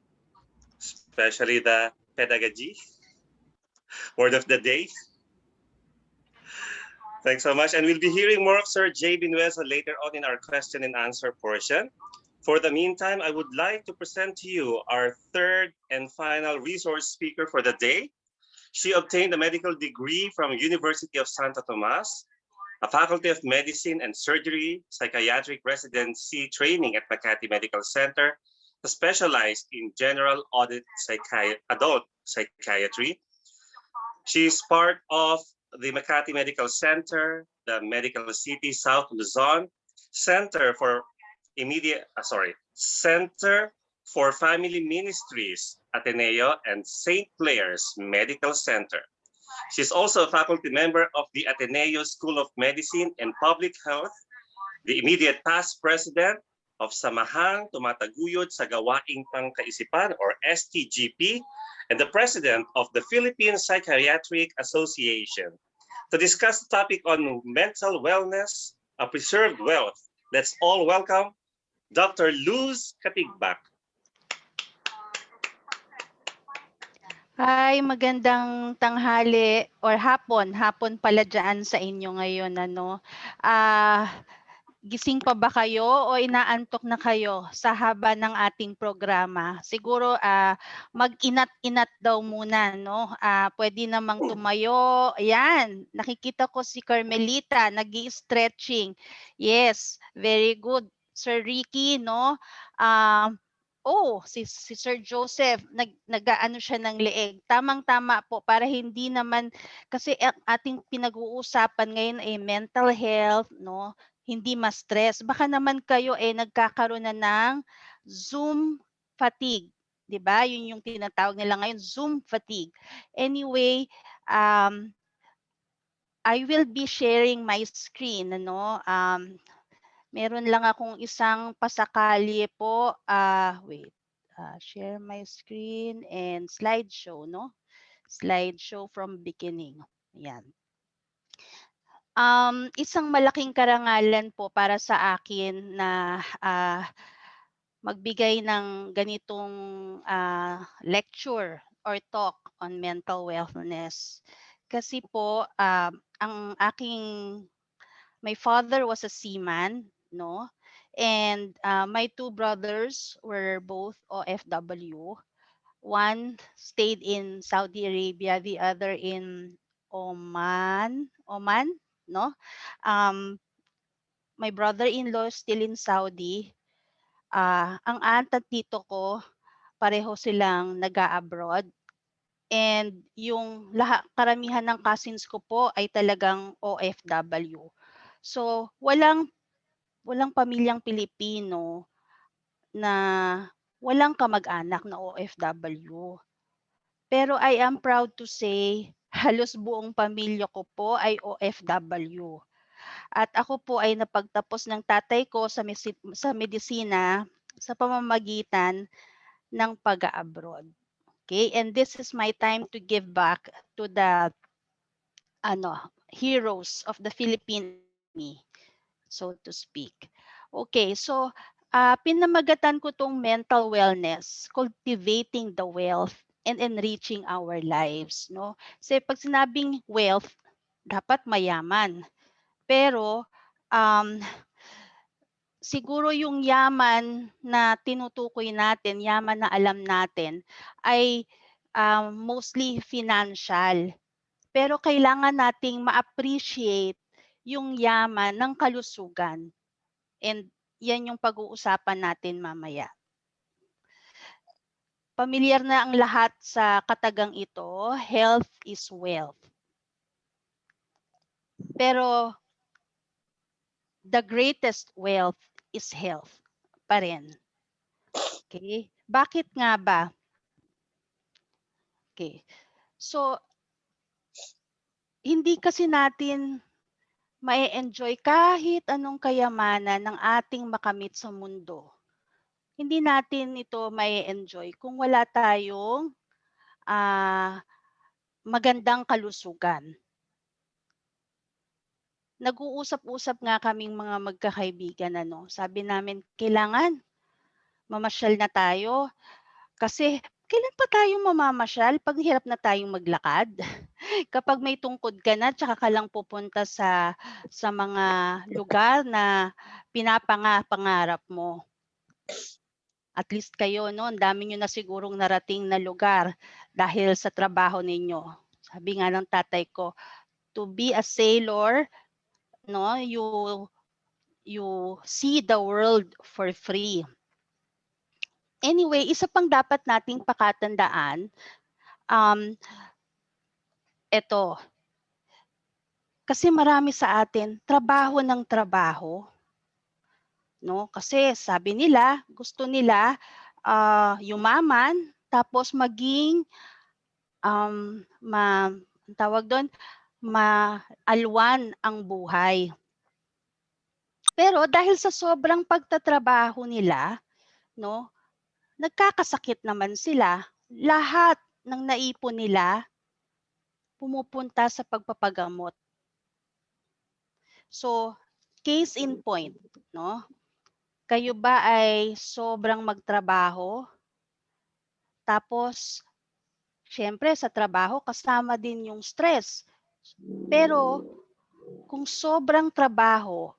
especially the pedagogy, word of the day. Thanks so much. And we'll be hearing more of Sir J. Vinueza later on in our question and answer portion. For the meantime, I would like to present to you our third and final resource speaker for the day. She obtained a medical degree from University of Santo Tomas, a Faculty of Medicine and Surgery, Psychiatric Residency training at Makati Medical Center, specialized in general audit adult psychiatry. She is part of the Makati Medical Center, the Medical City South Luzon, Center for Family Ministries, Ateneo, and St. Clair's Medical Center. She's also a faculty member of the Ateneo School of Medicine and Public Health, the immediate past president of Samahang Tumataguyod sa Gawaing Pangkaisipan or STGP, and the president of the Philippine Psychiatric Association. To discuss the topic on mental wellness, a preserved wealth, let's all welcome Dr. Luz Katigbak. Hi, magandang tanghali or hapon pala dyan sa inyo ngayon, ano. Gising pa ba kayo o inaantok na kayo sa haba ng ating programa? Siguro mag-inat-inat daw muna, no? Pwede namang tumayo. Ayan, nakikita ko si Carmelita, nag-i-stretching. Yes, very good. Sir Ricky, no? Si Sir Joseph, nag-aano siya ng leeg. Tamang-tama po para hindi naman, kasi ang ating pinag-uusapan ngayon ay mental health, no? Hindi ma-stress. Baka naman kayo nagkakaroon na ng Zoom fatigue. 'Di ba? Yun yung tinatawag nila ngayon, Zoom fatigue. Anyway, I will be sharing my screen, ano? Meron lang akong isang pasakali po. Share my screen and slideshow, no? Slideshow from beginning. Ayan. Isang malaking karangalan po para sa akin na magbigay ng ganitong lecture or talk on mental wellness. Kasi po, my father was a seaman, no? And my two brothers were both OFW. One stayed in Saudi Arabia, the other in Oman, no? My brother-in-law still in Saudi. Ang aunt at tito ko, pareho silang nag-a-abroad. And yung karamihan ng cousins ko po ay talagang OFW. So, walang pamilyang Pilipino na walang kamag-anak na OFW. Pero I am proud to say, halos buong pamilya ko po ay OFW. At ako po ay napagtapos ng tatay ko sa medisina sa pamamagitan ng pag-abroad. Okay? And this is my time to give back to the heroes of the Philippine Army, so to speak. Okay, so pinamagatan ko tong mental wellness, cultivating the wealth and enriching our lives, no? Kasi pag sinabing wealth, dapat mayaman. Pero siguro yung yaman na tinutukoy natin, yaman na alam natin ay mostly financial. Pero kailangan nating ma-appreciate yung yaman ng kalusugan. And yan yung pag-uusapan natin mamaya. Pamilyar na ang lahat sa katagang ito, health is wealth. Pero the greatest wealth is health pa rin. Okay? Bakit nga ba? Okay. So, hindi kasi natin ma-enjoy kahit anong kayamanan ng ating makamit sa mundo. Hindi natin ito ma-enjoy kung wala tayong magandang kalusugan. Nag-uusap-usap nga kaming mga magkakaibigan, sabi namin, kailangan mamasyal na tayo. Kasi kailan pa tayo mamamasyal pag hirap na tayong maglakad? Kapag may tungkod ka na, tsaka ka lang pupunta sa mga lugar na pinapangarap mo. At least kayo, ang dami nyo na sigurong narating na lugar dahil sa trabaho ninyo. Sabi nga ng tatay ko, to be a sailor, you see the world for free. Anyway, isa pang dapat nating pakatandaan, ito. Kasi marami sa atin, trabaho ng trabaho. No? Kasi sabi nila, gusto nila yumaman, tapos maging ang tawag doon, maalwan ang buhay. Pero dahil sa sobrang pagtatrabaho nila, no, nagkakasakit naman sila. Lahat ng naipon nila pumupunta sa pagpapagamot. So, case in point, no? Kayo ba ay sobrang magtrabaho? Tapos, syempre sa trabaho kasama din yung stress. Pero kung sobrang trabaho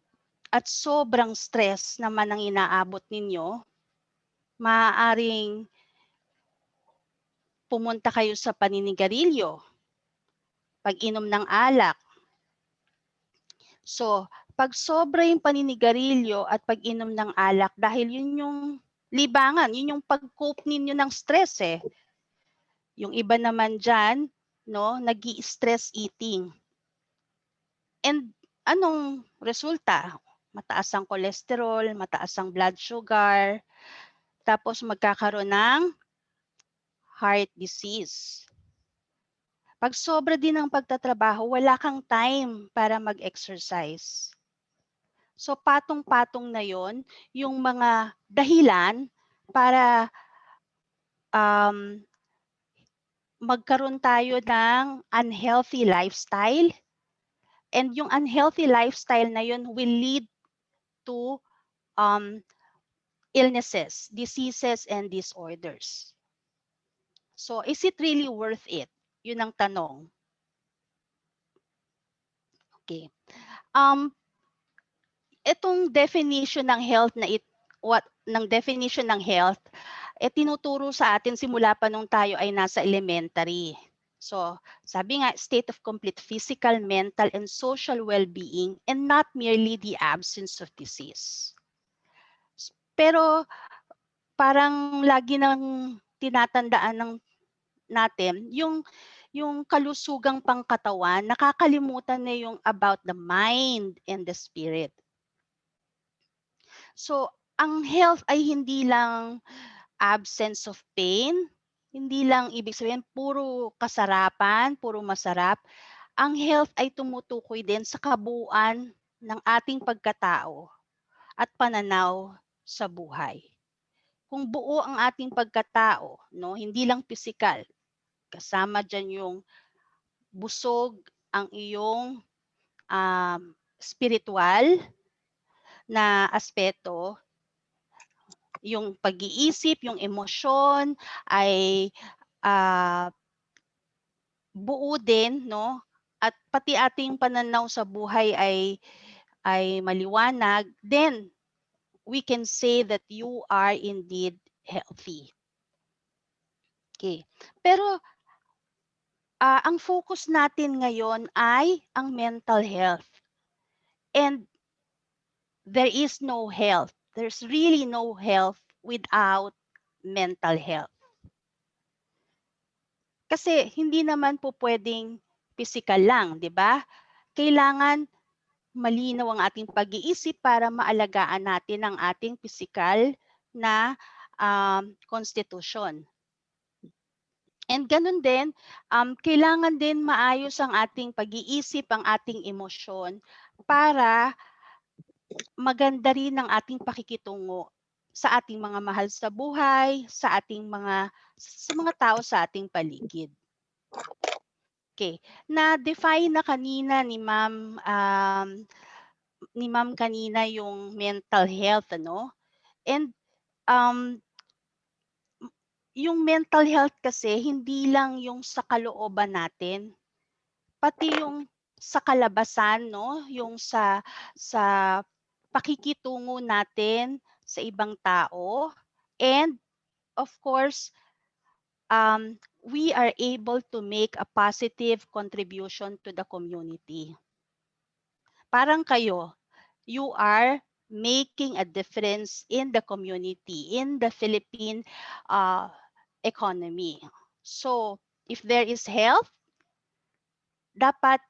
at sobrang stress naman ang inaabot ninyo, maaaring pumunta kayo sa paninigarilyo, pag-inom ng alak. So, pag sobra yung paninigarilyo at pag-inom ng alak, dahil yun yung libangan, yun yung pag-cope ninyo ng stress eh. Yung iba naman dyan, no, nag-i-stress eating. And anong resulta? Mataas ang cholesterol, mataas ang blood sugar, tapos magkakaroon ng heart disease. Pag sobra din ang pagtatrabaho, wala kang time para mag-exercise. So patong-patong na yon yung mga dahilan para magkaroon tayo ng unhealthy lifestyle. And yung unhealthy lifestyle na yun will lead to illnesses, diseases, and disorders. So is it really worth it? Yun ang tanong. Okay. Itong definition ng health na definition ng health, tinuturo sa atin simula pa nung tayo ay nasa elementary. So, sabi nga, state of complete physical, mental, and social well-being and not merely the absence of disease. Pero parang lagi nang tinatandaan natin yung kalusugang pangkatawan, nakakalimutan na yung about the mind and the spirit. So, ang health ay hindi lang absence of pain, hindi lang ibig sabihin puro kasarapan, puro masarap. Ang health ay tumutukoy din sa kabuuan ng ating pagkatao at pananaw sa buhay. Kung buo ang ating pagkatao, no, hindi lang pisikal, kasama dyan yung busog ang iyong spiritual na aspeto, yung pag-iisip, yung emosyon ay buo din, no? At pati ating pananaw sa buhay ay maliwanag, then we can say that you are indeed healthy. Okay. Pero ang focus natin ngayon ay ang mental health. And there is no health. There's really no health without mental health. Kasi hindi naman po pwedeng physical lang, di ba? Kailangan malinaw ang ating pag-iisip para maalagaan natin ang ating physical na constitution. And ganun din, kailangan din maayos ang ating pag-iisip, ang ating emosyon para maganda rin ang ating pakikitungo sa ating mga mahal sa buhay, sa mga tao sa ating paligid. Okay, na-define na kanina ni Ma'am kanina yung mental health, ano? And yung mental health kasi hindi lang yung sa kalooban natin, pati yung sa kalabasan, no? Yung sa pakikitungo natin sa ibang tao, and of course we are able to make a positive contribution to the community. Parang kayo, you are making a difference in the community, in the Philippine economy. So if there is health, dapat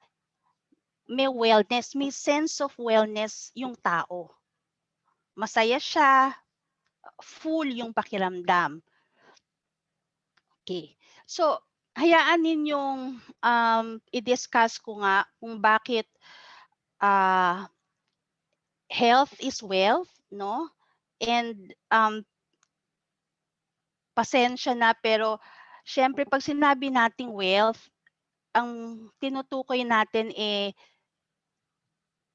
may wellness, may sense of wellness yung tao. Masaya siya, full yung pakiramdam. Okay. So, hayaan ninyong i-discuss ko nga kung bakit health is wealth, no? And pasensya na pero syempre pag sinabi nating wealth, ang tinutukoy natin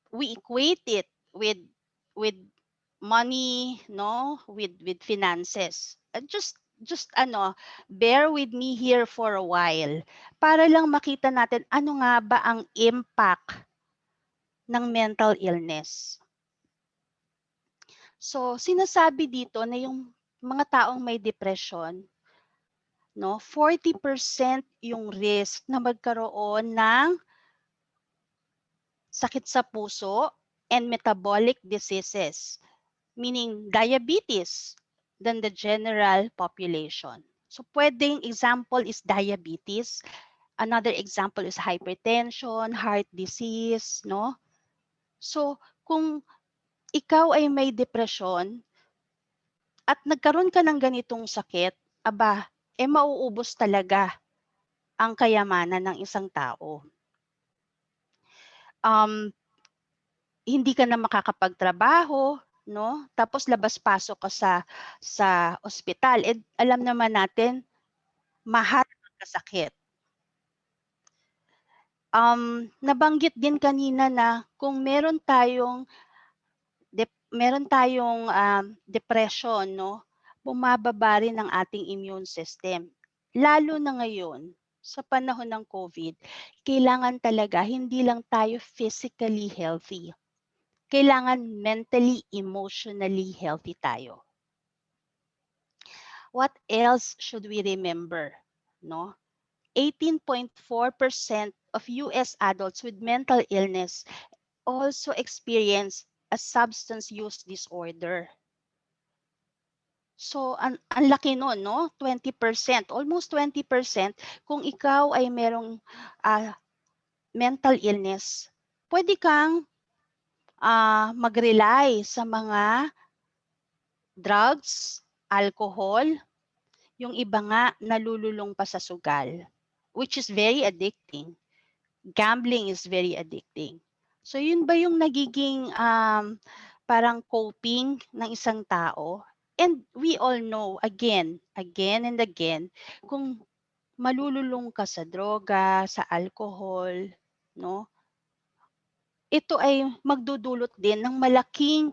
we equate it with money, no, with finances. Just bear with me here for a while para lang makita natin ano nga ba ang impact ng mental illness. So sinasabi dito na yung mga taong may depression, no, 40% yung risk na magkaroon ng sakit sa puso and metabolic diseases, meaning diabetes, than the general population. So pwedeng example is diabetes, another example is hypertension, heart disease, no? So kung ikaw ay may depression at nagkaroon ka ng ganitong sakit, mauubos talaga ang kayamanan ng isang tao. Hindi ka na makakapagtrabaho, no? Tapos labas-pasok ka sa ospital. Alam naman natin, mahal ang kasakit. Nabanggit din kanina na kung meron tayong depression, no? Bumababa rin ang ating immune system. Lalo na ngayon, sa panahon ng COVID, kailangan talaga hindi lang tayo physically healthy. Kailangan mentally, emotionally healthy tayo. What else should we remember? No? 18.4% of US adults with mental illness also experience a substance use disorder. So, ang laki nun, no? 20%, almost 20%. Kung ikaw ay merong mental illness, pwede kang mag-rely sa mga drugs, alcohol, yung iba nga nalululong pa sa sugal, which is very addicting. Gambling is very addicting. So yun ba yung nagiging parang coping ng isang tao? And we all know, again and again, kung malululong ka sa droga, sa alcohol, no? Ito ay magdudulot din ng malaking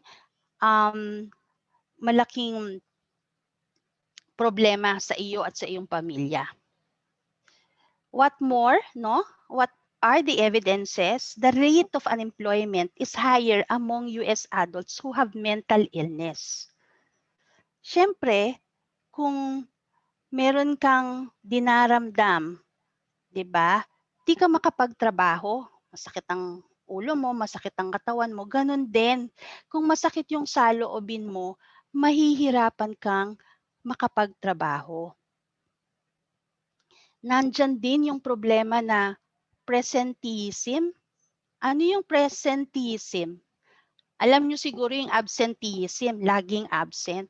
problema sa iyo at sa iyong pamilya. What more, no? What are the evidences? The rate of unemployment is higher among US adults who have mental illness. Siyempre, kung meron kang dinaramdam, 'di ba? Di ka makapagtrabaho, masakit ang ulo mo, masakit ang katawan mo, ganun din. Kung masakit yung saloobin mo, mahihirapan kang makapagtrabaho. Nandyan din yung problema na presenteeism. Ano yung presenteeism? Alam nyo siguro yung absenteeism, laging absent.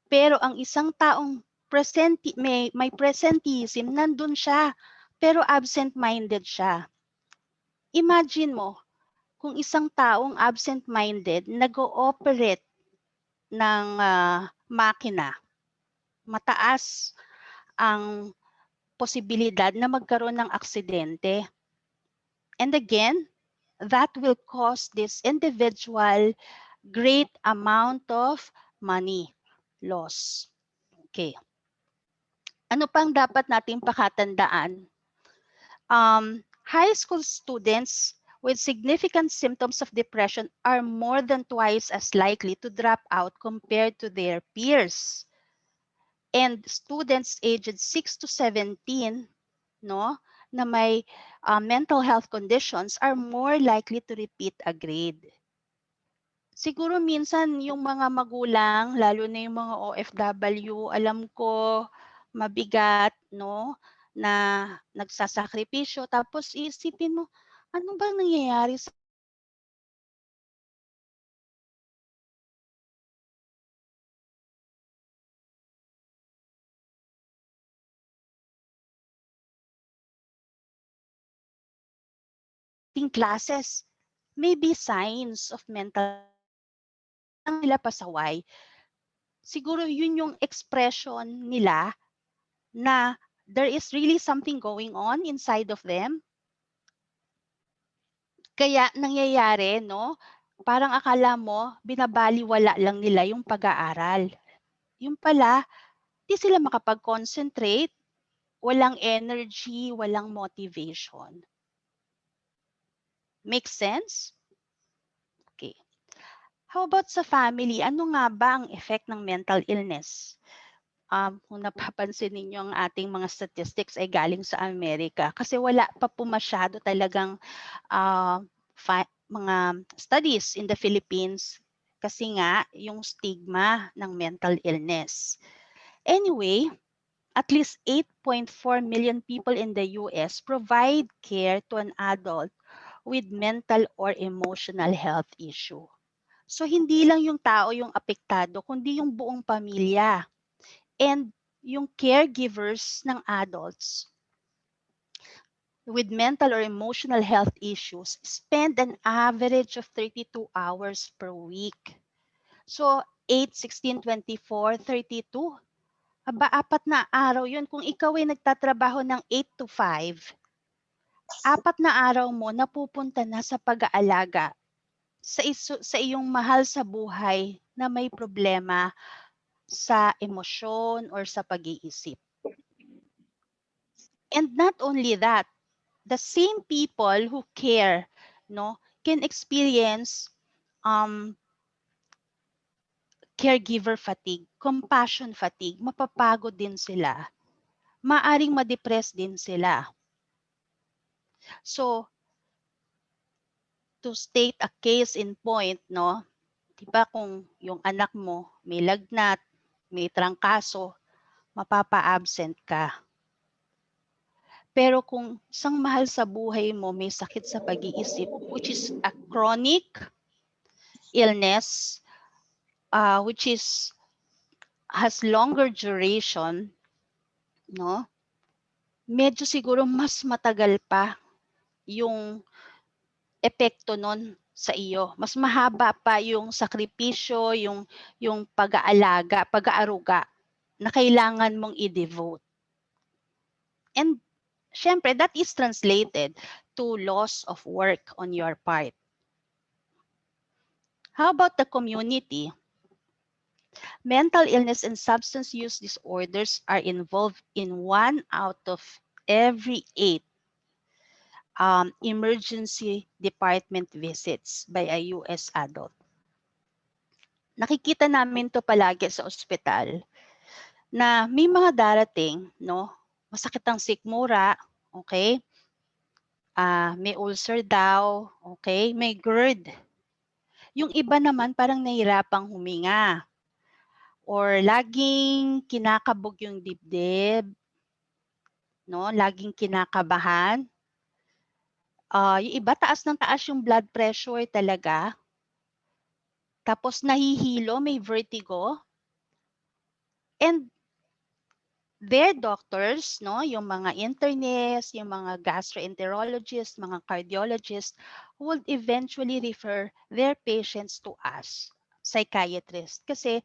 Pero ang isang taong may presenteeism, nandun siya, pero absent-minded siya. Imagine mo, kung isang taong absent-minded nag-ooperate ng makina, mataas ang posibilidad na magkaroon ng aksidente. And again, that will cause this individual great amount of money loss. Okay. Ano pang dapat nating pakatandaan? High school students with significant symptoms of depression are more than twice as likely to drop out compared to their peers. And students aged 6 to 17, no, na may mental health conditions are more likely to repeat a grade. Siguro minsan yung mga magulang, lalo na yung mga OFW, alam ko mabigat, no, na nagsasakripisyo, tapos isipin mo, ano bang nangyayari sa acting classes may be signs of mental ang nila pasaway. Siguro yun yung expression nila na there is really something going on inside of them. Kaya nangyayari, no? Parang akala mo, binabaliwala lang nila yung pag-aaral. Yung pala, di sila makapag-concentrate, walang energy, walang motivation. Make sense? Okay. How about sa family? Ano nga ba ang effect ng mental illness? Kung napapansin ninyo ang ating mga statistics ay galing sa Amerika kasi wala pa po masyado talagang mga studies in the Philippines kasi nga yung stigma ng mental illness. Anyway, at least 8.4 million people in the US provide care to an adult with mental or emotional health issue. So hindi lang yung tao yung apektado, kundi yung buong pamilya. And yung caregivers ng adults with mental or emotional health issues spend an average of 32 hours per week. So 8, 16, 24, 32. Aba, 4 na araw yun. Kung ikaw ay nagtatrabaho ng 8 to 5, 4 na araw mo napupunta na sa pag-aalaga sa iyong mahal sa buhay na may problema sa emosyon or sa pag-iisip. And not only that, the same people who care, no, can experience caregiver fatigue, compassion fatigue, mapapagod din sila. Maaring ma-depress din sila. So, to state a case in point, no, diba kung yung anak mo may lagnat, may trangkaso, mapapa-absent ka. Pero kung isang mahal sa buhay mo may sakit sa pag-iisip, which is a chronic illness, which has longer duration, no? Medyo siguro mas matagal pa yung epekto nun sa iyo. Mas mahaba pa yung sakripisyo, yung pag-aalaga, pag-aaruga na kailangan mong i-devote. And syempre, that is translated to loss of work on your part. How about the community? Mental illness and substance use disorders are involved in 1 out of every 8 emergency department visits by a US adult. Nakikita namin to palagi sa ospital na may mga darating, no? Masakit ang sikmura, okay? May ulcer daw, okay? May GERD. Yung iba naman parang nahirapang huminga. Or laging kinakabog yung dibdib, no? Laging kinakabahan. Yung iba taas ng taas yung blood pressure talaga. Tapos nahihilo, may vertigo. And their doctors, no, yung mga internists, yung mga gastroenterologists, mga cardiologists, would eventually refer their patients to us, psychiatrists. Kasi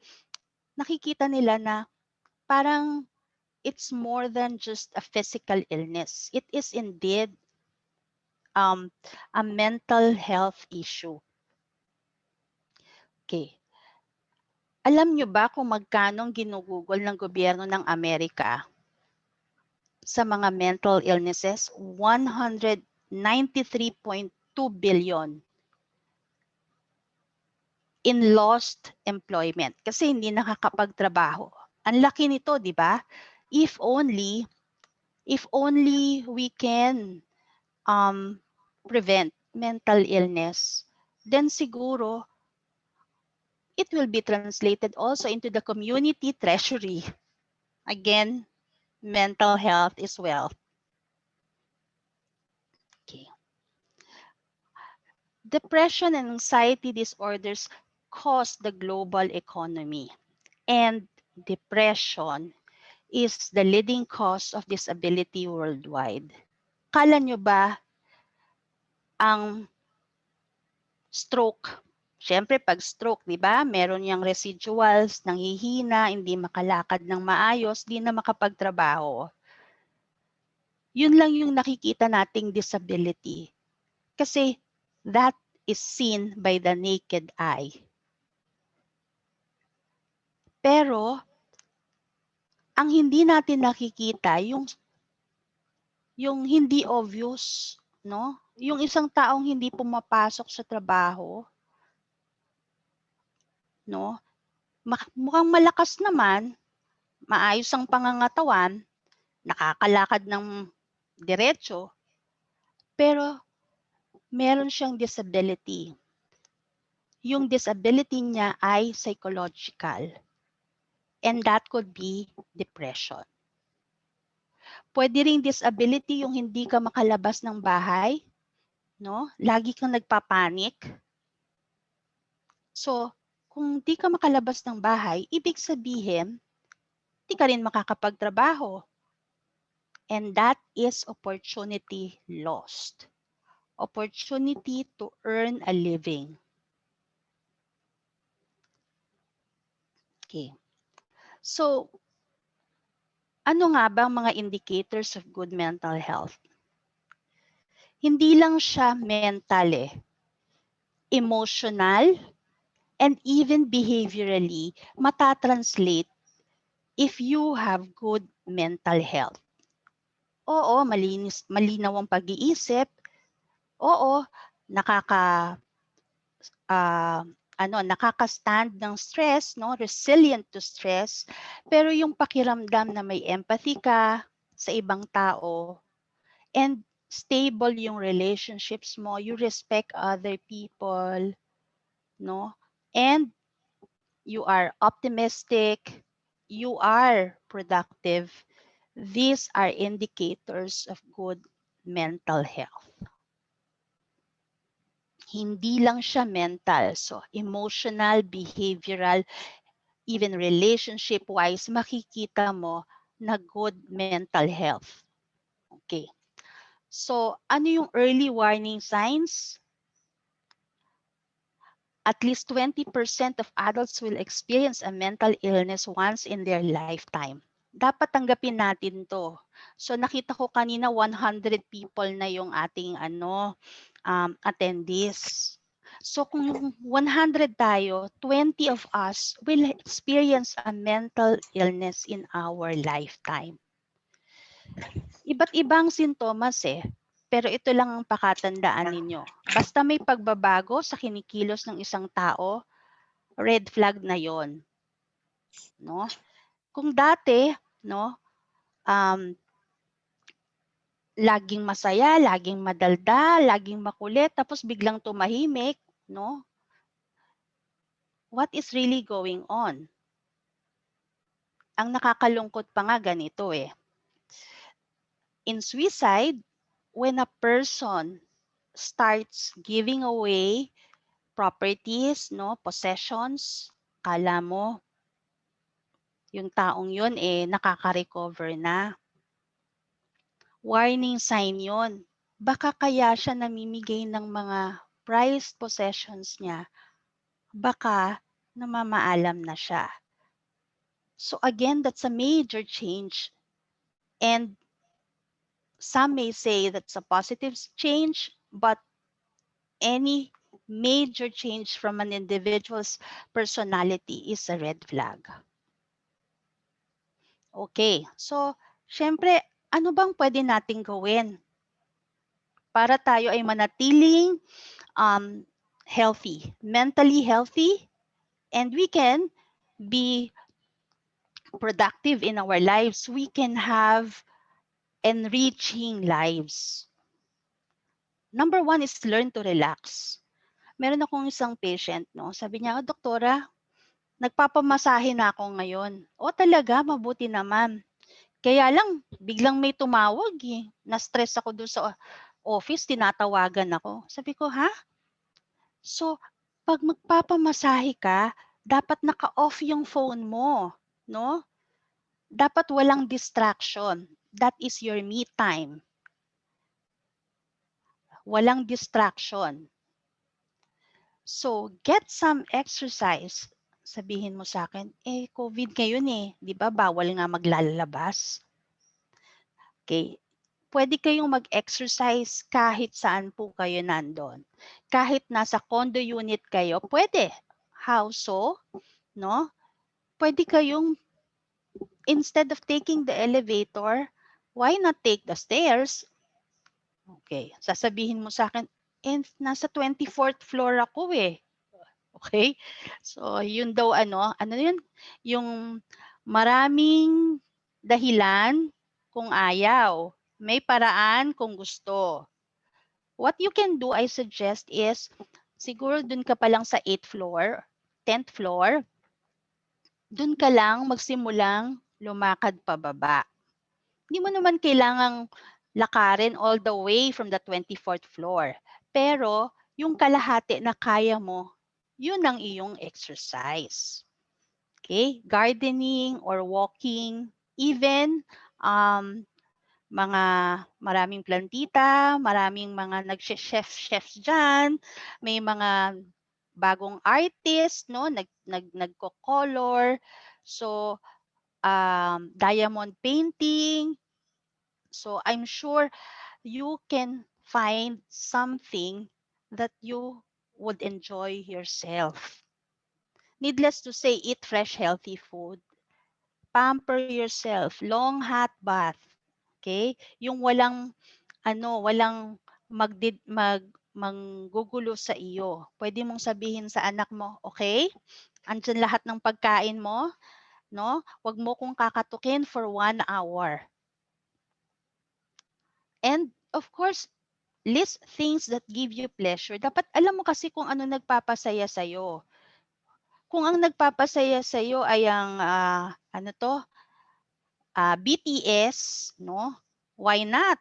nakikita nila na parang it's more than just a physical illness. It is indeed a mental health issue. Okay. Alam nyo ba kung magkano ginugugol ng gobyerno ng Amerika sa mga mental illnesses? 193.2 billion in lost employment kasi hindi nakakapagtrabaho. Ang laki nito, di ba? If only we can prevent mental illness, then siguro it will be translated also into the community treasury. Again, mental health is wealth. Okay. Depression and anxiety disorders cause the global economy, and depression is the leading cause of disability worldwide. Kala nyo ba ang stroke. Siyempre, pag stroke, di ba, meron yung residuals, nanghihina, hindi makalakad ng maayos, di na makapagtrabaho. Yun lang yung nakikita nating disability. Kasi that is seen by the naked eye. Pero, ang hindi natin nakikita, yung hindi obvious, no? Yung isang taong hindi pumapasok sa trabaho, no? Mukhang malakas naman, maayos ang pangangatawan, nakakalakad ng diretso, pero meron siyang disability. Yung disability niya ay psychological. And that could be depression. Pwede ring disability yung hindi ka makalabas ng bahay, no? Lagi kang nagpapanik. So, kung di ka makalabas ng bahay, ibig sabihin, di ka rin makakapagtrabaho. And that is opportunity lost. Opportunity to earn a living. Okay. So, ano nga ba ang mga indicators of good mental health? Hindi lang siya mental emotional, and even behaviorally, matatranslate if you have good mental health. Oo, malinaw ang pag-iisip. Oo, nakaka-stand ng stress, no? Resilient to stress. Pero yung pakiramdam na may empathy ka sa ibang tao and stable yung relationships mo, you respect other people, no? And you are optimistic, you are productive. These are indicators of good mental health. Hindi lang siya mental. So, emotional, behavioral, even relationship-wise, makikita mo na good mental health. Okay. So, ano yung early warning signs? At least 20% of adults will experience a mental illness once in their lifetime. Dapat tanggapin natin to. So nakita ko kanina 100 people na yung ating attendees. So kung 100 tayo, 20 of us will experience a mental illness in our lifetime. Iba't ibang sintomas pero ito lang ang pakatandaan ninyo. Basta may pagbabago sa kinikilos ng isang tao, red flag na yon, no? Kung dati, no, laging masaya, laging madaldal, laging makulit, tapos biglang tumahimik, no? What is really going on? Ang nakakalungkot pa nga ganito In suicide, when a person starts giving away properties, no, possessions, kala mo yung taong yun nakaka-recover na. Warning sign yun. Baka kaya siya namimigay ng mga prized possessions niya. Baka namamaalam na siya. So again, that's a major change. And some may say that's a positive change, but any major change from an individual's personality is a red flag. Okay, so syempre, ano bang pwede nating gawin para tayo ay manatiling healthy, mentally healthy, and we can be productive in our lives. We can have enriching lives. Number one is learn to relax. Meron akong isang patient, no? Sabi niya, doktora, nagpapamasahe na ako ngayon. O talaga, mabuti naman. Kaya lang, biglang may tumawag Na-stress ako doon sa office, tinatawagan ako. Sabi ko, ha? So, pag magpapamasahe ka, dapat naka-off yung phone mo, no? Dapat walang distraction. That is your me time. walang distraction. So, get some exercise. Sabihin mo sa akin, COVID ngayon di ba bawal nga maglalabas? Okay, pwede kayong mag-exercise kahit saan po kayo nandun. Kahit nasa condo unit kayo, pwede. How so? No? Pwede kayong, instead of taking the elevator, why not take the stairs? Okay, sasabihin mo sa akin, nasa 24th floor ako Okay? So, yun daw ano yun? Yung maraming dahilan kung ayaw. May paraan kung gusto. What you can do, I suggest is, siguro dun ka pa lang sa 8th floor, 10th floor, dun ka lang magsimulang lumakad pababa. Hindi mo naman kailangang lakarin all the way from the 24th floor. Pero, yung kalahati na kaya mo, yun ang iyong exercise. Okay? Gardening or walking, even mga maraming plantita, maraming mga nag-chefs dyan, may mga bagong artist, no, nagko-color. So, diamond painting. So, I'm sure you can find something that you would enjoy yourself. Needless to say, eat fresh, healthy food. Pamper yourself. Long hot bath. Okay? Yung walang manggugulo sa iyo. Pwede mong sabihin sa anak mo, okay? Andyan lahat ng pagkain mo, no? Huwag mo kong kakatukin for 1 hour. And of course, list things that give you pleasure. Dapat alam mo kasi kung ano nagpapasaya sa'yo. Kung ang nagpapasaya sa'yo ay ang, BTS, no? Why not?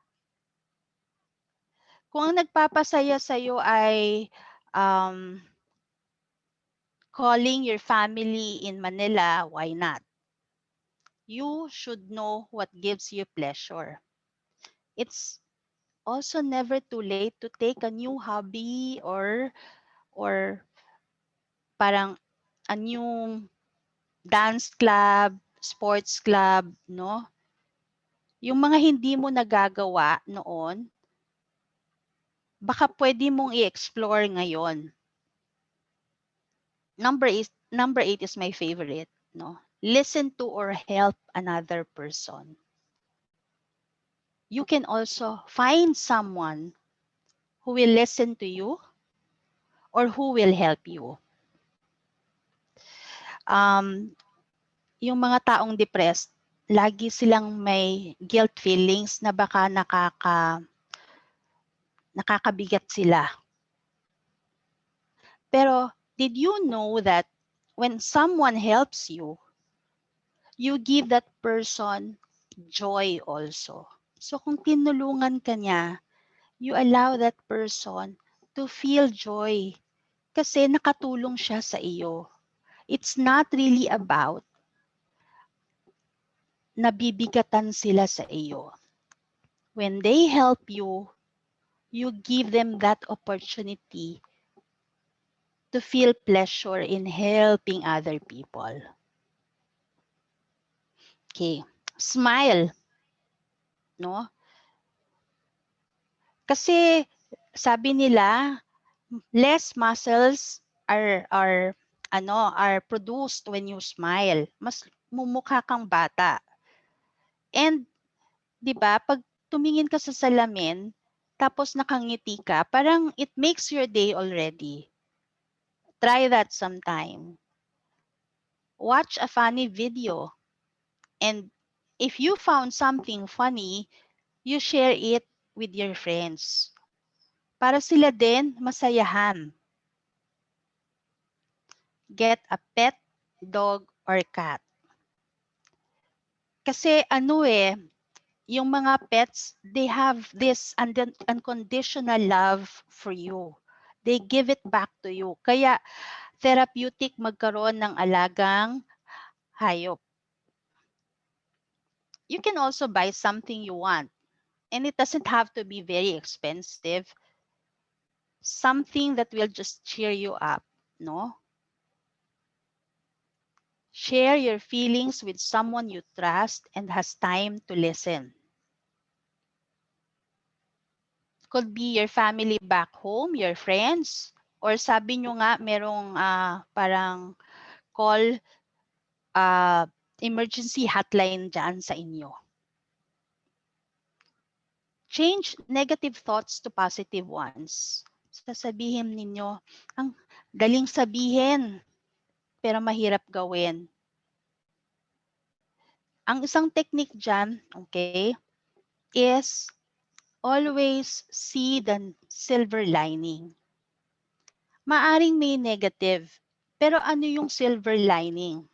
Kung ang nagpapasaya sa'yo ay calling your family in Manila, why not? You should know what gives you pleasure. It's also never too late to take a new hobby or parang a new dance club, sports club, no? Yung mga hindi mo nagagawa noon, baka pwede mong i-explore ngayon. Number 8 is my favorite, no? Listen to or help another person. You can also find someone who will listen to you or who will help you. Yung mga taong depressed, lagi silang may guilt feelings na baka nakakabigat sila. Pero did you know that when someone helps you, you give that person joy also. So kung tinulungan ka niya, you allow that person to feel joy kasi nakatulong siya sa iyo. It's not really about nabibigatan sila sa iyo. When they help you, you give them that opportunity to feel pleasure in helping other people. Okay, smile, no? Kasi sabi nila, less muscles are produced when you smile. Mas mumukha kang bata. And 'di ba, pag tumingin ka sa salamin, tapos nakangiti ka, parang it makes your day already. Try that sometime. Watch a funny video. And if you found something funny, you share it with your friends. Para sila din masayahan. Get a pet, dog, or cat. Kasi yung mga pets, they have this unconditional love for you. They give it back to you. Kaya therapeutic magkaroon ng alagang hayop. You can also buy something you want. And it doesn't have to be very expensive. something that will just cheer you up, no? Share your feelings with someone you trust and has time to listen. Could be your family back home, your friends, or sabi nyo nga merong parang call emergency hotline dyan sa inyo. Change negative thoughts to positive ones. Sasabihin ninyo, ang galing sabihin, pero mahirap gawin. Ang isang technique dyan, okay, is always see the silver lining. Maaring may negative, pero ano yung silver lining?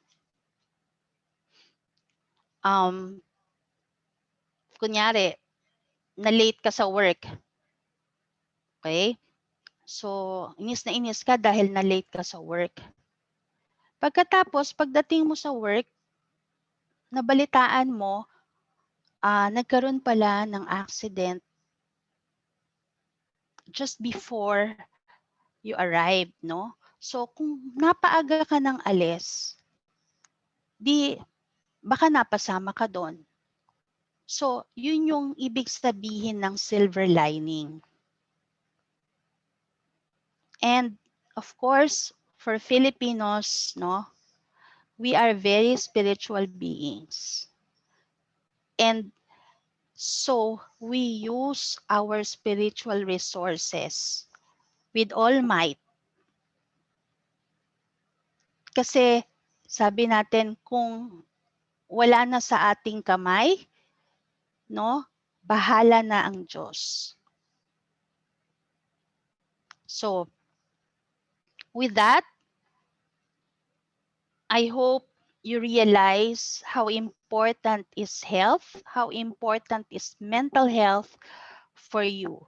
Kunyari, na-late ka sa work. Okay? So, inis na inis ka dahil na-late ka sa work. Pagkatapos, pagdating mo sa work, nabalitaan mo, nagkaroon pala ng accident just before you arrived, no? So, kung napaaga ka ng alis, di baka napasama ka doon. So, yun yung ibig sabihin ng silver lining. And of course, for Filipinos, no, we are very spiritual beings. And so we use our spiritual resources with all might. Kasi sabi natin, kung wala na sa ating kamay, no, bahala na ang Diyos. So, with that, I hope you realize how important is health, how important is mental health for you.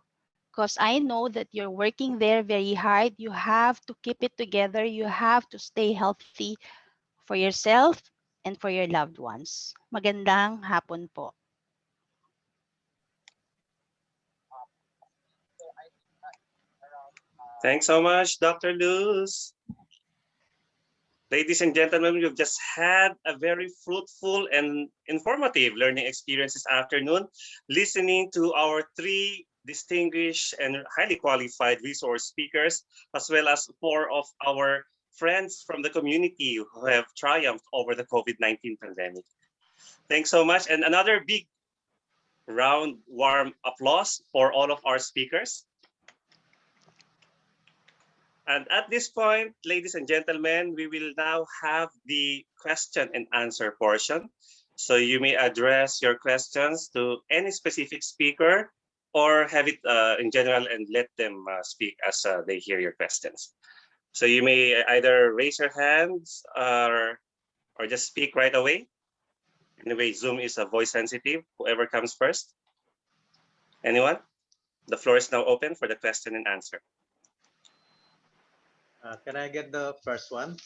Because I know that you're working there very hard. You have to keep it together. You have to stay healthy for yourself and for your loved ones. Magandang hapon po. Thanks so much, Dr. Luz. Ladies and gentlemen, we've just had a very fruitful and informative learning experience this afternoon, listening to our three distinguished and highly qualified resource speakers, as well as four of our friends from the community who have triumphed over the COVID-19 pandemic. Thanks so much. And another big round warm applause for all of our speakers. And at this point, ladies and gentlemen, we will now have the question and answer portion. So you may address your questions to any specific speaker or have it in general and let them speak as they hear your questions. So you may either raise your hands or just speak right away. Anyway, Zoom is voice sensitive, whoever comes first. Anyone? The floor is now open for the question and answer. Can I get the first one?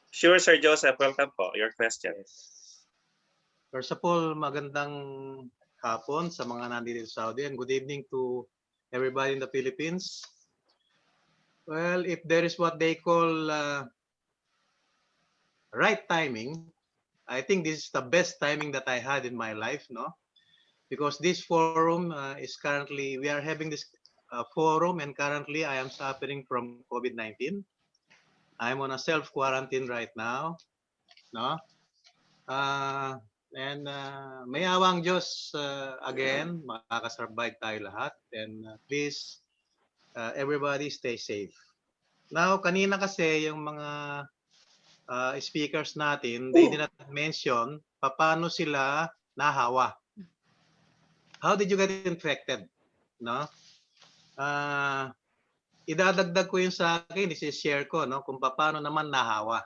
Sure, Sir Joseph. Welcome po. Your question. Yes. First of all, magandang hapon sa mga nandito sa Saudi and good evening to everybody in the Philippines. Well, if there is what they call right timing, I think this is the best timing that I had in my life, no? Because this forum is currently, we are having this forum and currently I am suffering from COVID-19. I'm on a self-quarantine right now, no? And may awang Diyos again, makakasurvive tayo lahat. And please, everybody stay safe. Now, kanina kasi yung mga speakers natin, they did not mention paano sila nahawa. How did you get infected? No? Idadagdag ko yung sa akin, isi-share ko, no, kung paano naman nahawa.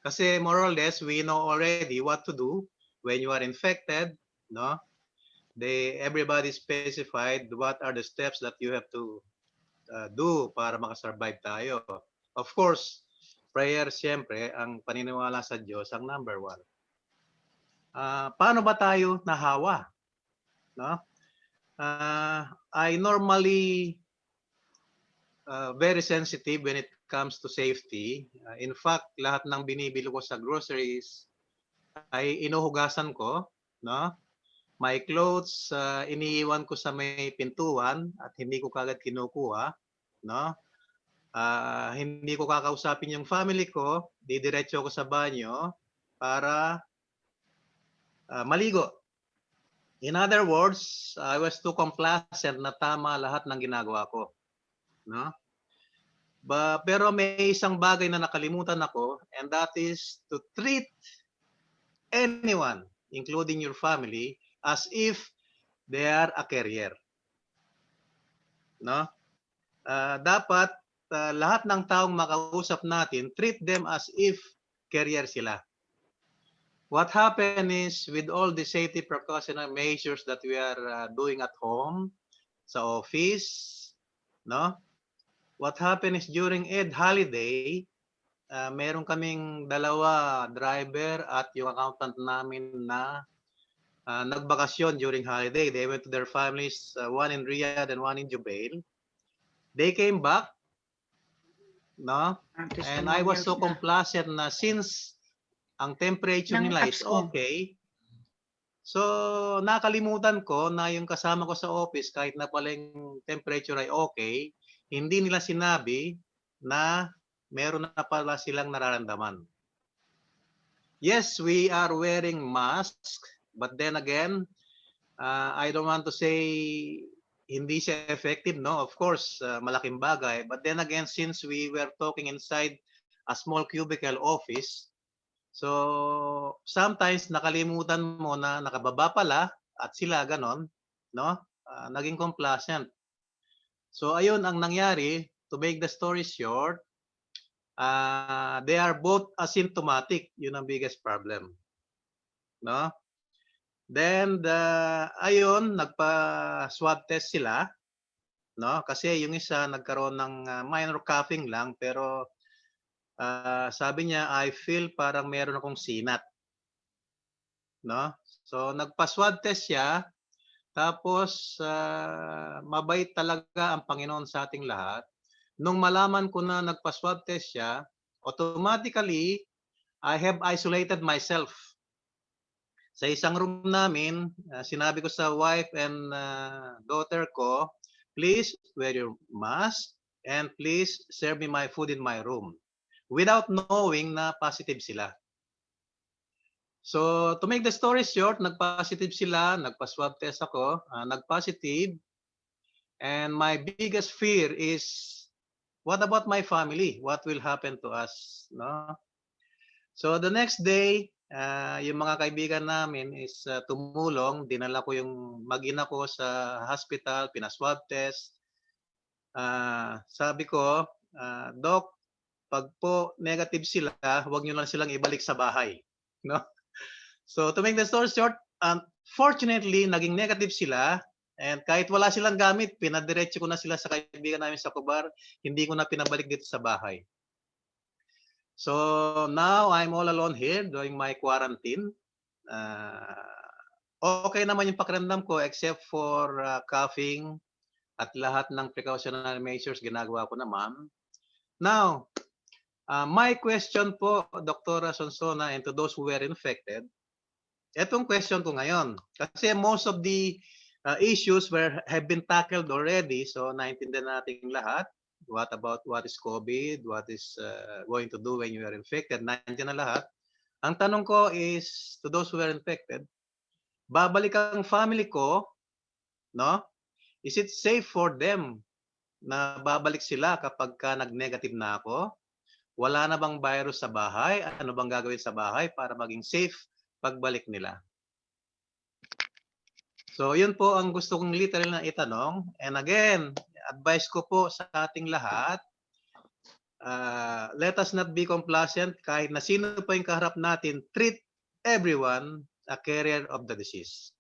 Kasi more or less, we know already what to do when you are infected, no? Everybody specified what are the steps that you have to do para makasurvive tayo. Of course, prayer siyempre, ang paniniwala sa Diyos ang number one. Paano ba tayo nahawa? No? I normally very sensitive when it comes to safety. In fact, lahat ng binibili ko sa groceries ay inuhugasan ko, no? My clothes, iniiwan ko sa may pintuan at hindi ko kagad kinukuha, no? Hindi ko kakausapin yung family ko, didiretso ko sa banyo para maligo. In other words, I was too complacent na tama lahat ng ginagawa ko, no? Pero may isang bagay na nakalimutan ako, and that is to treat anyone, including your family, as if they are a carrier. No? Dapat lahat ng taong makausap natin, treat them as if carrier sila. What happened is with all the safety precautionary measures that we are doing at home, sa office, no? What happened is during Eid holiday, meron kaming dalawa driver at yung accountant namin na nagbakasyon during holiday. They went to their families, one in Riyadh and one in Jubail. They came back, no? And I was so complacent na since ang temperature nila is okay, so nakalimutan ko na yung kasama ko sa office, kahit na pala yung temperature ay okay, hindi nila sinabi na meron na pala silang nararamdaman. Yes, we are wearing masks, but then again, I don't want to say hindi siya effective, no? Of course, malaking bagay. But then again, since we were talking inside a small cubicle office, so sometimes nakalimutan mo na nakababa pala at sila ganon, no? Naging complacent. So ayun ang nangyari. To make the story short, they are both asymptomatic. Yun ang biggest problem, no? Then ayun, nagpa-swab test sila, no? Kasi yung isa nagkaroon ng minor coughing lang, pero sabi niya, I feel parang meron akong sinat, no? So nagpa-swab test siya, tapos mabait talaga ang Panginoon sa ating lahat. Nung malaman ko na nagpa-swab test siya, automatically I have isolated myself. Sa isang room namin, sinabi ko sa wife and daughter ko, please wear your mask and please serve me my food in my room. Without knowing na positive sila. So to make the story short, nag-positive sila, nagpa-swab test ako, nag-positive. And my biggest fear is, what about my family? What will happen to us? No? So the next day, yung mga kaibigan namin is tumulong. Dinala ko yung mag-ina ko sa hospital, pinaswab test. Sabi ko, Doc, pag po negative sila, huwag nyo lang silang ibalik sa bahay. No? So to make the story short, fortunately, naging negative sila. And kahit wala silang gamit, pinadiretso ko na sila sa kaibigan namin sa Kubar. Hindi ko na pinabalik dito sa bahay. So now I'm all alone here during my quarantine. Okay naman yung pakiramdam ko except for coughing at lahat ng precautionary measures ginagawa ko naman. Now, my question po, Dr. Sonsona, and to those who were infected, etong question ko ngayon. Kasi most of the issues have been tackled already, so naintindihan natin lahat. What about what is COVID? What is going to do when you are infected? Naintindihan na lahat. Ang tanong ko is, to those who are infected, babalik ang family ko, no? Is it safe for them na babalik sila kapag nag-negative na ako? Wala na bang virus sa bahay? Ano bang gagawin sa bahay para maging safe pagbalik nila? So, yun po ang gusto kong literal na itanong. And again, advice ko po sa ating lahat, let us not be complacent. Kahit na sino pa yung kaharap natin, treat everyone a carrier of the disease,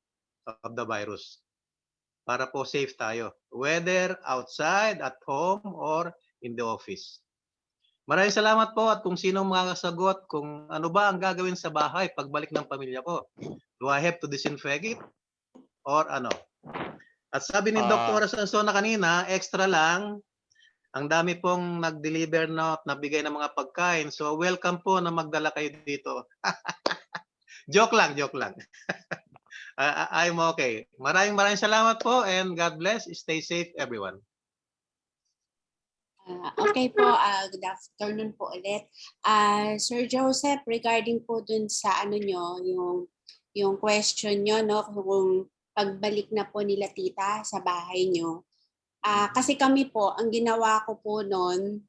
of the virus. Para po safe tayo. Whether outside, at home, or in the office. Maraming salamat po at kung sino makakasagot kung ano ba ang gagawin sa bahay pagbalik ng pamilya ko. Do I have to disinfect it? Or ano? At sabi ni Dr. Sansona kanina, extra lang, Ang dami pong nag-deliver na nabigay ng mga pagkain. So welcome po na magdala kayo dito. Joke lang, joke lang. I'm okay. Maraming salamat po and God bless. Stay safe everyone. Okay po, good afternoon po ulit. Sir Joseph, regarding po dun sa ano nyo, yung question nyo, no, kung pagbalik na po nila tita sa bahay nyo. Kasi kami po, ang ginawa ko po noon,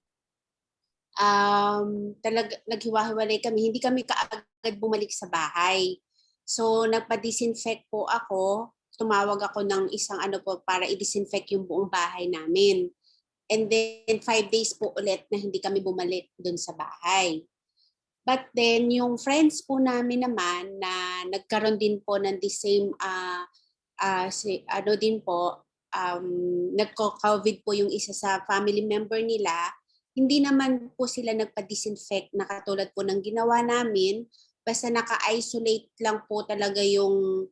naghiwa-hiwalay kami. Hindi kami kaagad bumalik sa bahay. So, nagpa-disinfect po ako. Tumawag ako ng isang ano po para i-disinfect yung buong bahay namin. And then, 5 days po ulit na hindi kami bumalik dun sa bahay. But then, yung friends po namin naman na nagkaroon din po ng the same, nagko-COVID po yung isa sa family member nila, hindi naman po sila nagpa-disinfect na katulad po ng ginawa namin. Basta naka-isolate lang po talaga yung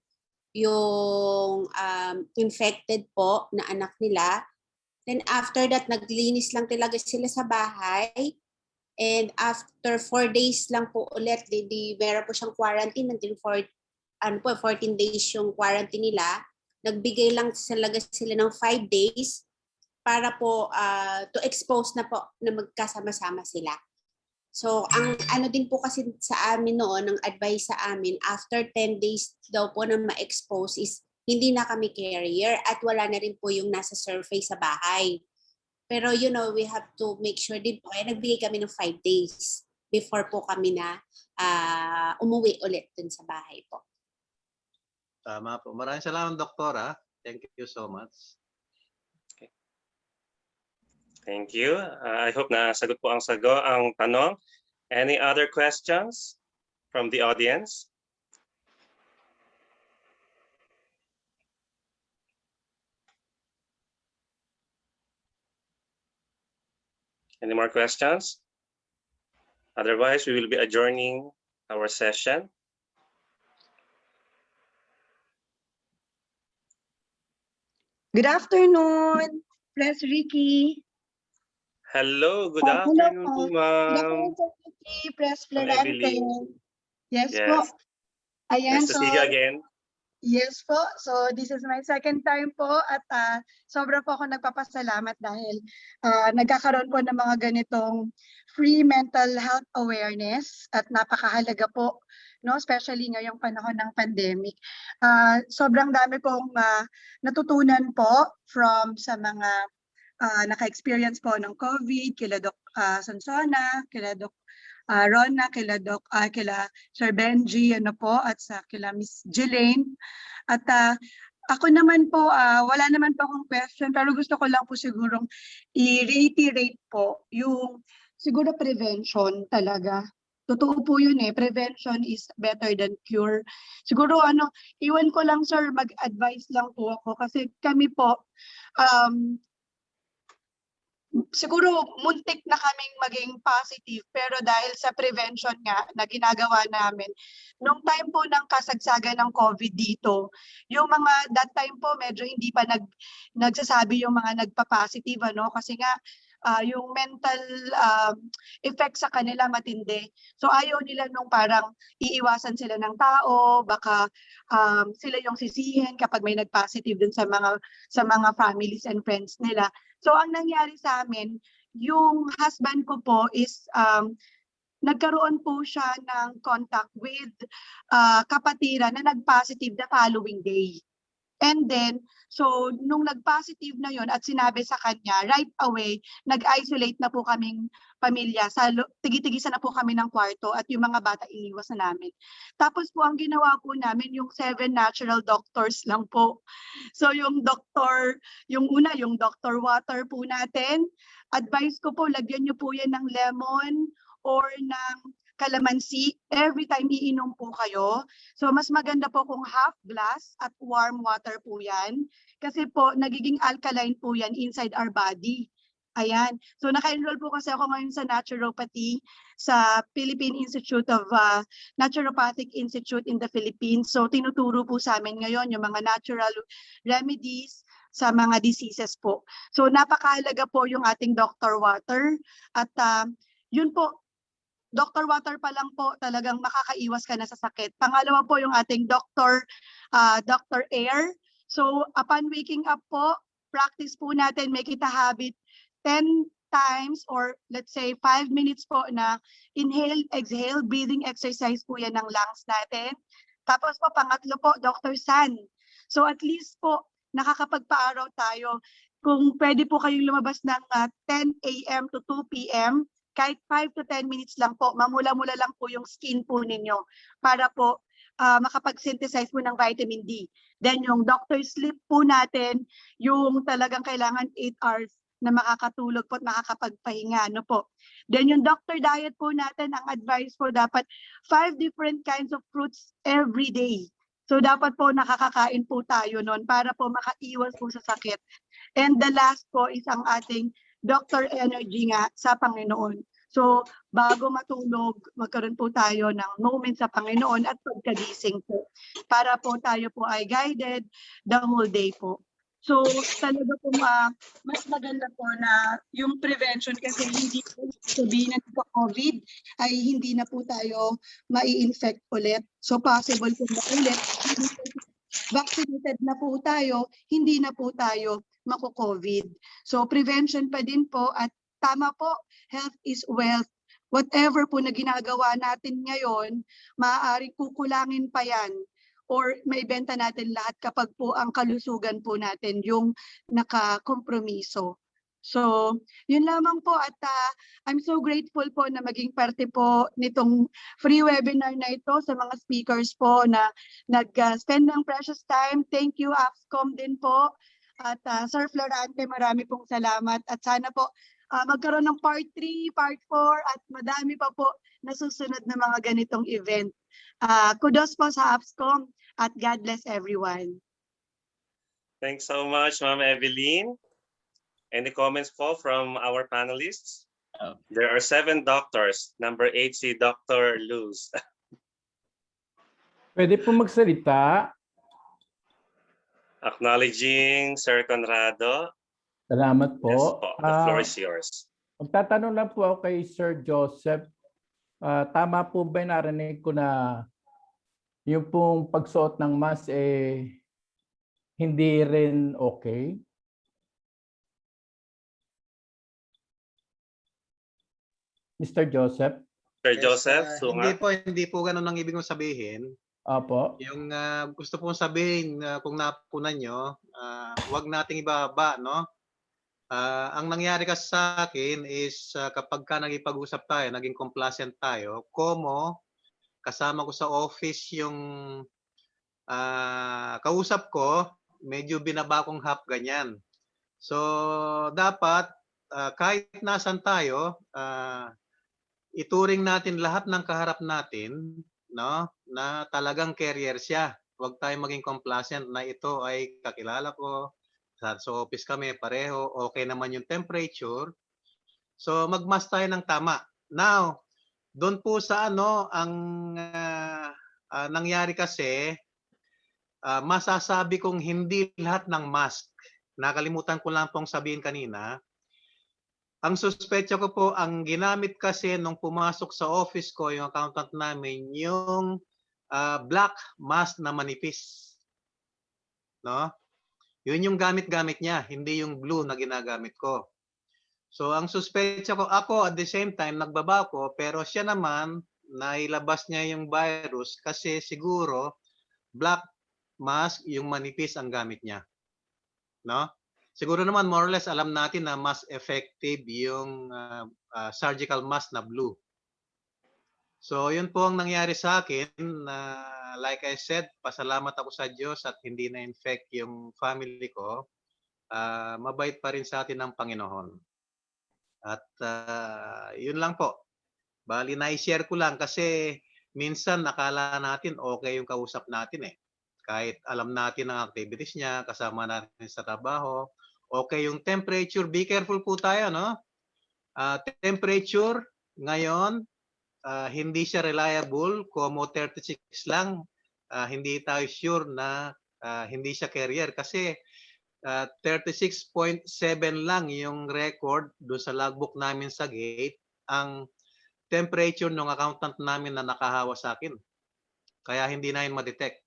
infected po na anak nila. Then after that, naglinis lang talaga sila sa bahay. And after 4 days lang po ulit, meron po siyang quarantine. Until 14 days yung quarantine nila. Nagbigay lang talaga sila ng 5 days para po to expose na po na magkasama-sama sila. So, ang ano din po kasi sa amin noon, ang advice sa amin, after 10 days daw po na ma-expose is hindi na kami carrier at wala na rin po yung nasa surface sa bahay. Pero we have to make sure din po, kaya nagbigay kami ng 5 days before po kami na umuwi ulit dun sa bahay po. Tama po. Maraming salamat, Doktora. Thank you so much. Okay. Thank you. I hope na sagot po ang tanong. Any other questions from the audience? Any more questions? Otherwise, we will be adjourning our session. Good afternoon, Press Ricky. Hello, good afternoon po, ma'am. Press Ma'am Florante. Evelyn. Yes, Yes. po. Ayan, Nice to see you again. Yes po. So this is my second time po at sobra po ako nagpapasalamat dahil nagkakaroon po ng mga ganitong free mental health awareness at napakahalaga po, no, especially ngayong panahon ng pandemic. Sobrang dami kong natutunan po sa mga naka-experience po ng COVID, kila Doc Sansona, kila Doc Rona, kila Sir Benji, at kila Miss Jelaine. At ako naman po, wala naman po akong question, pero gusto ko lang po sigurong i-reiterate po yung siguro prevention talaga. Totoo po yun prevention is better than cure. Siguro iwan ko lang sir, mag-advise lang po ako kasi kami po, siguro muntik na kaming maging positive pero dahil sa prevention nga na ginagawa namin nung time po ng kasagsagan ng COVID dito, yung mga that time po medyo hindi pa nagsasabi yung mga nagpa-positive kasi nga yung mental effect sa kanila matindi. So ayaw nila nung parang iiwasan sila ng tao, baka sila yung sisihin kapag may nag-positive dun sa mga families and friends nila. So ang nangyari sa amin, yung husband ko po is nagkaroon po siya ng contact with kapatiran na nag-positive the following day. And then, so nung nag-positive na yon at sinabi sa kanya, right away, nag-isolate na po kaming pamilya. Tigi-tigisan na po kami ng kwarto at yung mga bata iniwas na namin. Tapos po ang ginawa po namin, yung 7 natural doctors lang po. So yung una, yung doctor water po natin, advice ko po, lagyan nyo po yan ng lemon or ng calamansi every time iinom po kayo. So mas maganda po kung half glass at warm water po yan. Kasi po nagiging alkaline po yan inside our body. Ayan. So naka-enroll po kasi ako ngayon sa naturopathy sa Philippine Institute of Naturopathic Institute in the Philippines. So tinuturo po sa amin ngayon yung mga natural remedies sa mga diseases po. So napakahalaga po yung ating Dr. Water at yun po, Dr. Water pa lang po talagang makakaiwas ka na sa sakit. Pangalawa po yung ating Dr. Air. So upon waking up po, practice po natin, make it a habit 10 times or let's say 5 minutes po na inhale, exhale, breathing exercise po yan ng lungs natin. Tapos po pangatlo po, Dr. San. So at least po nakakapagpaaraw tayo. Kung pwede po kayong lumabas ng 10 a.m. to 2 p.m., kahit 5 to 10 minutes lang po, mamula-mula lang po yung skin po ninyo para po makapag-synthesize po ng vitamin D. Then yung doctor sleep po natin, yung talagang kailangan 8 hours na makakatulog po at makakapagpahinga. Ano po. Then yung doctor diet po natin, ang advice po dapat 5 different kinds of fruits every day. So dapat po nakakakain po tayo noon para po makaiwas po sa sakit. And the last po is ang ating Dr. Energy nga sa Panginoon. So bago matulog, magkaroon po tayo ng moment sa Panginoon at pagkagising po para po tayo po ay guided the whole day po. So talaga po mas maganda po na yung prevention kasi hindi po sabihin na COVID ay hindi na po tayo mai-infect ulit. So possible po na ulit, vaccinated na po tayo, hindi na po tayo mako-COVID. So prevention pa din po at tama po, health is wealth. Whatever po na ginagawa natin ngayon, maaaring kukulangin pa yan or may benta natin lahat kapag po ang kalusugan po natin yung nakakompromiso. So, yun lamang po at I'm so grateful po na maging parte po nitong free webinar na ito sa mga speakers po na nag-spend ng precious time. Thank you, Afscom din po. At Sir Florante, marami pong salamat. At sana po magkaroon ng part 3, part 4 at madami pa po na susunod na mga ganitong event. Kudos po sa Avscom at God bless everyone. Thanks so much, Ma'am Evelyn. Any comments po from our panelists? There are 7 doctors. Number 8 si Dr. Luz. Pwede po magsalita. Acknowledging Sir Conrado. Salamat po. Yes po. The floor is yours. Magtatanong lang po ako kay Sir Joseph. Tama po ba narinig ko na yung pong pagsuot ng mask hindi rin okay? Mr. Joseph? Sir Joseph, hindi po ganun ang ibig kong sabihin. Opo. Yung gusto pong sabihin kung napunan nyo, huwag nating ibaba, no? Ang nangyari kasi sa akin is kapag ka nagipag-usap tayo, naging complacent tayo, kasama ko sa office yung kausap ko, medyo binaba kong half ganyan. So, dapat kahit nasan tayo, ituring natin lahat ng kaharap natin, no, na talagang carrier siya. Huwag tayong maging complacent na ito ay kakilala ko, sa office kami pareho, okay naman yung temperature. So, magmask tayo ng tama. Now, doon po sa ang nangyari kasi, masasabi kong hindi lahat ng mask. Nakalimutan ko lang pong sabihin kanina. Ang suspetsa ko po, ang ginamit kasi nung pumasok sa office ko, yung accountant namin, yung black mask na manipis. No? Yun yung gamit-gamit niya, hindi yung blue na ginagamit ko. So, ang suspetsa ko, ako at the same time, nagbaba ko, pero siya naman, nailabas niya yung virus kasi siguro, black mask, yung manipis ang gamit niya. No? Siguro naman, more or less, alam natin na mas effective yung surgical mask na blue. So, yun po ang nangyari sa akin. Like I said, pasalamat ako sa Diyos at hindi na-infect yung family ko. Mabait pa rin sa atin ng Panginoon. At yun lang po. Bali, na-share ko lang kasi minsan nakala natin okay yung kausap natin eh. Kahit alam natin ang activities niya, kasama natin sa trabaho. Okay yung temperature, be careful po tayo, no? Temperature, ngayon, hindi siya reliable, como 36 lang, hindi tayo sure na hindi siya carrier. Kasi 36.7 lang yung record doon sa logbook namin sa gate ang temperature ng accountant namin na nakahawa sa akin. Kaya hindi namin ma-detect,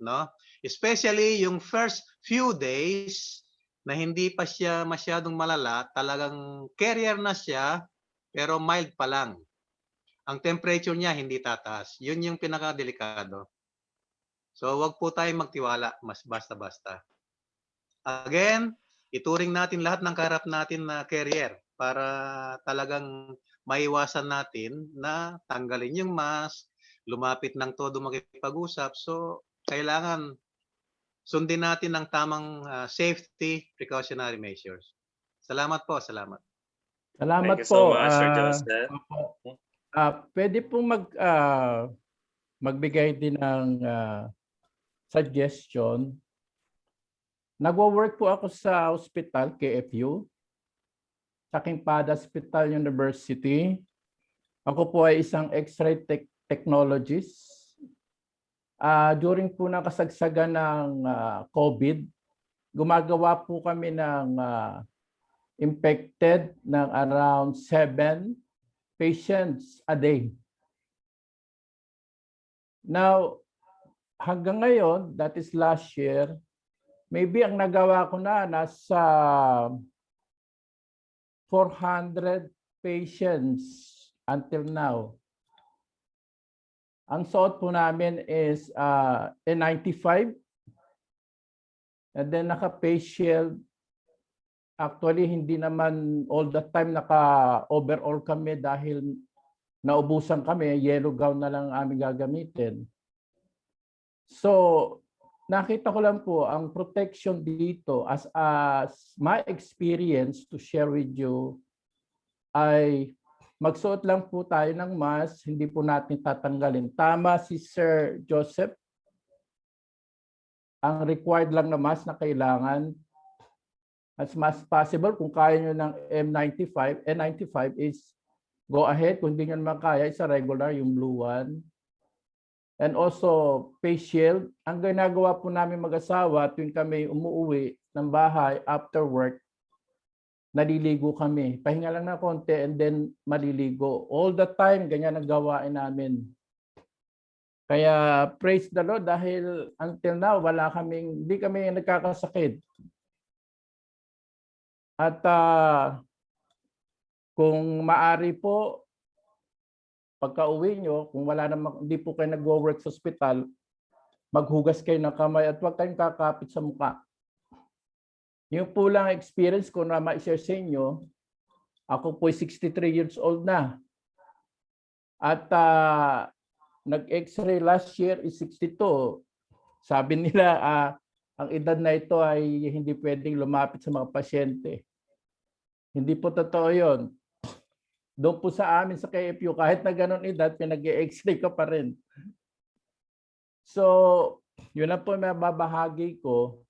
no? Especially yung first few days na hindi pa siya masyadong malala, talagang carrier na siya pero mild pa lang. Ang temperature niya hindi tataas. Yun yung pinaka-delikado. So wag po tayong magtiwala mas basta-basta. Again, ituring natin lahat ng kaharap natin na carrier para talagang maiwasan natin na tanggalin yung mask, lumapit ng todo makipag-usap. So, kailangan sundin natin ang tamang safety precautionary measures. Salamat po, salamat. Thank Salamat you so po. much, Sir Joseph. Pwede pong magbigay din ng suggestion. Nagwo-work po ako sa hospital, KFU, sa King Fahd Hospital University. Ako po ay isang X-ray technologist. During po ng kasagsagan ng COVID, gumagawa po kami ng infected ng around 7 patients a day. Now, hanggang ngayon, that is last year, maybe ang nagawa ko na nasa 400 patients until now. Ang suot po namin is N95 and then naka-face shield. Actually, hindi naman all the time naka-overall kami dahil naubusan kami. Yellow gown na lang aming gagamitin. So, nakita ko lang po ang protection dito as my experience to share with you ay magsuot lang po tayo ng mask, hindi po natin tatanggalin. Tama si Sir Joseph. Ang required lang na mask na kailangan as much as possible kung kaya nyo ng N95 is go ahead. Kung hindi nyo naman kaya, isa regular, yung blue one. And also, face shield. Ang ginagawa po namin mag-asawa tuwing kami umuwi ng bahay after work, naliligo kami. Pahinga lang na konti and then maliligo. All the time, ganyan ang gawain namin. Kaya praise the Lord dahil until now, hindi kami nagkakasakit. At kung maari po, pagka-uwi nyo, kung hindi po kayo nag-work sa hospital, maghugas kayo ng kamay at huwag kayong kakapit sa mukha. Yung po lang experience ko na ma-share sa inyo, ako po 63 years old na. At nag-x-ray last year is 62. Sabi nila, ang edad na ito ay hindi pwedeng lumapit sa mga pasyente. Hindi po totoo yun. Doon po sa amin sa KFU, kahit na ganun edad, pinag-x-ray ka pa rin. So, yun na po may mabahagi ko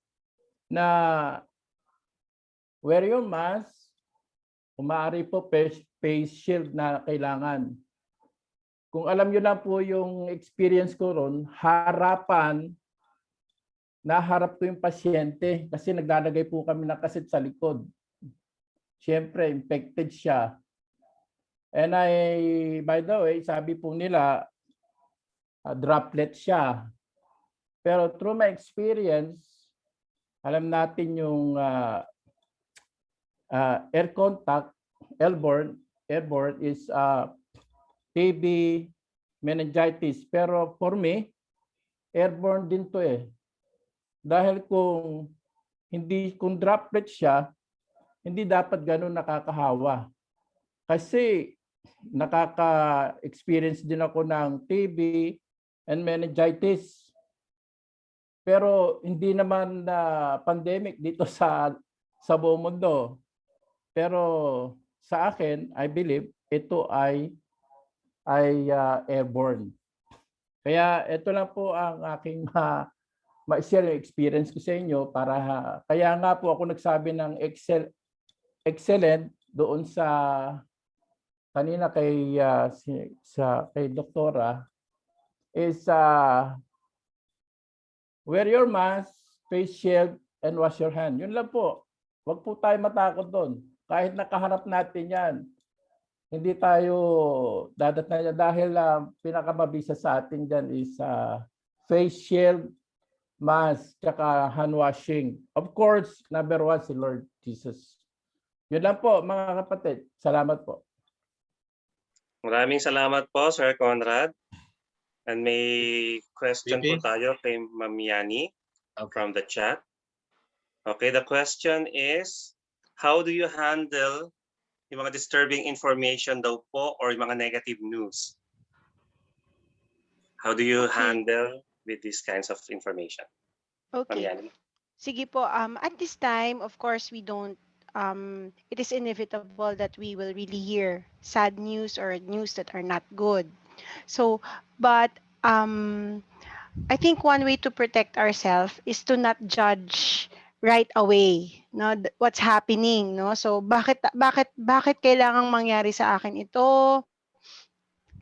na wear your mask, kung maaari po face shield na kailangan. Kung alam nyo lang po yung experience ko ron, naharap ko yung pasyente kasi naglalagay po kami ng kaset sa likod. Siyempre, infected siya. And by the way, sabi po nila, droplet siya. Pero through my experience, alam natin yung air contact, airborne is TB, meningitis. Pero for me, airborne din to eh. Dahil kung droplet siya, hindi dapat ganun nakakahawa. Kasi nakaka-experience din ako ng TB and meningitis. Pero hindi naman na pandemic dito sa buong mundo. Pero sa akin, I believe ito ay airborne. Kaya ito lang po ang aking ma-share yung experience ko sa inyo kaya nga po ako nagsabi ng excellent doon sa kanina kay doktora is wear your mask, face shield, and wash your hand. Yun lang po. Huwag po tayo matakot doon. Kahit nakaharap natin yan, hindi tayo dadat na yan dahil pinakamabisa sa atin dyan is face shield, mask, tsaka hand washing. Of course, number one si Lord Jesus. Yun lang po mga kapatid. Salamat po. Maraming salamat po, Sir Conrad. And may question po tayo kay Ma'am Yani from the chat. Okay, the question is, how do you handle yung mga disturbing information daw po or yung mga negative news? How do you handle with these kinds of information? Okay. Ma'am Yani? Sige po, at this time, of course, we don't, it is inevitable that we will really hear sad news or news that are not good. So, but I think one way to protect ourselves is to not judge right away, no, what's happening, no? So, bakit kailangang mangyari sa akin ito?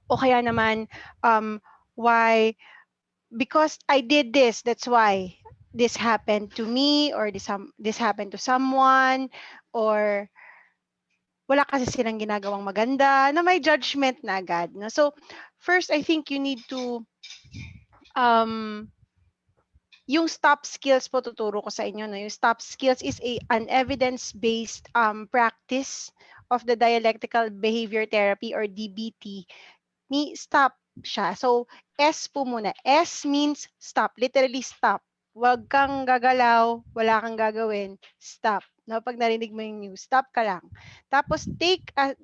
O kaya naman, why? Because I did this, that's why this happened to me, or this happened to someone, or wala kasi silang ginagawang maganda, na may judgment na agad. No? So, first, I think you need to, yung stop skills po tuturo ko sa inyo. No? Yung stop skills is an evidence-based practice of the dialectical behavior therapy or DBT. Stop siya. So, S po muna. S means stop. Literally stop. Huwag kang gagalaw, wala kang gagawin, stop. No, pag narinig mo yung news, stop ka lang. Tapos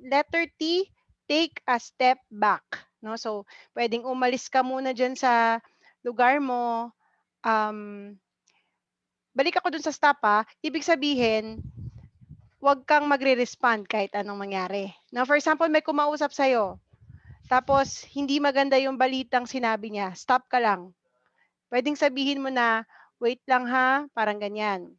letter T, take a step back. No, so pwedeng umalis ka muna diyan sa lugar mo. Balik ako dun sa stop ibig sabihin, huwag kang magre-respond kahit anong mangyari. Now, for example, may kumausap sa'yo, tapos hindi maganda yung balitang sinabi niya, stop ka lang. Pwedeng sabihin mo na, wait lang ha, parang ganyan.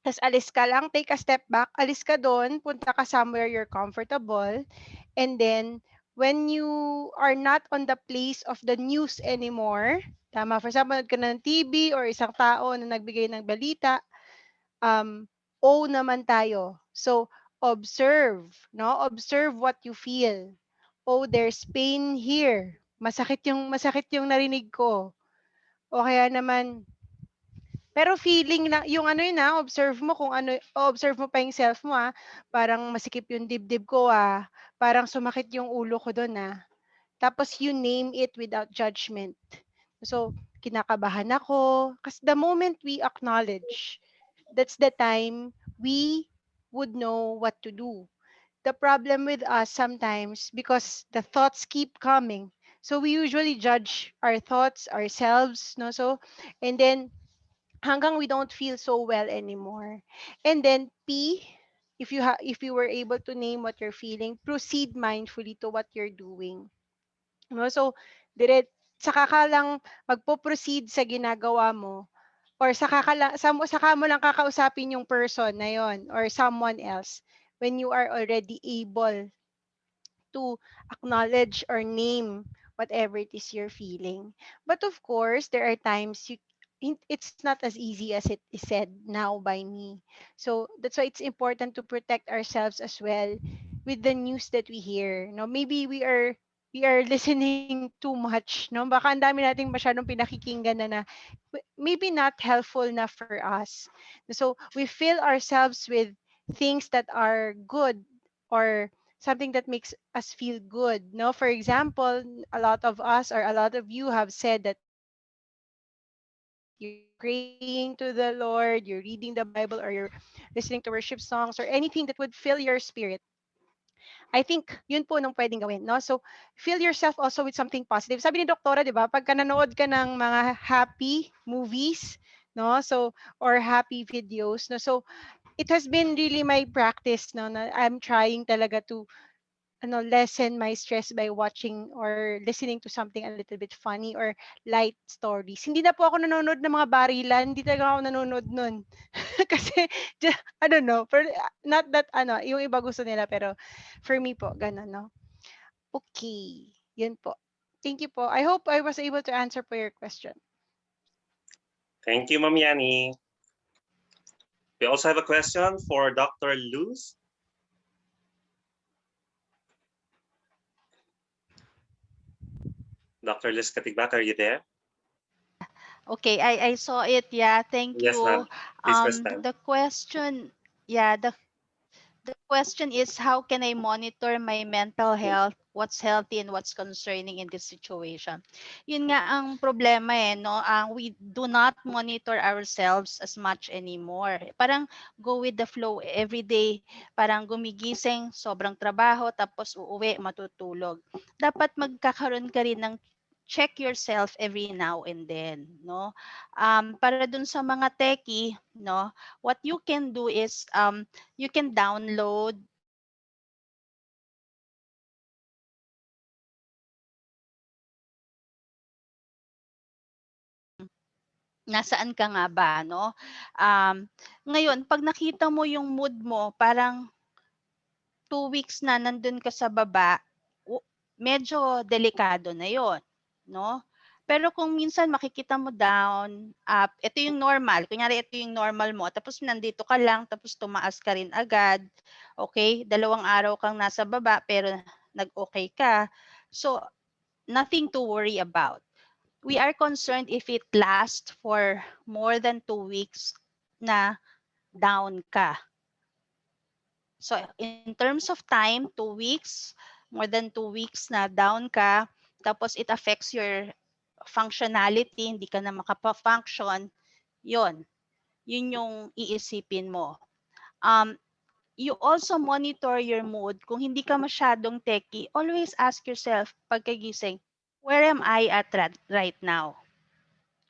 Tapos alis ka lang, take a step back, alis ka doon, punta ka somewhere you're comfortable, and then, when you are not on the place of the news anymore, tama, for example, ka ng TV or isang tao na nagbigay ng balita, O naman tayo. So, observe, no? Observe what you feel. Oh, there's pain here. Masakit yung narinig ko. O kaya naman, pero feeling na, yung ano yun observe mo kung ano, observe mo pa yung self mo parang masikip yung dibdib ko parang sumakit yung ulo ko doon Tapos you name it without judgment. So, kinakabahan ako. Kasi the moment we acknowledge, that's the time we would know what to do. The problem with us sometimes, because the thoughts keep coming, so we usually judge our thoughts ourselves, no? So, and then hanggang we don't feel so well anymore. And then P, if you were able to name what you're feeling, proceed mindfully to what you're doing. No? So, saka ka lang magpo-proceed sa ginagawa mo, or saka mo lang kakausapin yung person na yon or someone else when you are already able to acknowledge or name whatever it is you're feeling. But of course, there are times it's not as easy as it is said now by me. So that's why it's important to protect ourselves as well with the news that we hear. No, maybe we are listening too much. No, baka ang dami nating masyadong pinakikinggan na maybe not helpful na for us. So we fill ourselves with things that are good or something that makes us feel good. No, for example, a lot of us or a lot of you have said that you're praying to the Lord, you're reading the Bible, or you're listening to worship songs or anything that would fill your spirit. I think yun po nung pwedeng gawin, no? So, fill yourself also with something positive. Sabi ni Doktora, di ba, pagka nanood ka ng mga happy movies, no? So, or happy videos, no? So, it has been really my practice, no, na I'm trying talaga to lessen my stress by watching or listening to something a little bit funny or light stories. Hindi na po ako nanonood ng mga barilan, hindi talaga ako nanonood nun. Kasi, I don't know, not that, yung iba gusto nila, pero for me po, ganun, no? Okay, yun po. Thank you po. I hope I was able to answer po your question. Thank you, Ma'am Yani. We also have a question for Dr. Luz. Dr. Luz Katigbak, are you there? Okay, I saw it. Yeah, thank Yes, ma'am. you. Please press time. The question, yeah, the question is, how can I monitor my mental health? What's healthy and what's concerning in this situation? Yun nga ang problema no? We do not monitor ourselves as much anymore. Parang go with the flow every day. Parang gumigising, sobrang trabaho, tapos uuwi, matutulog. Dapat magkakaroon ka rin ng check yourself every now and then, no? Para dun sa mga techie, no, what you can do is you can download nasaan ka nga ba, no? Ngayon, pag nakita mo yung mood mo, parang 2 weeks na nandun ka sa baba, medyo delikado na yon, no? Pero kung minsan makikita mo down, up, ito yung normal. Kunyari, ito yung normal mo. Tapos nandito ka lang, tapos tumaas ka rin agad. Okay? 2 araw kang nasa baba, pero nag-okay ka. So, nothing to worry about. We are concerned if it lasts for more than 2 weeks na down ka. So, in terms of time, 2 weeks, more than 2 weeks na down ka, tapos it affects your functionality, hindi ka na makapa-function, yun yung iisipin mo. You also monitor your mood. Kung hindi ka masyadong techie, always ask yourself, pagkagising, where am I at right now?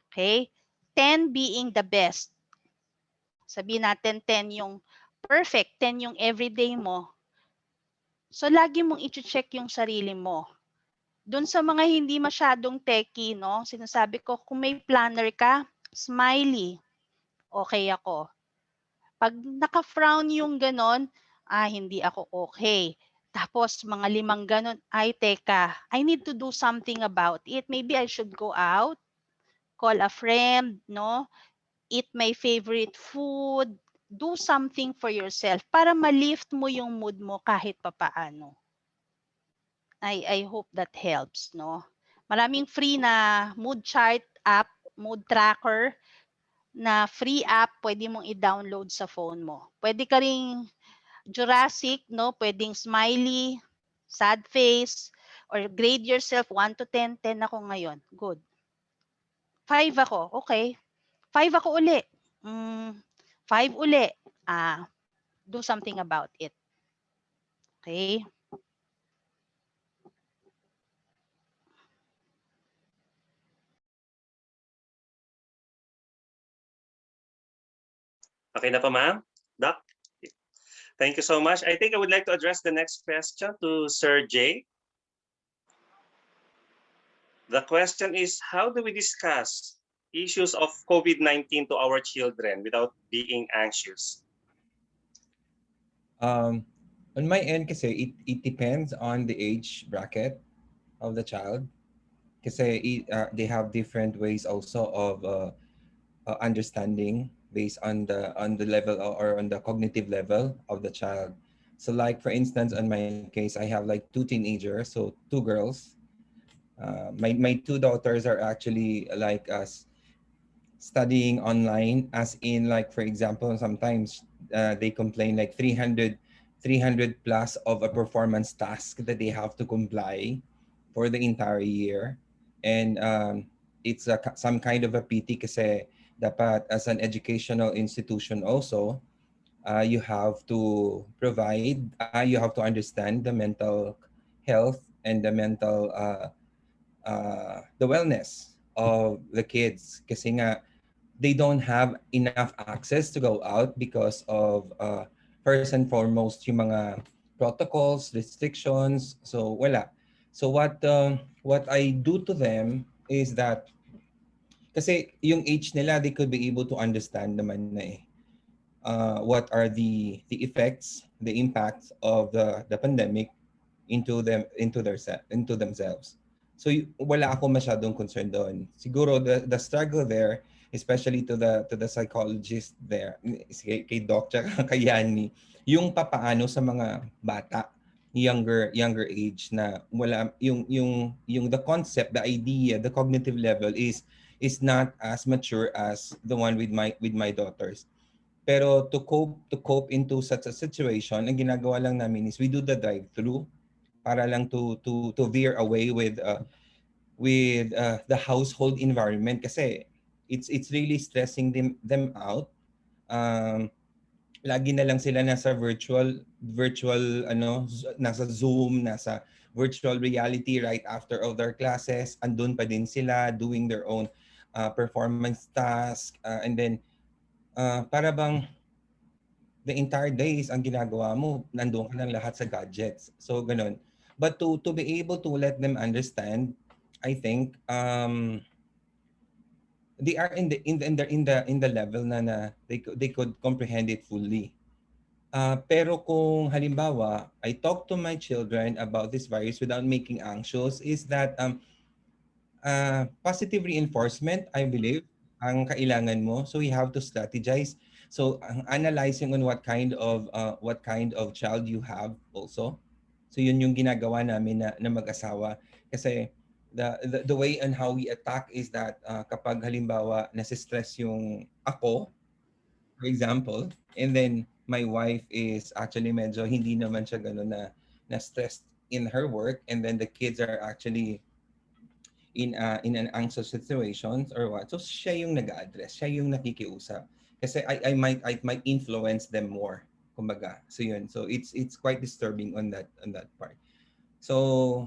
Okay? 10 being the best. Sabihin natin 10 yung perfect, 10 yung everyday mo. So, lagi mong i-check yung sarili mo. Doon sa mga hindi masyadong techie, no, sinasabi ko, kung may planner ka, smiley, okay ako. Pag naka-frown yung ganon, hindi ako okay. Tapos, mga 5 ganon, ay, teka, I need to do something about it. Maybe I should go out, call a friend, no, eat my favorite food, do something for yourself para ma-lift mo yung mood mo kahit papaano. I hope that helps, no? Maraming free na mood chart app, mood tracker na free app pwede mong i-download sa phone mo. Pwede ka ring Jurassic, no? Pwedeng smiley, sad face, or grade yourself 1 to 10. 10 ako ngayon. Good. 5 ako. Okay. 5 ako uli. 5 uli. Do something about it. Okay? Okay na po, ma'am? Doc? Thank you so much. I think I would like to address the next question to Sir Jay. The question is, how do we discuss issues of COVID-19 to our children without being anxious? On my end kasi, it depends on the age bracket of the child. Kasi they have different ways also of understanding based on the level or on the cognitive level of the child. So like for instance, on my case, I have like 2 teenagers, so 2 girls. My 2 daughters are actually like us studying online, as in like for example, sometimes they complain like 300 plus of a performance task that they have to comply for the entire year. And it's some kind of a pity kasi dapat as an educational institution also, you have to provide, you have to understand the mental health and the mental, the wellness of the kids. Kasi nga, they don't have enough access to go out because of, first and foremost, yung mga protocols, restrictions. So, wala. So, what I do to them is that, kasi yung age nila, they could be able to understand naman na eh. What are the effects, the impacts of the pandemic into themselves. So wala ako masyadong concern doon. Siguro the struggle there especially to the psychologist there, kay Doc tsaka kay Yani, yung papaano sa mga bata younger age na wala yung the concept, the idea, the cognitive level is not as mature as the one with my daughters. Pero to cope into such a situation, ang ginagawa lang namin is we do the drive-through para lang to veer away with the household environment kasi it's really stressing them out. Um, lagi na lang sila nasa virtual nasa Zoom, nasa virtual reality right after of their classes. Andun pa din sila doing their own performance task, and then para bang the entire days ang ginagawa mo, nandoon ka lang lahat sa gadgets. So ganun. But to be able to let them understand, I think they are in the level na they could comprehend it fully. Pero kung halimbawa, I talk to my children about this virus without making anxious, is that positive reinforcement, I believe, ang kailangan mo. So you have to strategize. So analyzing on what kind of child you have also. So yun yung ginagawa namin na mag-asawa. Kasi the way on how we attack is that kapag halimbawa nasi-stress yung ako, for example, and then my wife is actually medyo hindi naman siya gano'n na stressed in her work, and then the kids are actually in an anxious situations or what. So siya yung nag-address, siya yung nakikiusap. Kasi I might influence them more, kumbaga. So yun. So it's quite disturbing on that part. So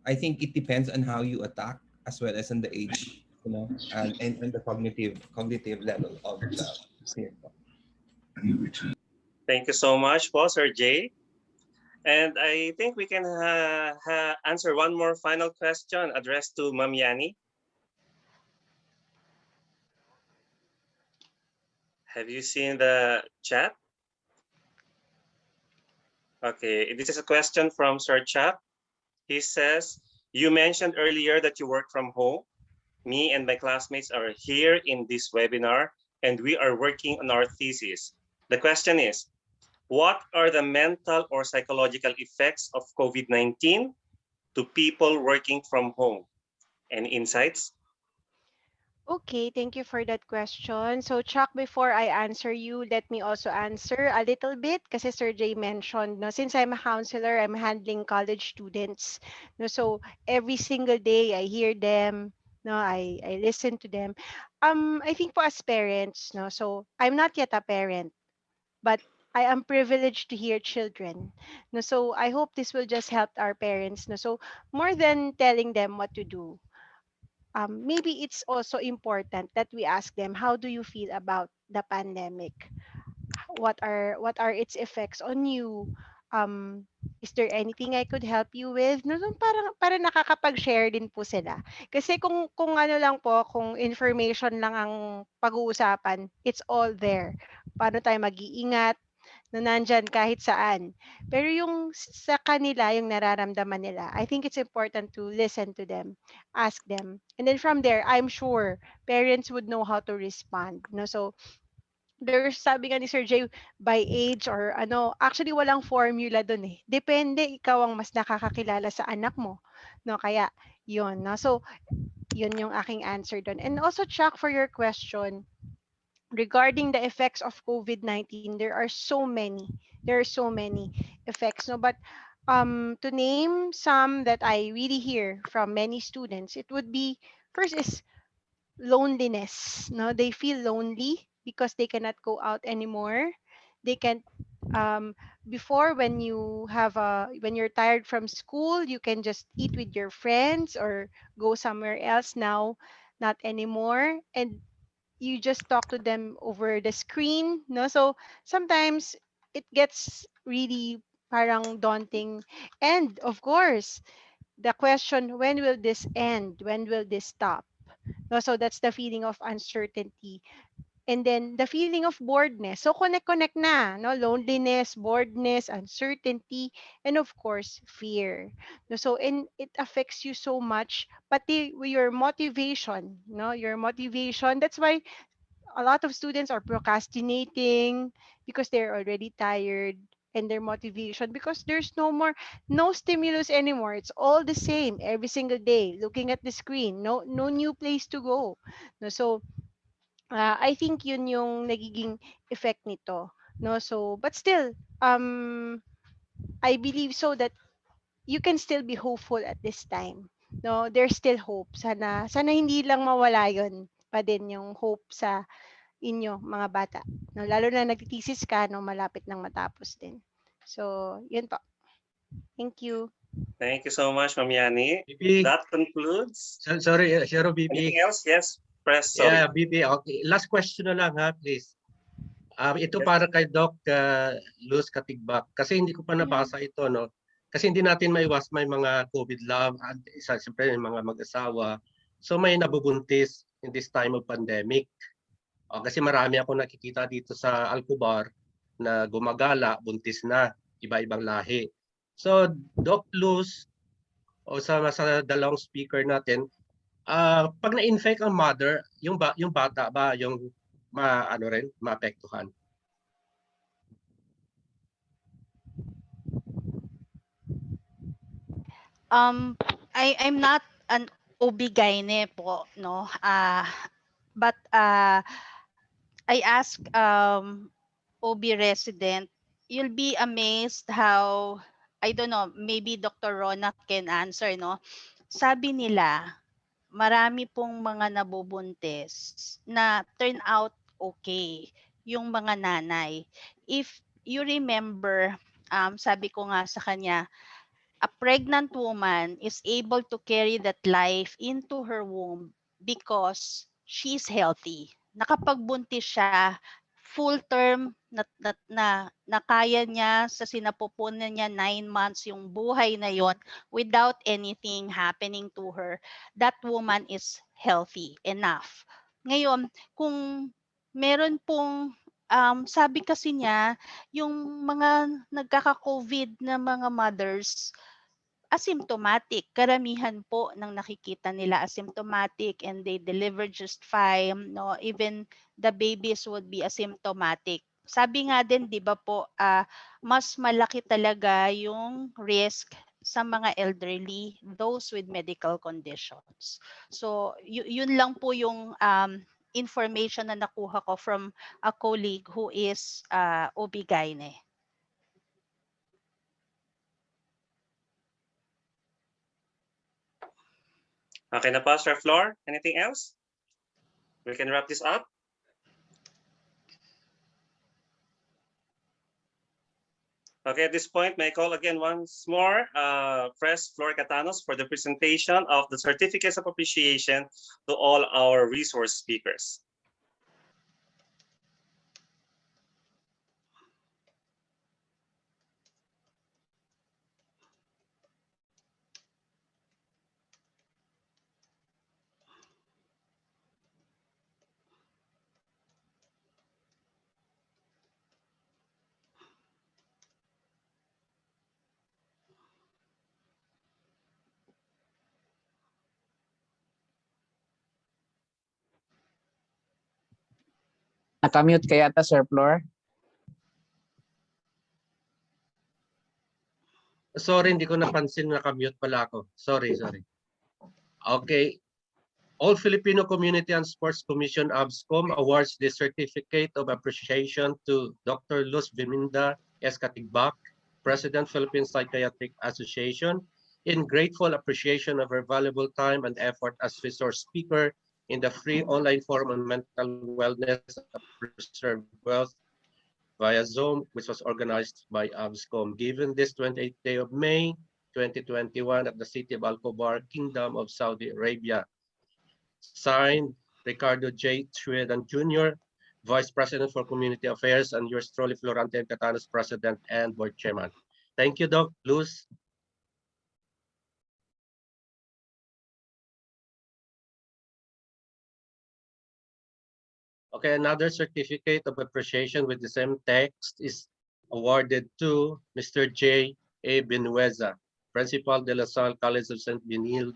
I think it depends on how you attack as well as on the age, and the cognitive level of the child. Thank you so much po, Sir Jay. And I think we can answer one more final question addressed to Ma'am Yani. Have you seen the chat? Okay, this is a question from Sir Chuck. He says, you mentioned earlier that you work from home. Me and my classmates are here in this webinar, and we are working on our thesis. The question is, what are the mental or psychological effects of COVID-19 to people working from home? Any insights? Okay, thank you for that question. So Chuck, before I answer you, let me also answer a little bit kasi Sir Jay mentioned, no, since I'm a counselor, I'm handling college students. No, so every single day I hear them, no, I listen to them. I think for as parents, no, so I'm not yet a parent, but I am privileged to hear children. No, so I hope this will just help our parents. No, so more than telling them what to do, maybe it's also important that we ask them, how do you feel about the pandemic? What are its effects on you? Is there anything I could help you with? No, no, para nakakapag-share din po sila. Kasi kung ano lang po, kung information lang ang pag-uusapan, it's all there. Paano tayo mag-iingat? Na nandyan kahit saan. Pero yung sa kanila, yung nararamdaman nila, I think it's important to listen to them, ask them. And then from there, I'm sure parents would know how to respond. No? So, there's sabi nga ni Sir Jay, by age or ano, actually walang formula dun eh. Depende, ikaw ang mas nakakakilala sa anak mo. No? Kaya, yun. No? So, yun yung aking answer dun. And also, Chuck, for your question, regarding the effects of COVID-19, there are so many effects. No, but to name some that I really hear from many students, it would be first is loneliness. No, they feel lonely because they cannot go out anymore. They can before when you're tired from school, you can just eat with your friends or go somewhere else. Now, not anymore. And you just talk to them over the screen, no? So sometimes it gets really parang daunting. And of course, the question, when will this end? When will this stop? No, so that's the feeling of uncertainty. And then the feeling of boredness. So connect na, no? Loneliness, boredness, uncertainty, and of course, fear. No, so and it affects you so much, pati your motivation, no? Your motivation. That's why a lot of students are procrastinating because they're already tired, and their motivation because there's no stimulus anymore. It's all the same every single day, looking at the screen, no new place to go. No, so I think yun yung nagiging effect nito, no? So but still, I believe so that you can still be hopeful at this time, no? There's still hope. Sana hindi lang mawala yun pa din yung hope sa inyo mga bata, no? Lalo na nagtitesis ka, no, malapit nang matapos din. So yun po. Thank you. Thank you so much, Ma'am Yani. BP. That concludes. Sorry, BP. Anything else? Yes, press. Sorry. Yeah, BP. Okay. Last question na lang ha, please. Ito Yes. para kay Doc Luz Katigbak. Kasi hindi ko pa nabasa ito, no? Kasi hindi natin maiwas may mga COVID love, at siyempre may mga mag-asawa. So may nabubuntis in this time of pandemic. Kasi marami ako nakikita dito sa Alcobar na gumagala, buntis na, iba-ibang lahi. So Doc Luz, o sa dalawang speaker natin, pag na-infect ang mother, yung bata ba yung maapektuhan? I'm not an OB-GYN po, no? But I ask OB resident, you'll be amazed how, I don't know, maybe Dr. Rona can answer, no? Sabi nila, marami pong mga nabubuntis na turn out okay, yung mga nanay. If you remember, sabi ko nga sa kanya, a pregnant woman is able to carry that life into her womb because she's healthy. Nakapagbuntis siya, full term na kaya niya sa sinapupunan niya 9 months yung buhay na yon without anything happening to her. That woman is healthy enough. Ngayon, kung meron pong sabi kasi niya, yung mga nagkaka-COVID na mga mothers, asymptomatic. Karamihan po ng nakikita nila asymptomatic and they deliver just fine. No, even the babies would be asymptomatic. Sabi nga din, 'di ba po, mas malaki talaga yung risk sa mga elderly, those with medical conditions. So, yun lang po yung information na nakuha ko from a colleague who is OB-GYN. Okay na pa, Sir Flor. Anything else? We can wrap this up. Okay, at this point, may I call again once more Press Flor Catanos for the presentation of the certificates of appreciation to all our resource speakers. Nakamute kaya ata, Sir Flor? Sorry, hindi ko napansin na nakamute pala ako. Sorry. Okay. All Filipino Community and Sports Commission Avscom awards the Certificate of Appreciation to Dr. Luz Biminda S. Katigbak, President, Philippine Psychiatric Association, in grateful appreciation of her valuable time and effort as resource speaker in the free online forum on mental wellness of preserved wealth via Zoom, which was organized by Avscom, given this 28th day of May 2021 at the city of Alcobar, Kingdom of Saudi Arabia. Signed, Ricardo J. Truedan Jr., Vice President for Community Affairs, and yours truly, Florante Catanos, President and Board Chairman. Thank you, Doc Luz. Okay. Okay, another certificate of appreciation with the same text is awarded to Mr. J. A. Benueza, Principal de La Salle College of St. Benilde,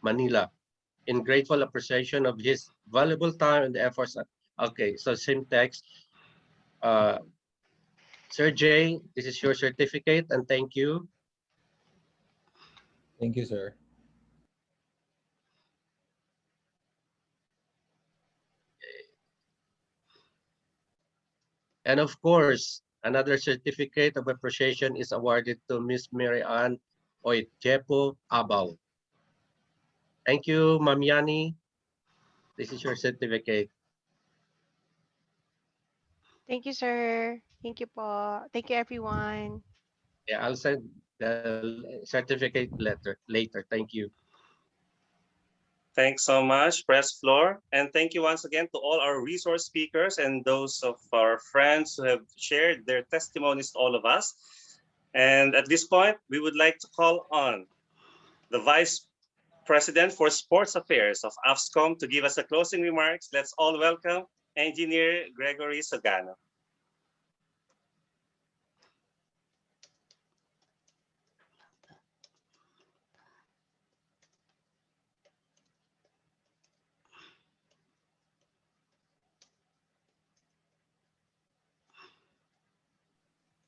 Manila, in grateful appreciation of his valuable time and efforts. Okay, so same text. Sir J, this is your certificate and thank you. Thank you, sir. And of course, another certificate of appreciation is awarded to Miss Mary Ann Oitjepo Abao. Thank you, Ma'am Yani. This is your certificate. Thank you, sir. Thank you po. Thank you, everyone. Yeah, I'll send the certificate letter later. Thank you. Thanks so much, Press Floor. And thank you once again to all our resource speakers and those of our friends who have shared their testimonies to all of us. And at this point, we would like to call on the Vice President for Sports Affairs of Avscom to give us the closing remarks. Let's all welcome Engineer Gregory Sogano.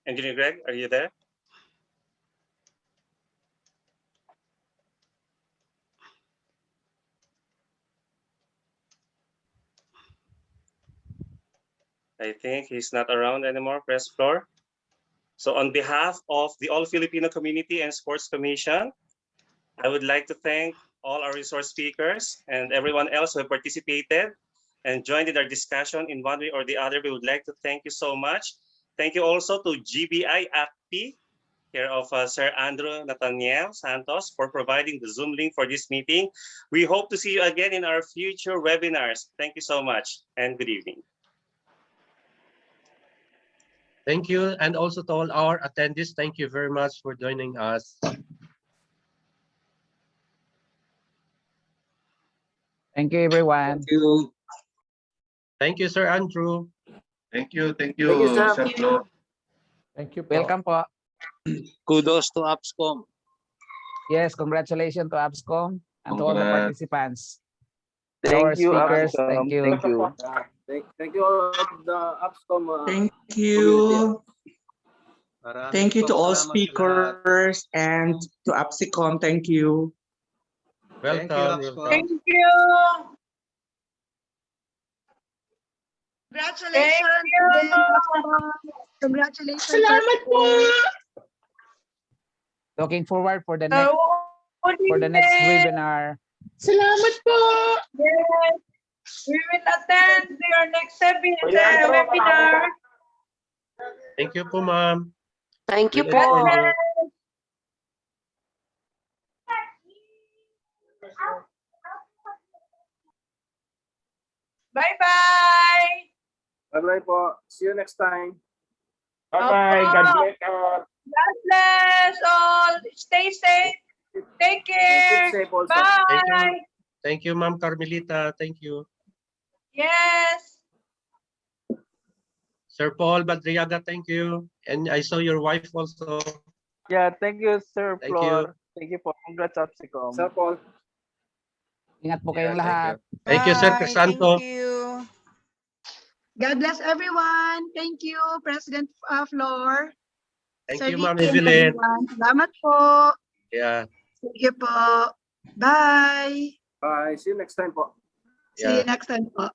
Engineer Greg, are you there? I think he's not around anymore, Press Floor. So on behalf of the All Filipino Community and Sports Commission, I would like to thank all our resource speakers and everyone else who have participated and joined in our discussion in one way or the other. We would like to thank you so much. Thank you also to GBI ACP, care of Sir Andrew Nathaniel Santos, for providing the Zoom link for this meeting. We hope to see you again in our future webinars. Thank you so much and good evening. Thank you. And also to all our attendees, thank you very much for joining us. Thank you, everyone. Thank you. Thank you, Sir Andrew. Thank you, Thank you, sir. Sir Flo. Thank you po. Welcome po. Kudos to Afscom. Yes, congratulations to Avscom and to all the Congrats. participants. Thank Our you, speakers, Avscom. thank you. Thank you. Thank you all of the Afscom. Thank community. you. Maraming Thank you to all salamat sa lahat. speakers and to Afcscom. Thank you. Thank you, Welcome. Avscom. Thank you. Congratulations. Congratulations. Salamat po. Looking forward for the next webinar. Salamat po. Yes. We will attend your next webinar. Thank you po, ma'am. Thank you We'll po. attend you. Bye-bye. Bye-bye po. See you next time. Bye-bye. God bless all. God bless all. Stay safe. Take care. Keep safe also. Thank you. Bye. Thank you, Ma'am Carmelita. Thank you. Yes. Sir Paul Badriaga, thank you. And I saw your wife also. Yeah, thank you, Sir Thank you. Flor. Thank you po. Congrats, Afscom. Sir Paul. Ingat po Yeah, kayong thank lahat. you. Thank you, Sir Bye. Crisanto. Thank you. God bless everyone. Thank you, President Flor. Thank Sir you, Ma'am Vicky and Evelyn. everyone. Salamat po. Yeah, Sige po. Bye. Bye. See you next time po. See you yeah. next time po.